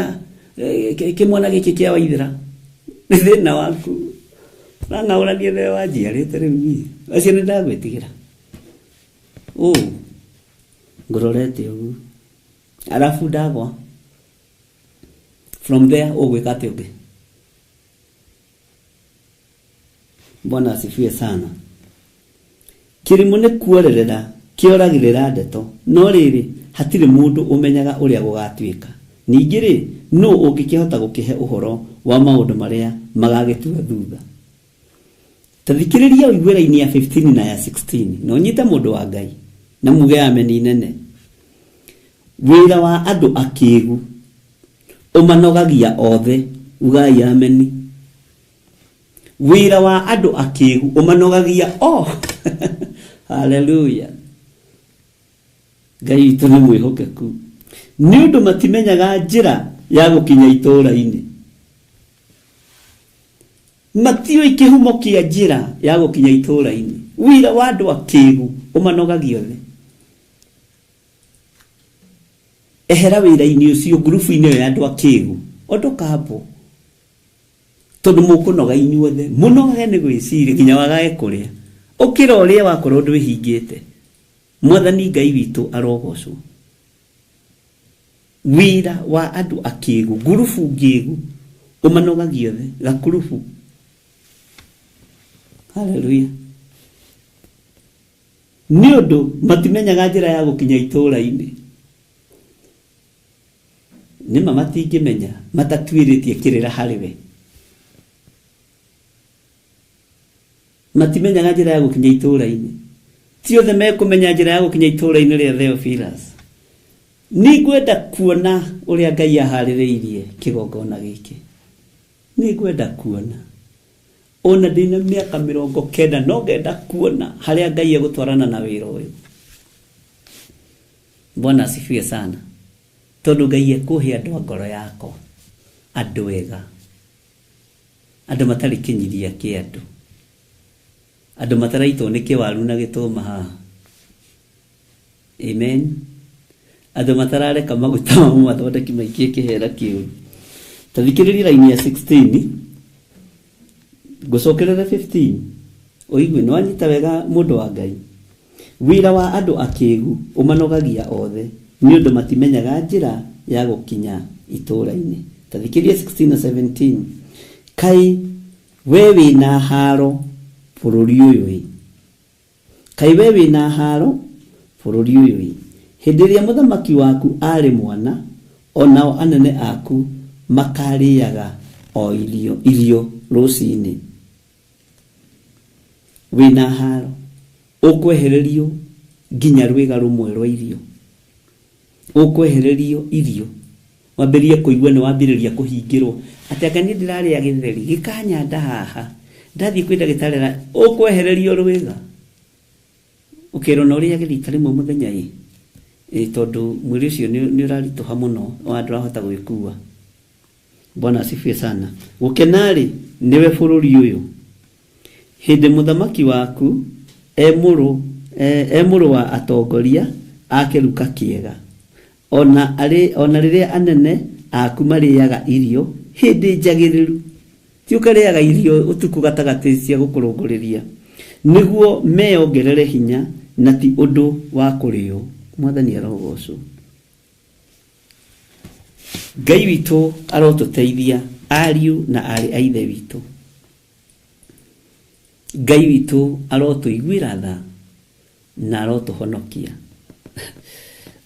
kĩmwana gĩkĩ kĩa Waithĩra nĩ thĩna waku na ng'aũranie thĩ wanjiarĩte rĩu niĩ acio nĩ ndagwĩtigĩra ngororete ũguo alafu ndagwa from there ũgwĩka atĩ ũngĩ. Bwana asifiwe sana. Kĩrimũ nĩ kuorerera kĩoragĩrĩra ndeto no rĩrĩ hatirĩ mũndũ ũmenyaga ũrĩa gũgatuĩka. Ningĩ rĩ no ũngĩkĩhota gũkĩhe ũhoro wa maũndũ marĩa magagĩtua thutha. Tathikĩrĩria ũigue raini ya 15 na ya 16 no nyite mũndũ wa Ngai na muge ameni nene. Wĩra wa andũ akĩĩgu ũmanogagia othe ugai ameni. Wĩra wa andũ akĩĩgu ũmanogagia haleluya. Ngai witũ nĩ mwĩhokeku nĩ ũndũ matimenyaga njĩra ya gũkinya itũũra-inĩ. Matiũĩ kĩhumo kĩa njĩra ya gũkinya itũũra-inĩ. Wĩra wa andũ akĩĩgu ũmanogagia othe. Ehera wĩra-inĩ ũcio ngurubu-inĩ ĩyo ya andũ akĩĩgu ondoka hapo tondũ mũkũnoga inyuothe mũnogage nĩ gwĩciria nginya wagage kũrĩa ũkĩra ũrĩa wakorwo ndwĩhingĩte. Mwathani Ngai witũ arogocwo. Wĩra wa andũ akĩĩgu ngurubu ngĩĩgu ũmanogagia othe gakurubu. Haleluya. Nĩ ũndũ matimenyaga njĩra ya gũkinya itũũra-inĩ. Nĩma matingĩmenya matatuĩrĩtie kĩrĩra harĩ we. Matimenyaga njĩra ya gũkinya itũũra-inĩ. Ti othe mekũmenya njĩra ya gũkinya itũũra-inĩ rĩa Theophilus. Nĩngwenda kuona ũrĩa Ngai aharĩrĩirie kĩgongona gĩkĩ. Nĩngwenda kuona. Ona ndĩna mĩaka 90 no ngenda kuona harĩa Ngai egũtwarana na wĩra ũyũ. Bwana asifiwe sana. Tondũ Ngai ekũhe andũ a ngoro yako. Andũ ega. Andũ matarĩ kĩnyiria kĩa andũ. Andũ mataraitwo nĩ kĩwaru na gĩtũma haha. Amen. Andũ matarareka maguta ma mathondeki maikie kĩhera kĩu. Tathikĩrĩria raini ya 16 ngũcokerere 15 ũigue nĩ wanyita wega mũndũ wa Ngai. Wĩra wa andũ akĩĩgu ũmanogagia othe nĩ ũndũ matimenyaga njĩra ya gũkinya itũũra-inĩ. Tathikĩrĩria 16 na 17 kai we wĩna haro bũrũri ũyũ. Kai we wĩna haro bũrũri ũyũ. Hĩndĩ ĩrĩa mũthamaki waku arĩ mwana onao anene aku makarĩaga o irio rũcinĩ. Wĩna haro ũkwehererio nginya rwĩga rũmwe rwa irio. Ũkwehererio irio wambĩrĩrie kũigua nĩ wambĩrĩria kũhingĩrwo atĩ anga niĩ ndĩrarĩa gĩtheri gĩkanyanda haha ndathiĩ kwĩ ndagĩtarĩ ũkwehererio rwĩga ũkĩrwo na ũrĩa gĩthita rĩmwe mũthenya tondũ mwĩrĩ ũcio nĩ ũraritũha mũno wa ndũrahota gwĩkua. Bwana asifiwe sana. Gũkenarĩ nĩwe bũrũri ũyũ hĩndĩ mũthamaki waku mũrũ wa atongoria akĩruka kĩega ona rĩrĩa anene aku marĩaga irio hĩndĩ njagĩrĩru. Ti ũkarĩaga irio ũtukũ gatagatĩ cia gũkũrũngũrĩria nĩguo meyongerere hinya na ti ũndũ wa kũrĩo. Mwathani arogocwo. Ngai witũ arotũteithia ariũ na arĩ a ithe witũ. Ngai witũ arotũiguĩra tha na arotũhonokia.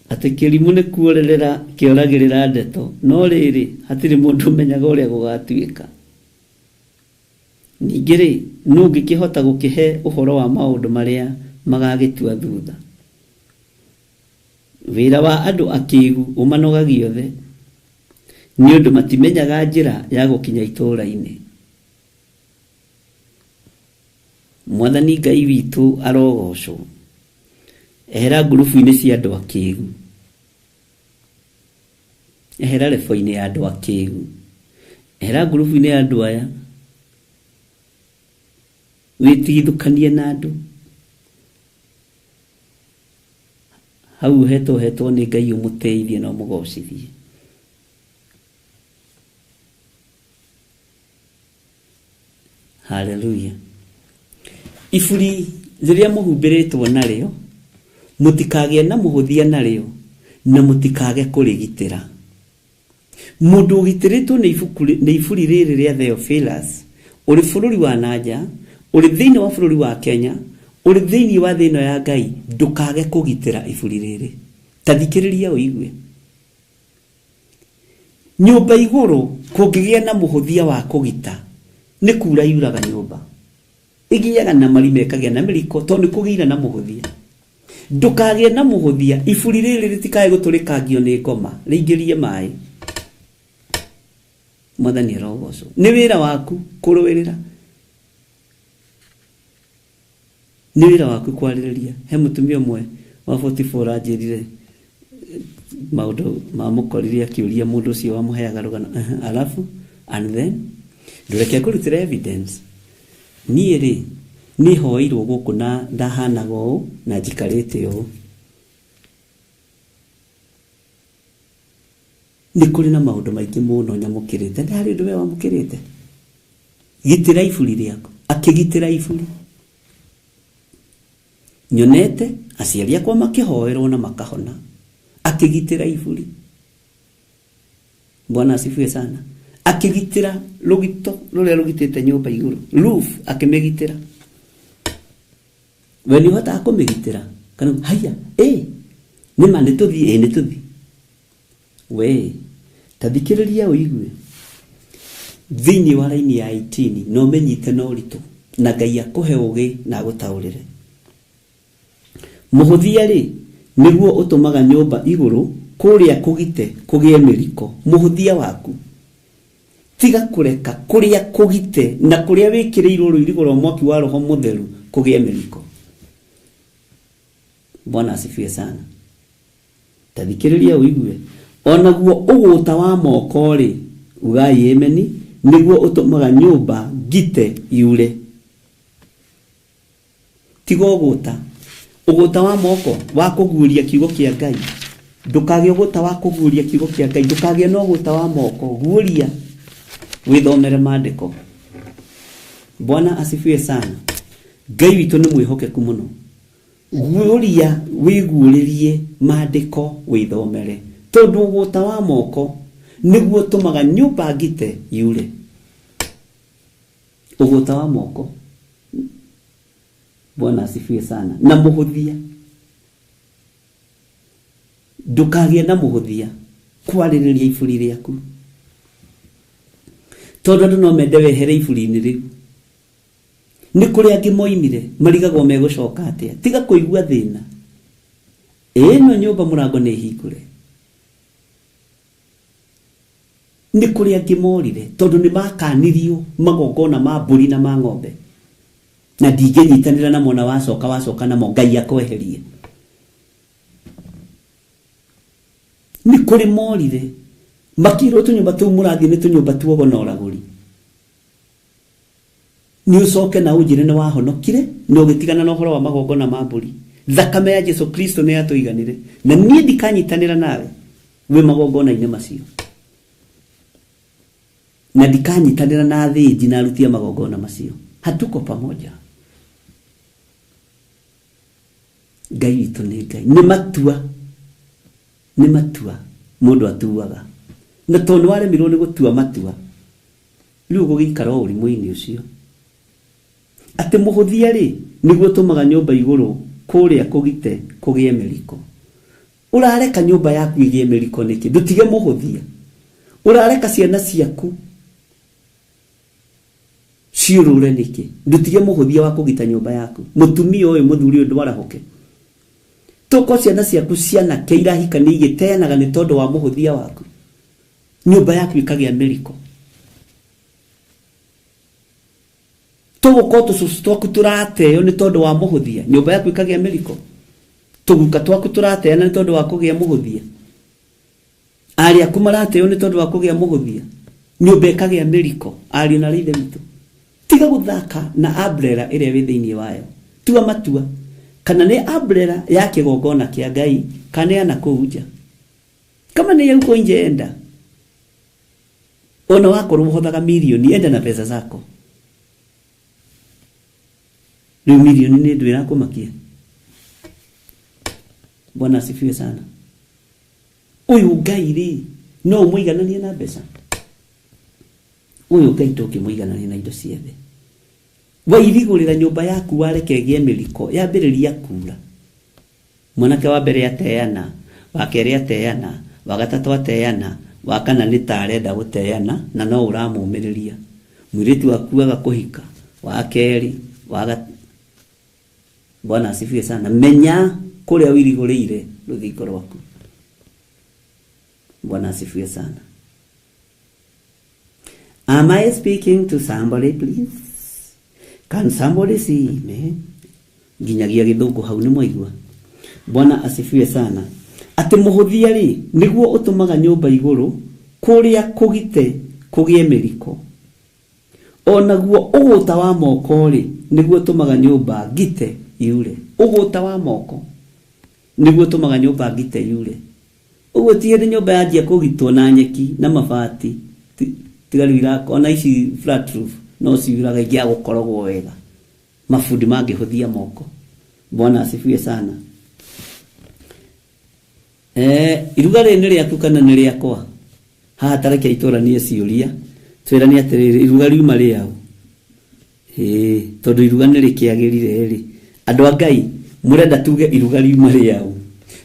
Atĩ kĩrimũ nĩ kuorerera kĩoragĩrĩra ndeto no rĩrĩ hatirĩ mũndũ ũmenyaga ũrĩa gũgatuĩka. Ningĩ rĩ no ũngĩkĩhota gũkĩhe ũhoro wa maũndũ marĩa magagĩtua thutha. Wĩra wa andũ akĩĩgu ũmanogagia othe nĩ ũndũ matimenyaga njĩra ya gũkinya itũũra-inĩ. Mwathani Ngai witũ arogocwo. Ehera ngurubu-inĩ cia andũ akĩĩgu. ehera lefo-inĩ ya andũ akĩĩgu, ehera ngurubu-inĩ ya andũ aya, wĩtigithũkanie na andũ. Hau hetwo nĩ Ngai ũmũteithie na ũmũgocithie. Hallelujah. Iburi rĩrĩa mũhumbĩrĩtwo narĩo, mũtikagĩe na mũhũthia narĩo, na mũtikage kũrĩgitĩra. Mũndũ ũgitĩrĩtwo nĩ iburi rĩrĩ rĩa Theophilus, ũrĩ bũrũri wa nanja, ũrĩ thĩinĩ wa bũrũri wa Kenya, ũrĩ thĩinĩ wa thĩno ya Ngai, ndũkage kũgitĩra iburi rĩrĩ. Ta thikĩrĩria ũigue. Nyũmba igũrũ kũngĩgĩa na mũhũthia wa kũgita, nĩ kura yuraga nyũmba. Ĩgĩaga na marima ĩkagĩa na mĩriko, tondũ nĩ kũgĩire na mũhũthia. Ndũkagĩe na mũhũthia, iburi rĩrĩ rĩtikae gũtũrĩkangio nĩ ngoma, rĩingĩrie maĩ. Mwathani arogocwo. Nĩ wĩra waku kũrũĩrĩra. Nĩ wĩra waku kwarĩrĩria. He mũtumia ũmwe wa 44 anjĩrire maũndũ mamũkorire akĩũria mũndũ ũcio wamũheaga rũgano. Alafu and then ndũreke kũrutĩra evidence. Niĩ rĩ nĩ hoirwo gũkũ na ndahanaga ũũ na njikarĩte ũũ. Nĩ kũrĩ na maũndũ maingĩ mũno nyamũkĩrĩte. Nĩ harĩ ũndũ we wamũkĩrĩte. Gitĩra iburi rĩaku. Akĩgitĩra iburi. Nyonete aciari akwa makĩhoerwo na makahona. Akĩgitĩra iburi. Bwana asifiwe sana. Akĩgitĩra rũgito rũrĩa rũgitĩte nyũmba igũrũ. Roof akĩmĩgitĩra. We nĩ ũhotaga kũmĩgitĩra. Kana haya, nĩma nĩtũthiĩ, nĩtũthiĩ. We, ta thikĩrĩria ũigue. Thĩinĩ wa raini ya 18 no ũmenyite na ũritũ, na Ngai akũhe ũgĩ na agũtaũrĩre. Mũhũthia rĩ nĩguo ũtũmaga nyũmba igũrũ kũrĩa kũgite kũgĩe mĩriko. Mũhũthia waku tiga kũreka kũrĩa kũgite na kũrĩa wĩkĩrĩirwo rũirigo rwa mwaki wa Roho Mũtheru kũgĩe mĩriko. Bwana asifiwe sana. Ta thikĩrĩria ũigue. Onaguo ũgũta wa moko rĩ, ugai ameni, nĩguo ũtũmaga nyũmba ngite yure. Tiga ũgũta wa moko wa kũguũria kiugo kĩa Ngai. Ndũkagĩe ũgũta wa kũguũria kiugo kĩa Ngai. Ndũkagĩe na ũgũta wa moko. Guũria. Wĩthomere maandĩko. Bwana asifiwe sana. Ngai witũ nĩ mwĩhokeku mũno. Guũria, wĩguũrĩrie maandĩko, wĩthomere. Tondũ ũgũta wa moko nĩguo ũtũmaga nyũmba ngite yure. Ũgũta wa moko. Bwana asifiwe sana. Na mũhũthia. Ndũkagĩe na mũhũthia kwarĩrĩria iburi rĩaku. Tondũ andũ no mende wehere iburi-inĩ rĩu. Nĩ kũrĩ angĩ moimire marigagwo megũcoka atĩa. Tiga kũigua thĩna. Ĩno nyũmba mũrango nĩ hingũre. Nĩ kũrĩ angĩ morire tondũ nĩ makanirio magongona ma mbũri na ma ng'ombe. Na ndingĩnyitanĩra na mona wacoka namo Ngai akweherie. Nĩ kũrĩ morire makĩrwo tũnyũmba tũu mũrathiĩ nĩ tũnyũmba tuogo na ũragũri. Nĩ ũcoke na ũnjĩre nĩ wahonokire na ũgĩtigana na ũhoro wa magongona ma mbũri. Thakame ya Jesu Kristo nĩ yatũiganire. Na niĩ ndikanyitanĩra nawe wĩ magongona-inĩ macio. Na ndikanyitanĩra na athĩnji na aruti a magongona macio. Hatuko pamoja. Ngai witũ nĩ Ngai. Nĩ matua mũndũ atuaga. Na tondũ waremirwo nĩ gũtua matua, rĩu gũgĩikara ũrimũ-inĩ ũcio. Atĩ mũhũthia rĩ nĩguo ũtũmaga nyũmba igũrũ kũrĩa kũgite kũgĩe mĩriko. Ũrareka nyũmba yaku ĩgĩe mĩriko nĩkĩ? Ndũtige mũhũthia. Ũrareka ciana ciaku ciũrũre nĩkĩ? Ndũtige mũhũthia wa kũgita nyũmba yaku. Mũtumia ũyũ mũthuri ũyũ ndwarahoke. Toko ciana ciaku cianake irahika nĩ igĩteanaga nĩ tondũ wa mũhũthia waku. Nyũmba yaku ĩkagĩa mĩriko. Tũgũkorwo tũcũcũ twaku tũrateo nĩ tondũ wa mũhũthia. Nyũmba yaku ĩkagĩa mĩriko. Tũguka twaku tũrateana nĩ tondũ wa kũgĩa mũhũthia. ari akumarate yo ni tondu wa kugia muguthia nyumba ikagia miriko ari na rithe mitu tiga guthaka na umbrella ire wi thiini wayo tua matua kana ni umbrella ya kigongona kia Ngai kana ana kuuja kama ni yuko nje enda ona wako ruhothaga milioni enda na pesa zako ni milioni ni ndu irakumakia. Bwana asifiwe sana. Uyu Ngai ri no muigananie na pesa. Uyu Ngai toki muigananie na indo ciothe. Wairigurira nyumba yaku warekegie miliko yambiriria kura. Mwanake wa mbere ateana, wa keri ateana, wa gatatu ateana, wa kana ni tarenda guteana na no uramumiriria. Mwiritu waku agakuhika, wa keri, Bwana asifiwe sana. Menya kuria wirigurire ruthingo rwaku. Bwana asifiwe sana. Am I speaking to somebody, please? Can somebody see me? Ginyagia githungu hau ni mwaigua. Bwana asifiwe sana. Ati muhuthia ri niguo utumaga nyumba iguru kuria kugite kugie miriko. Onaguo uguta wa moko ri niguo utumaga nyumba gite yure. Uguta wa moko niguo utumaga nyumba gite yure. Uguo tiende nyumba yanjia kugitwo na nyeki na mabati. Tigarira ona ici flat roof no ciuraga igia gukorogwo wega. Mafundi mangihuthia moko. Bwana asifiwe sana. Iruga rene riaku kana ni riakwa haha tareke itora nie ciuria twirani atiriri iruga riuma riao tondu iruga ni rikiagirire ri andu a Ngai murenda tuge iruga riuma riao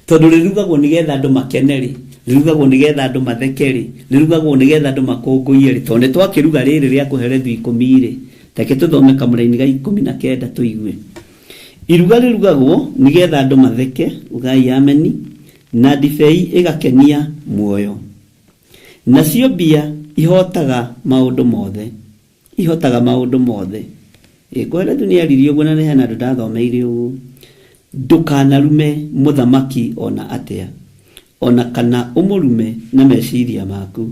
tondu rirugagwo nigetha andu makeneri rirugagwo nigetha andu mathekeri rirugagwo nigetha andu makunguire ri tondu twakiruga riri ria kuherethu 10 ri take tuthome kamuraini ga 19 tuigue iruga rirugagwo nigetha andu matheke ugai ameni na difei igakenia muoyo nacio bia ihotaga maundu mothe kwera dunia ririo guna ne hana ndathomeire ugu ndukanarume muthamaki ona atia ona kana umurume na meciria maku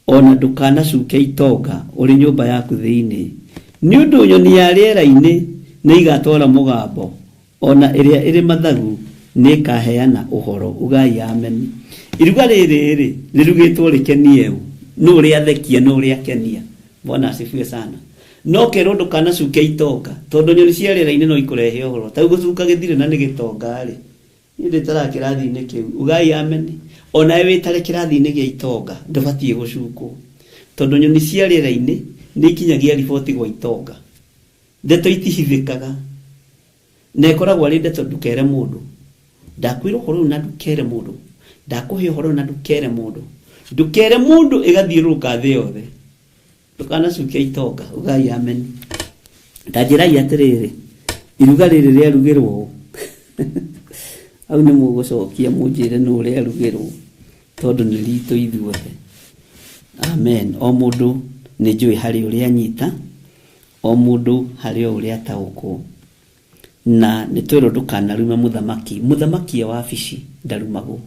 ona ndukanacuke itonga uri nyumba yaku thiini ni undu nyoni ya riera-ini ni igatwara mugambo ona iria iri mathagu ni kaheana uhoro ugai amen. Iruga riri rirugitwo rikenie no ri athekia no ri akenia. Bwana asifiwe sana. No kerondo kana cuke itonga tondu nyoni cia riera-ini no ikurehe uhoro ta gucuka githire na ni gitonga ri ndi tara kirathi-ini kiu ugai amen. Ona ewe tare kirathi-ini gia itonga ndubatie gucukwo tondu nyoni cia riera-ini ni kinyagia riboti gwa itonga ndeto itihithikaga na ikoragwo ari ndeto ndukere mundu ndakwiro horo na ndukere mundu ndakuhe horo na ndukere mundu igathiuruka thi yothe ndukana cukia itonga ugai amen. Ndajira yatiriri iruga riri ria rugirwo au ni mugucokia munjire no ria rugirwo tondu ni ritu ithuothe. Amen. O mundu ni njui hari uria nyita o mundu hari uria taukwo na nitwiro ndukanarume muthamaki wa wabici ndarumagwo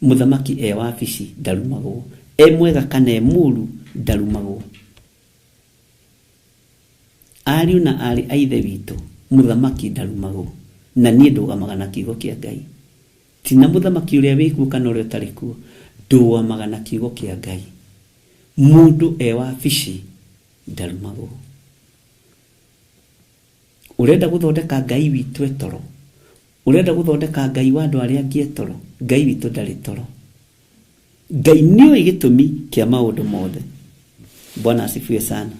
muthamaki wa wabici ndarumagwo mwega kana muru ndarumagwo ariu na ari aithe witu muthamaki ndarumagwo na nie ndugamaga na kiugo kia Ngai tina muthamaki uria wiku kana uria tarikuo ndugamaga na kiugo kia Ngai mundu wa wabici ndarumagwo. Urenda guthondeka Ngai witu etoro urenda guthondeka Ngai wa andu aria angi etoro Ngai witu ndari toro. Ngai niwe gitumi kia maundu mothe. Bwana asifiwe sana.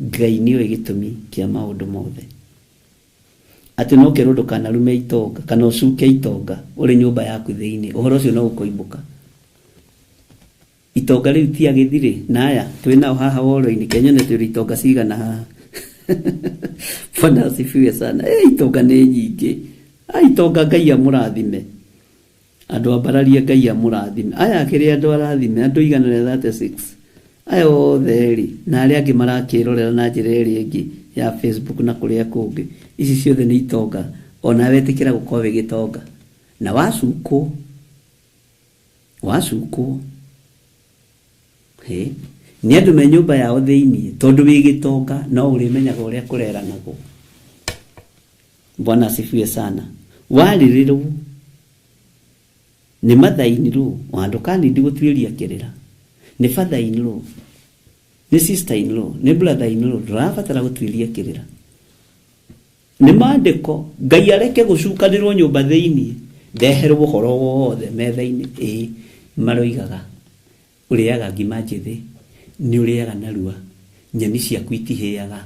Ngai niwe gitumi kia maundu mothe. Ati no kerondo kana rume itonga kana ucuke itonga uri nyumba yaku thiini uhoro ucio no ukoimbuka. Itonga riu ti agithire na aya twina haha woro-ini kenyone turi itonga cigana haha. Bwana asifiwe sana. Itonga ni nyingi. Itonga Ngai amurathime. Andu ambararia Ngai amurathime. Aya akiri andu arathime andu 136. Aya othe ri na aria angi marakirorera na njira iri ingi ya Facebook na kuria kungi. Ici ciothe ni itonga. Ona wetikira gukorwo gitonga. Na wacuko wacukwo nĩ andũ me nyũmba yao thĩinĩ tondũ wĩ gĩtonga no ũrĩmenyaga ũrĩa kũreranagwo. Bwana asifiwe sana. Warĩrĩrwo nĩ mother-in-law handũ kanindi gũtuĩria kĩrĩra, nĩ father-in-law, nĩ sister-in-law, nĩ brother-in-law, ndũrabatara gũtuĩria kĩrĩra. Nĩ maandĩko Ngai areke gũcukanĩrwo nyũmba thĩinĩ, ndeherwo ũhoro wothe metha-inĩ. Maroigaga ũrĩaga ngima njĩthĩ, nĩ ũrĩaga narua, nyeni ciaku itihĩaga.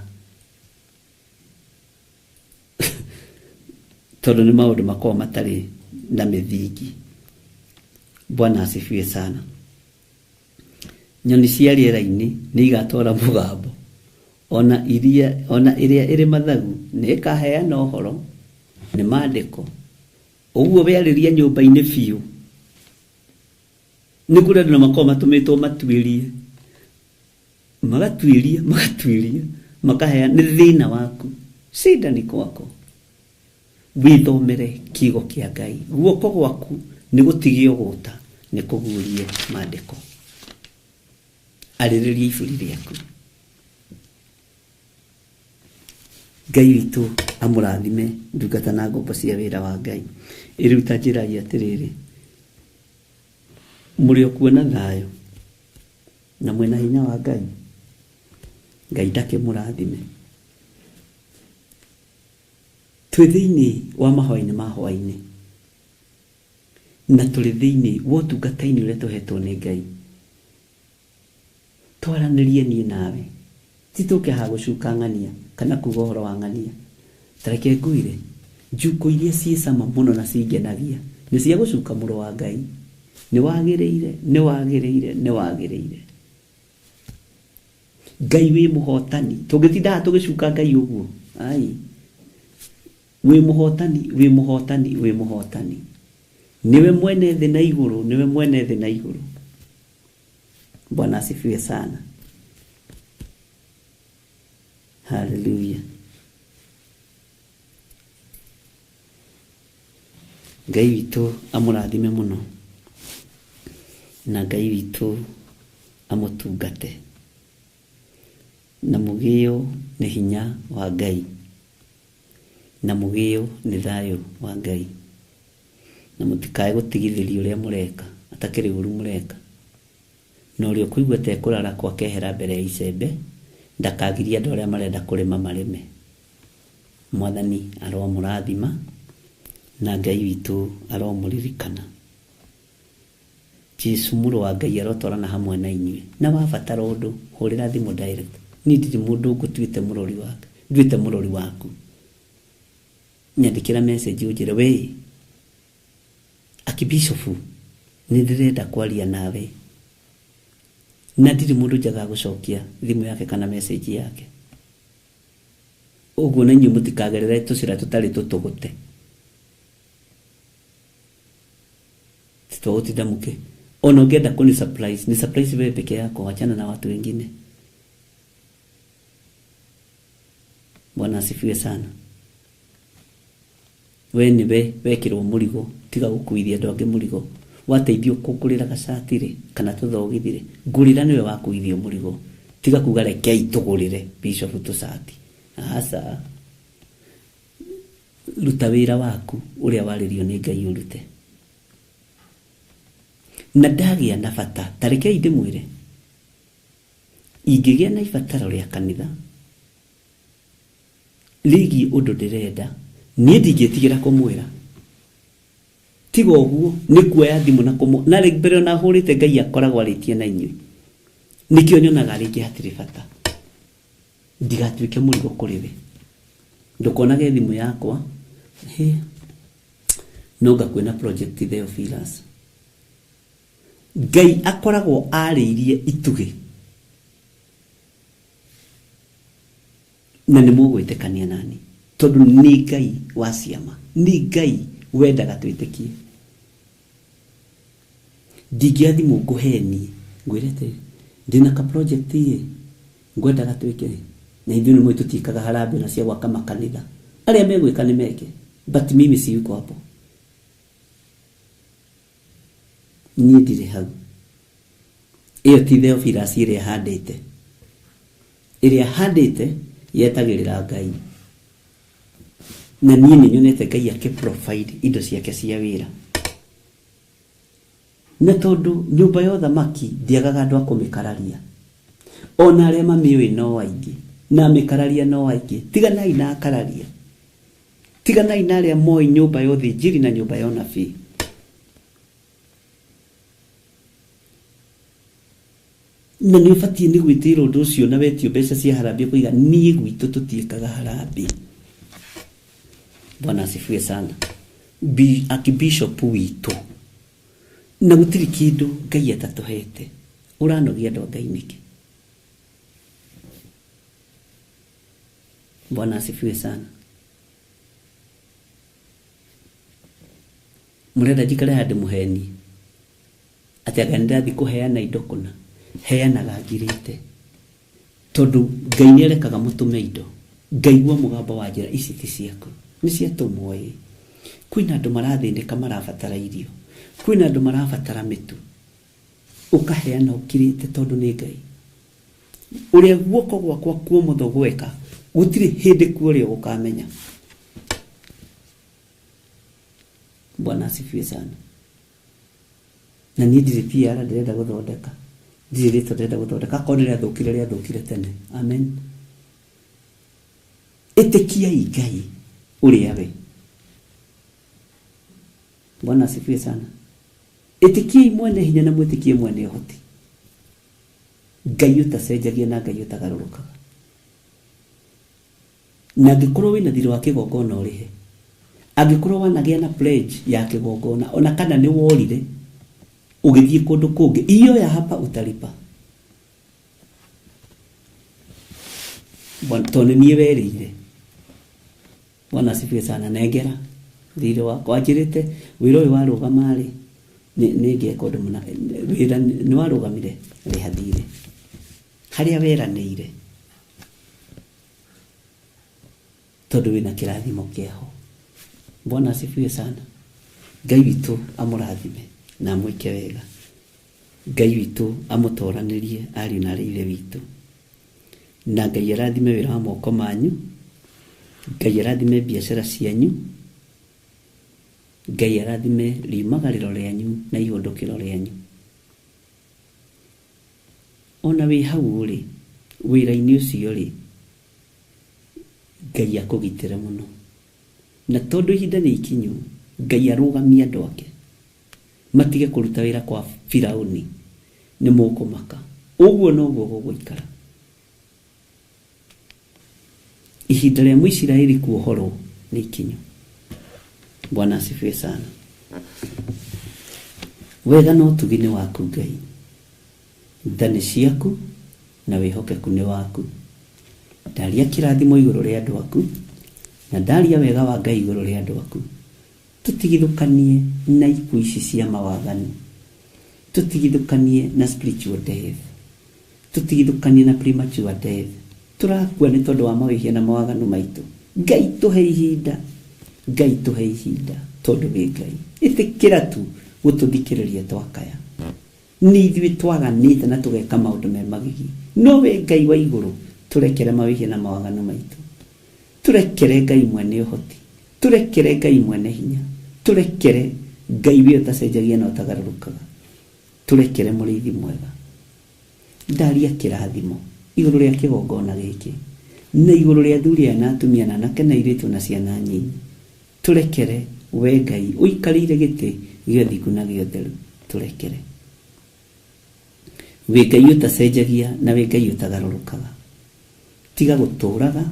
Tondũ nĩ maũndũ makorwo matarĩ na mĩthingi. Bwana asifiwe sana. Nyoni cia rĩera-inĩ nĩ igatwara mũgambo, ona ĩrĩa ĩrĩ mathagu nĩ ĩkaheana ũhoro. Nĩ maandĩko. Ũguo wĩarĩria nyũmba-inĩ biũ nĩ kũrĩ andũ makorwo matũmĩtwo matuĩrie, magatuĩria makaheana. Nĩ thĩna waku, shida ni kwako. Wĩthomere kiugo kĩa Ngai. Guoko gwaku nĩ gũtigio gũta, nĩ kũguũrie maandĩko. Arĩrĩria iburi rĩaku. Ngai witũ amũrathime ndungata na ngombo cia wĩra wa Ngai. Rĩu ta njĩragia atĩrĩrĩ, mũrĩ o kuona thayũ na mwĩna hinya wa Ngai. Ngai ndakĩmũrathime. Twĩ thĩinĩ wa mahoya-inĩ ma hwainĩ, na tũrĩ thĩinĩ wa ũtungata-inĩ ũrĩa tũhetwo nĩ Ngai. Twaranĩrie niĩ nawe, ti tũke haha gũcuka ng'ania kana kuuga ũhoro wa ng'ania. Tareke ngwĩre, njuko iria ciĩ cama mũno na cingenagia nĩ cia gũcuka mũrũ wa Ngai. Nĩ wagĩrĩire. Ngai wĩ mũhotani. Tũngĩtinda tũgĩcuka Ngai ũguo, wĩ mũhotani. Niwe mwene thĩ na igũrũ. Bwana asifiwe sana. Hallelujah. Ngai witũ amũrathime mũno, na Ngai witũ amũtungate, na mũgĩo nĩ hinya wa Ngai, na mũgĩo nĩ thayũ wa Ngai. Na mũtikae gũtigithĩria ũrĩa mũreka, atakĩrĩ ũru mũreka. Na ũrĩa ũkũigua tekũrara kwakehera mbere ya icembe, ndakagiria andũ arĩa marenda kũrĩma marĩme. Mwathani aromũrathima, na Ngai witũ aromũririkana. Jesu mũrũ wa Ngai arotwarana hamwe na inyuĩ. Na wabatara ũndũ, hũrĩra thimũ direct. Niĩ ndirĩ mũndũ ngũtuĩte mũrori wake, nduĩte mũrori waku. Nyandĩkĩra message ũnjĩre, we Akibishofu, nĩ ndĩrenda kwaria nawe. Na ndirĩ mũndũ njaga gũcokia thimũ yake kana message yake. Ũguo na inyuĩ mũtikagerere tũcĩra tũtarĩ tũtũgũte. Tũgũtinda mũke. Ona ũngĩenda kũni surprise, ni surprise wewe peke yako, wachana na watu wengine. Bwana asifiwe sana. We niwe wekĩrwo mũrigo, tiga gũkuithia andũ angĩ mũrigo. Wateithio kũgũrĩra gacatire kana tũthogithire, ngũrĩra niwe wakuithio mũrigo. Tiga kuga rekei tũgũrĩre Bishop tũcati. Asa ruta wĩra waku ũrĩa warĩrio nĩ Ngai ũrute. Na ndagĩa na bata, tarekei ndĩmwĩre, ingĩgĩa na ibataro rĩa kanitha, rĩgiĩ ũndũ ndĩrenda, niĩ ndingĩtigĩra kũmwĩra. Tiga ũguo nĩ kuoya thimũ na na mbere na hũrĩte Ngai akoragwo arĩtie na inyuĩ. Nĩkĩo nyonaga rĩngĩ hatirĩ bata, ndigatuĩke mũrigo kũrĩ we. Ndũkonage thimũ yakwa, no ngakwĩna project Theophilus. Ngai akoragwo arĩirie itugĩ, na nĩ mũgwĩtĩkania nani, tondũ nĩ Ngai wa ciama, nĩ Ngai wendaga twĩtĩkie. Ndingĩa thimũ ngũheni ngwĩrete ndĩna ka project ngwendaga twĩke, na ithuĩ nĩ mũĩ tũtiĩkaga harambĩ na cia gwaka makanitha. Arĩa megwĩka nĩ meke, but mimi siyuko hapo. niĩ ndirĩ hau. Ĩyo ti Theophilus ĩrĩa handĩte. Ĩrĩa handĩte yetagĩrĩra Ngai. Na niĩ nĩ nyonete Ngai akĩ-provide indo ciake cia wĩra. Na tondũ nyũmba ya ũthamaki ndiagaga andũ a kũmĩkararia. Ona arĩa mamĩũĩ no aingĩ. Na mĩkararia no aingĩ. Tiganai na akararia. Tiganai na arĩa moĩ nyũmba ya ũthĩnjĩri na nyũmba ya ũnabii. Na nĩ ũbatiĩ nĩ gwĩtĩĩra ũndũ ũcio na wetio mbeca cia harambĩ kũiga. Niĩ gwitũ tũtiĩkaga harambĩ. Bwana asifiwe sana. Archbishop witũ. Na gũtirĩ kĩndũ Ngai atatũhete. Ũranogia andũ a Ngai nĩkĩ? Bwana asifiwe sana. Mũrenda njikare handũ mũheni. Atĩ anga nĩndathiĩ kũheana indo kũna. Heanaga ngirĩte. Tondũ Ngai nĩerekaga mũtũme indo. Ngaigua mũgambo wa njĩra ici ti ciaku. Nĩ ciatũmwo ĩ. Kwĩna andũ marathĩnĩka marabatara irio. Kwĩna andũ marabatara mĩtu. Ũkaheana ũkirĩte tondũ nĩ Ngai. Ũrĩa guoko gwakwa kwa ũmotho gweka, gũtirĩ hĩndĩ kuo ũrĩa ũkamenya. Bwana asifiwe sana. Na niĩ ndirĩ PR ndĩrenda gũthondeka. Ndirĩ rĩtwa ndĩrenda gũthondeka. Akorwo nĩ rĩathũkire tene. Amen. Ĩtĩkiai Ngai ũrĩa we. Bwana asifiwe sana. Ĩtĩkiai mwene hinya na mwĩtĩkie mwene ũhoti. Ngai ũtacenjagia na Ngai ũtagarũrũkaga. Na angĩkorwo wĩna thirĩ wa kĩgongona ũrĩhe. Angĩkorwo wanagĩa na pledge ya kĩgongona, ona kana nĩ worire ũgĩthiĩ kũndũ kũngĩ, iyo ya hapa utalipa. Tondũ niĩ werĩire. Bwana asifiwe sana. Nengera thirĩ wakwa njĩrĩte wĩra ũyũ warũgama rĩ nĩngĩeka ũndũ mũna. Wĩra nĩ warũgamire rĩha thirĩ harĩa weranĩire. Tondũ wĩna kĩrathimo kĩaho. Bwana asifiwe sana. Ngai witũ amũrathime na amwĩke wega. Ngai witũ amũtoranĩrie ariũ na ithe witũ. Na Ngai arathime wĩra wa moko manyu. Ngai arathime biacara cianyu. Ngai arathime riumagarĩro rĩanyu na ihũndũkĩro rĩanyu. Ona wĩ hau rĩ, wĩra-inĩ ũcio rĩ, Ngai akũgitĩre mũno. Na tondũ ihinda nĩ ikinyu, Ngai arũgamia andũ ake. Matige kũruta wĩra kwa Firaũni. Nĩ mũkũmaka. Ũguo noguo gũgũikara. Ihinda rĩa Mũisiraeli kuohorwo nĩ ikinyu. Bwana asifiwe sana. Wega na ũtugi nĩ waku Ngai. Tha nĩ ciaku na wĩhokeku nĩ waku. Ndaria kĩrathimo igũrũ rĩa andũ aku. Na ndaria wega wa Ngai igũrũ rĩa andũ aku. Tũtigithũkanie na ikuũ ici cia mawaganu. Tũtigithũkanie na spiritual death. Tũtigithũkanie na premature death. Tũrakua nĩ tondũ wa mawĩhia na mawaganu maitũ. Ngai tũhe ihinda. Ngai tũhe ihinda tondũ wĩ Ngai. Ĩtĩkĩra tu gũtũthikĩrĩria twakaya. Nĩ ithuĩ twaganĩte na tũgeka maũndũ me magigi. No wĩ Ngai wa igũrũ tũrekere mawĩhia na mawaganu maitũ. Tũrekere Ngai mwene ũhoti. Tũrekere Ngai mwene hinya. Tũrekere Ngai we ũtacenjagia na ũtagarũrũkaga. Tũrekere mũrĩithi mwega. Ndaria kĩrathimo igũrũ rĩa kĩgongona gĩkĩ. Na igũrũ rĩa athuri aya na atumia na anake na airĩtu na ciana nyinyi. Tũrekere we Ngai ũikarĩire gĩtĩ gĩa ũthingu na gĩa ũtheru. Tũrekere. Wĩ Ngai ũtacenjagia na wĩ Ngai ũtagarũrũkaga. Tiga gũtũũraga,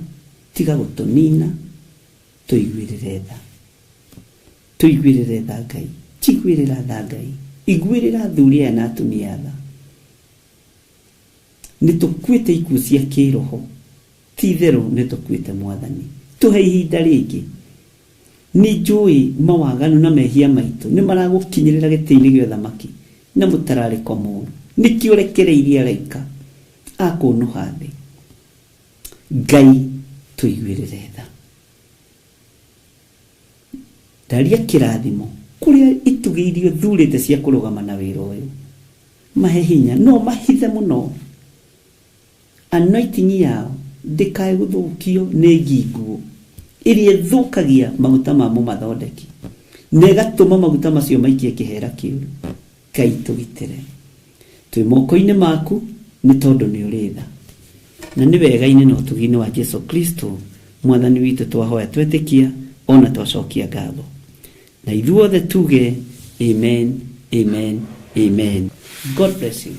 tiga gũtũnina, tũiguĩrĩre tha. Tũiguĩrĩre tha Ngai. Tiguĩrĩra tha Ngai. Iguĩrĩra athuri aya na atumia tha. Nĩtũkuĩte ikuũ cia kĩroho. Ti itherũ nĩtũkuĩte Mwathani. Tũhe ihinda rĩngĩ. Nĩ njũĩ mawaganu na mehia maitũ nĩ maragũkinyĩrĩra gĩtĩ-inĩ gĩa ũthamaki na mũtararĩko mũũru. Nĩkĩo rekereirie araika akũnũha thĩ. Ngai tũiguĩrĩre tha. Ndaria kĩrathimo kuria itugiirio thurite cia kurugama na wira uyu mahe hinya no mahithe muno anointing yao ndikae guthukio ni ngingu iria thukagia maguta mamo mathondeki na igatuma maguta macio maikie kihera kiu Ngai tugitire twi moko-ini maku ni tondu ni uritha na ni wega-ini na utugi-ini wa Jesu Kristo mwathani witu twahoya twetikia ona twacokia ngatho na ithuothe tuge amen amen amen. God bless you.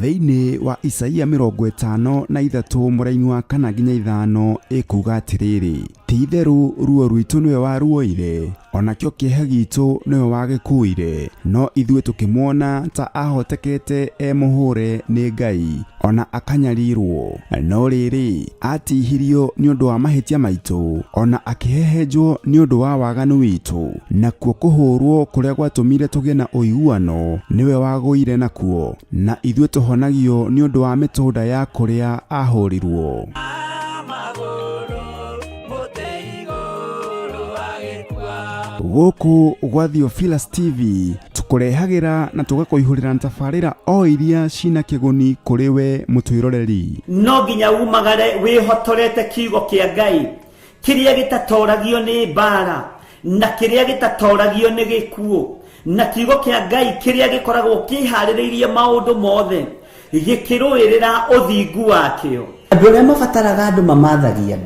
Thĩinĩ wa Isaia 53 mũraini wa 4 nginya 5 ĩkuga atĩrĩrĩ, ti itherũ ruo rwitũ nĩwe waruoire, onakĩo kĩeha gitũ nĩwe wagĩkuire, no ithuĩ tũkĩmuona ta ahotekete mũhũre nĩ Ngai, ona akanyarirwo, no rĩrĩ atihirio nĩ ũndũ wa mahĩtia maitũ, ona akĩhehenjwo nĩ ũndũ wa waganu witũ, nakuo kũhũrwo kũrĩa gwatũmire tũgĩe na ũiguano nĩwe wagũire nakuo, na ithuĩ tũhonagio nĩ ũndũ wa mĩtũnda ya kũrĩa ahũrirwo. Gũkũ gwa Theophilus TV tũkũrehagira na tũgakũihũrĩra tabarĩra o iria cina kĩguni kũrĩ we mũtwĩroreri. No nginya umagare wihotorete kiugo kĩa Ngai kĩrĩa gĩtatoragio nĩ mbara na kĩrĩa gĩtatoragio nĩ gĩkuũ na kiugo kĩa Ngai kĩrĩa gĩkoragwo kĩharĩrĩirie maũndũ mothe gĩkĩrũĩrĩra ũthingu wakĩo. Andũ arĩa mabataraga andũ mamathagia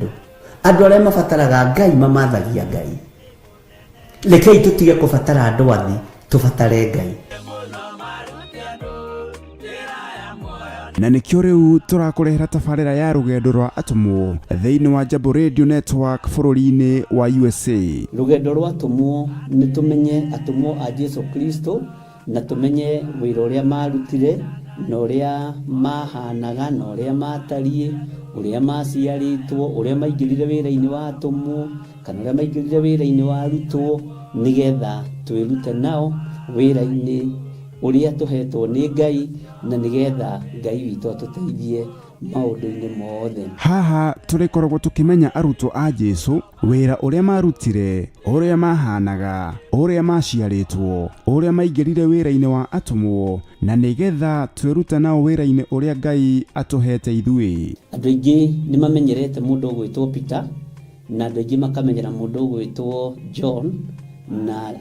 andũ arĩa mabataraga Ngai mamathagia Ngai. Rekei tutige kubatara andu athi tubatare Ngai. Na nĩkĩo rĩu tũrakũrehera tabarĩra ya rũgendo rwa atũmwo thĩinĩ wa Jambo Radio Network bũrũri-inĩ wa USA. Rũgendo rwa atũmwo nĩ tũmenye atũmwo a Jesu Kristo na tũmenye wĩra ũrĩa marutire na ũrĩa mahanaga na ũrĩa matariĩ, ũrĩa maciarĩtwo, ũrĩa maingĩrire wĩra-inĩ wa atũmwo kana ũrĩa maingĩrire wĩra-inĩ wa arutwo, nĩgetha twĩrute nao wĩra-inĩ ũrĩa tũhetwo nĩ Ngai na nĩgetha Ngai witũ atũteithie maũndũ-inĩ mothe. Haha tũrĩkoragwo tũkĩmenya arutwo a Jesu wĩra ũrĩa marutire, ũrĩa mahanaga, ũrĩa maciarĩtwo, ũrĩa maingĩrire wĩra-inĩ wa atũmwo, na nĩgetha twĩrute nao wĩra-inĩ ũrĩa Ngai atũhete ithuĩ. Andũ aingĩ nĩ mamenyerete mũndũ ũgwĩtwo Peter na andũ aingĩ makamenyera mũndũ ũgwĩtwo John na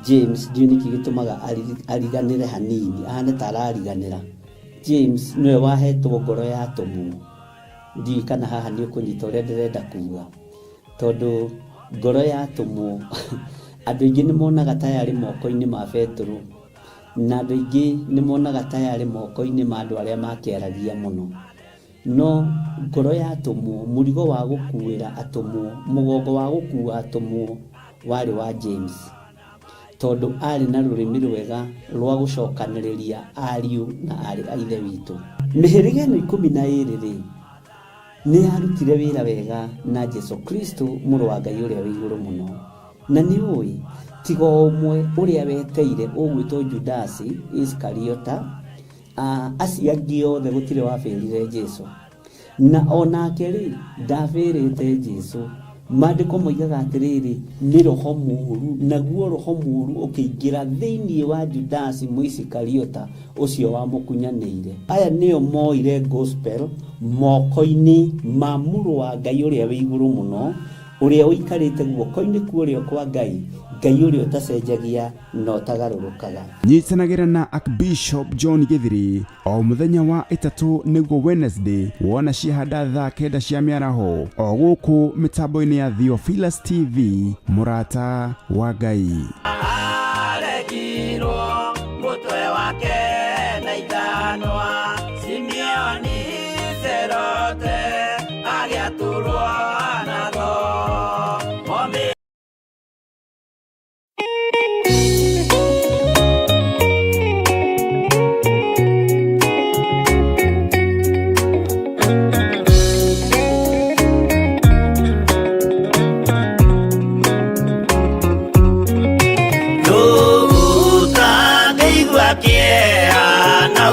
James. Ndiũ nĩkĩ gĩtũmaga ariganĩre hanini, ahane ta arariganĩra. James nĩwe wahetwo ngoro ya atũmwo. Ndiũ kana haha nĩ ũkũnyita ũrĩa ndĩrenda kuga, tondũ ngoro ya atũmwo andũ aingĩ nĩ monaga ta yarĩ moko-inĩ ma Petro, na andũ aingĩ nĩ monaga ta yarĩ moko-inĩ ma andũ arĩa makĩaragia mũno. No ngoro ya atũmwo, mũrigo wa gũkuĩra atũmwo, mũgongo wa gũkua atũmwo warĩ wa James, tondũ arĩ na rũrĩmĩ rwega rwa gũcokanĩrĩria ariũ na arĩ a ithe witũ. Mĩhĩrĩga ĩno 12 nĩ yarutire wĩra wega na Jesu Kristo mũrũ wa Ngai ũrĩa wĩ igũrũ mũno. Na nĩ ũĩ tiga ũmwe ũrĩa weteire ũgwĩtwo Judasi Iskariota, acio angĩ othe gũtirĩ wabĩrire Jesu. Na onake rĩ ndabĩrĩte Jesu. Maandĩko moigaga atĩrĩrĩ, nĩ roho mũũru, naguo roho mũũru ũkĩingĩra thĩinĩ wa Judasi Mũisikariota ũcio wamũkunyanĩire. Aya nĩo moire gospel moko-inĩ ma mũrũ wa Ngai ũrĩa wĩ igũrũ mũno, ũrĩa ũikarĩte guoko-inĩ kuorĩo kwa Ngai, Ngai ũrĩa ũtacenjagia na ũtagarũrũkaga. Nyitanagĩra na Archbishop John Githiri o mũthenya wa ĩtatũ nĩguo Wednesday wona ciahanda thaa 9 cia mĩaraho o gũkũ mĩtambo-inĩ ya Theophilus TV, mũrata wa Ngai. Aregirwo mũtwe wake na ithanwa, Simeoni Zerote agĩatũrwo nago.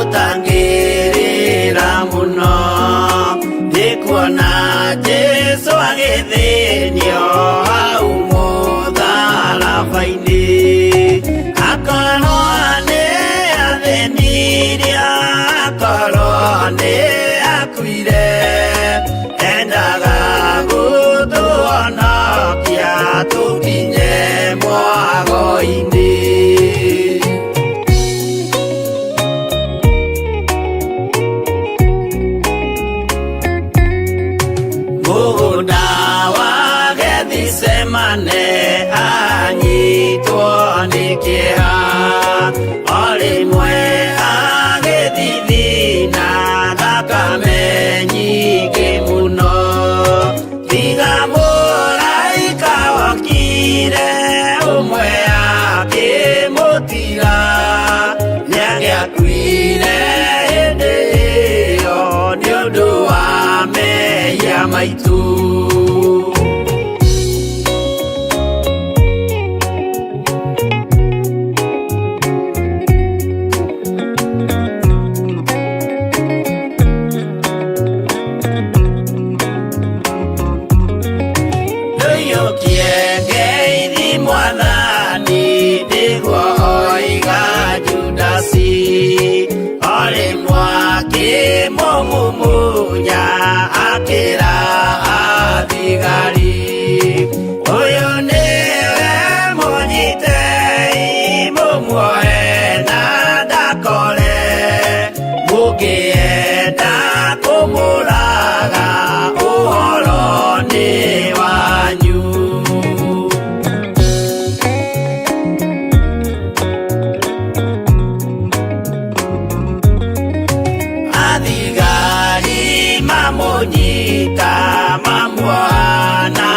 Utangirira muno ndikuona Jesu agĩthĩnio hau mũtharaba-inĩ, akorwo nĩ athĩnirie, akorwo nĩ akuire, endaga gũtũhonokia tũkinye mwago-inĩ. Semane anyitwo nĩ kĩeha, o rĩmwe agĩthithina thakame nyingĩ mũno, tiga mũraika wokire ũmwe akĩmũtiga, nĩagĩakuire hĩndĩ ĩyo nĩ ũndũ wa mehia maitũ. Mumunya akira athigari, uyu niwe munyitei mumuoe na ndakore, mũngĩenda kũmũraga ũhoro nĩ wanyu. Mamonyita mamwana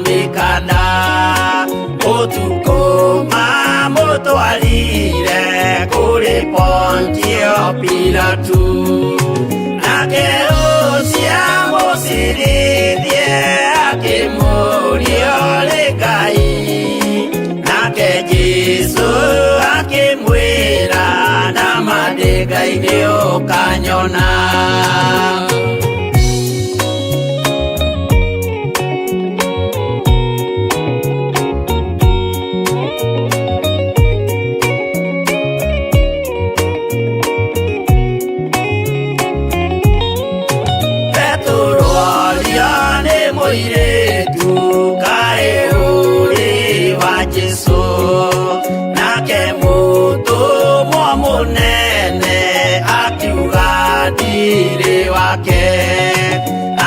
mikana, ũtukũ mamũtwarire kũrĩ Pontio Pilatu, nake ũcio mũcirithie akĩmũria ũrĩ Ngai, nake Jesu akĩmwĩra na mandĩ Ngai nĩũkanyona.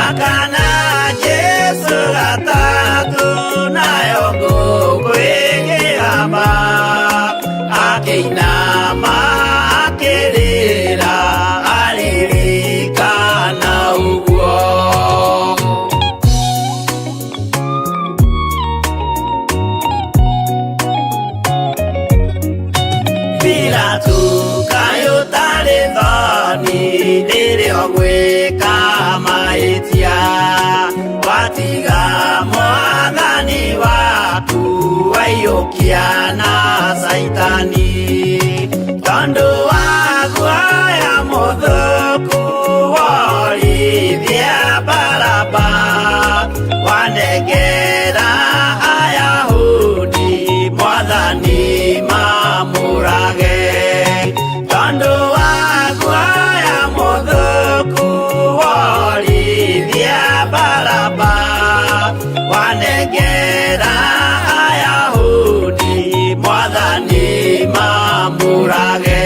Akana Jesu gatatu nayo ngũkwĩgĩama, akĩinama mahĩtia watiga mwathani waku waiyũkia na Saitani tondũ wa guoya mũthũku worithia Baraba wanengera Ayahudi mwathani mamũrage tondũ wa guoya mũthũku worithia Baraba wanengera Ayahudi mwathani mamũrage.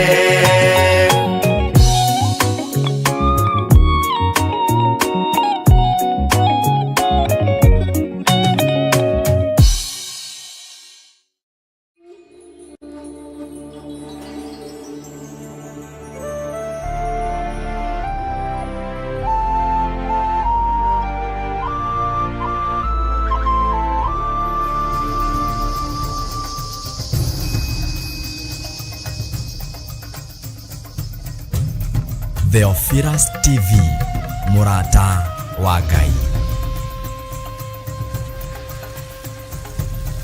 Theophilus TV, mũrata wa Ngai.